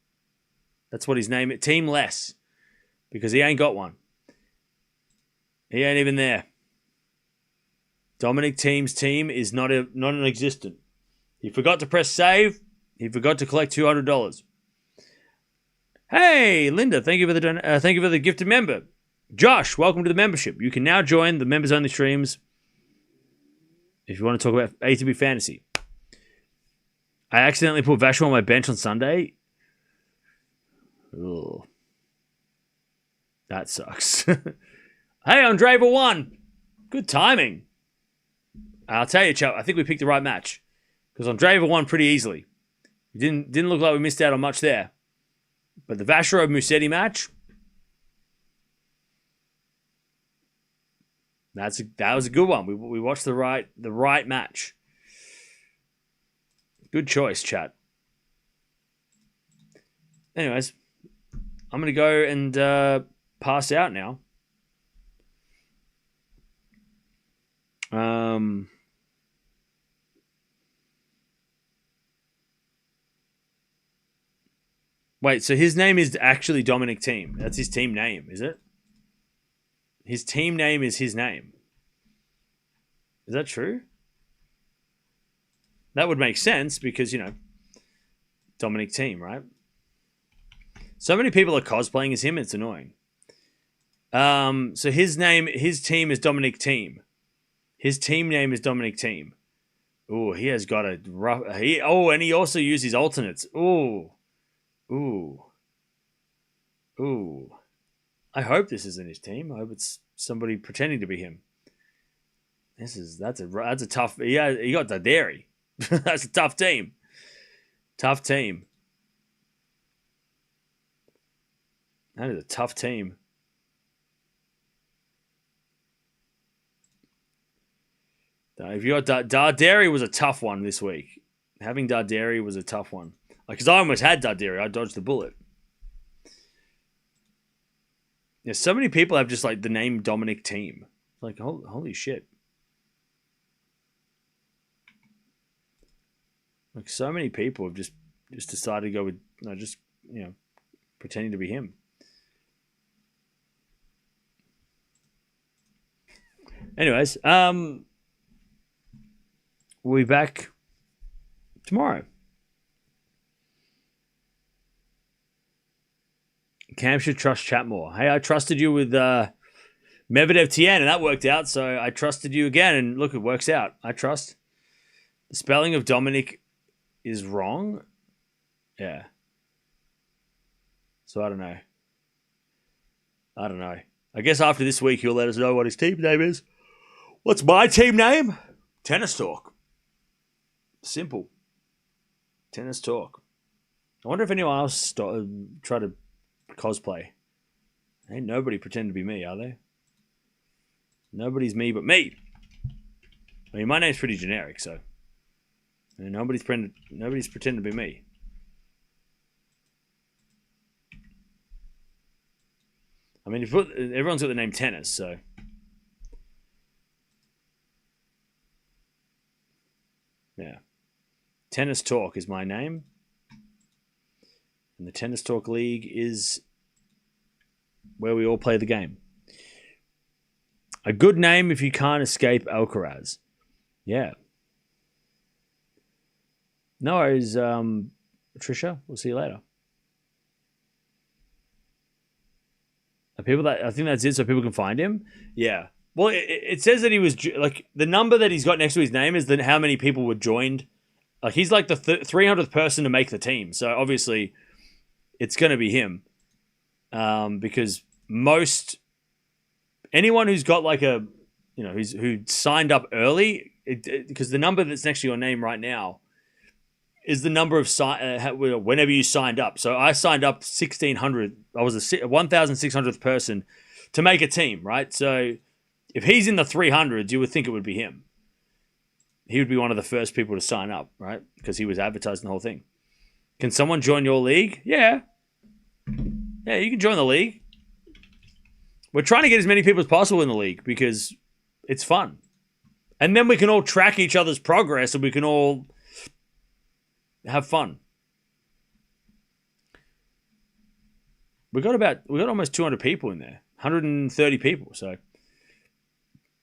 That's what his name is. Teamless. Because he ain't got one. He ain't even there. Dominic Thiem's team is not non-existent. He forgot to press save. He forgot to collect $200. Hey, Linda, thank you for the gifted member. Josh, welcome to the membership. You can now join the members-only streams if you want to talk about ATP Fantasy. I accidentally put Vacherot on my bench on Sunday. Ugh. That sucks. Hey, Andreeva won. Good timing. I'll tell you, chap, I think we picked the right match. Because Andreeva won pretty easily. It didn't look like we missed out on much there. But the Vacherot Musetti match, that was a good one. We watched the right match. Good choice, chat. Anyways, I'm gonna go and pass out now. Wait, so his name is actually Dominic Thiem. That's his team name, is it? His team name is his name. Is that true? That would make sense because, Dominic Thiem, right? So many people are cosplaying as him, it's annoying. So his team is Dominic Thiem. His team name is Dominic Thiem. Oh, he has got a rough... and he also uses alternates. Ooh. I hope this isn't his team. I hope it's somebody pretending to be him. That's a tough... Yeah, he got Daderi. That's a tough team. Tough team. That is a tough team. If you got Darderi was a tough one this week. Having Darderi was a tough one. Because I almost had Darderi. I dodged the bullet. Yeah, so many people have just the name Dominic Thiem. Like, holy shit. Like, so many people have just decided to go with, pretending to be him. Anyways, we'll be back tomorrow. Cam should trust chat more. Hey, I trusted you with Medvedev Tien, and that worked out, so I trusted you again, and look, it works out. I trust. The spelling of Dominic is wrong. Yeah. So I don't know. I guess after this week, he'll let us know what his team name is. What's my team name? Tennis Talk. Simple. Tennis Talk. I wonder if anyone else tried to cosplay. Ain't nobody pretend to be me, are they? Nobody's me but me. I mean, my name's pretty generic, so nobody's pretending to be me. I mean, everyone's got the name Tennis, so yeah. Tennis Talk is my name. And the Tennis Talk League is where we all play the game. A good name if you can't escape Alcaraz. Yeah. No worries, Trisha. We'll see you later. People that I think that's it, so people can find him. Yeah. Well, it says that he was like the number that he's got next to his name is that how many people were joined. Like he's like the 300th person to make the team, so obviously it's going to be him, because anyone who's got like a who signed up early, because the number that's next to your name right now is the number of whenever you signed up. So I signed up 1,600. I was a 1,600th person to make a team, right? So if he's in the 300s, you would think it would be him. He would be one of the first people to sign up, right? Because he was advertising the whole thing. Can someone join your league? Yeah. Yeah, you can join the league. We're trying to get as many people as possible in the league because it's fun. And then we can all track each other's progress and we can all have fun. We got almost 200 people in there. 130 people. So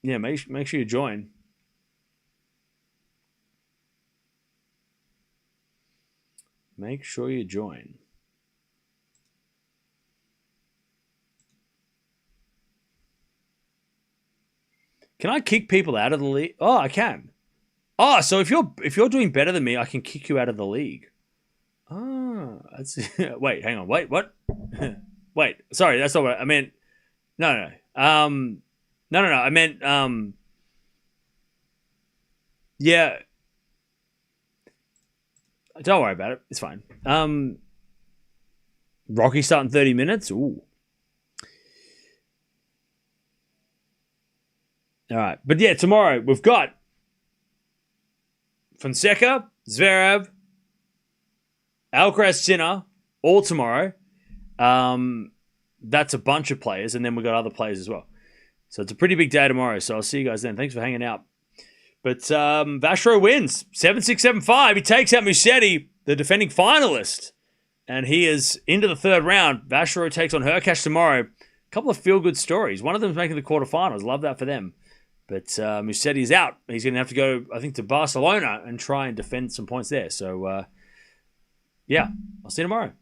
yeah, make sure you join. Make sure you join. Can I kick people out of the league? Oh, I can. Oh, so if you're doing better than me, I can kick you out of the league. Oh, that's wait, hang on. Wait, what? Wait, sorry, that's not what I meant. No. No. I meant yeah. Don't worry about it. It's fine. Rocky starting 30 minutes. Ooh. All right. But yeah, tomorrow we've got Fonseca, Zverev, Alcaraz, Sinner, all tomorrow. That's a bunch of players, and then we've got other players as well. So it's a pretty big day tomorrow. So I'll see you guys then. Thanks for hanging out. But Vacherot wins 7-6, 7-5. He takes out Musetti, the defending finalist. And he is into the third round. Vacherot takes on Hurkacz tomorrow. A couple of feel-good stories. One of them is making the quarterfinals. Love that for them. But Musetti is out. He's going to have to go, I think, to Barcelona and try and defend some points there. So, yeah, I'll see you tomorrow.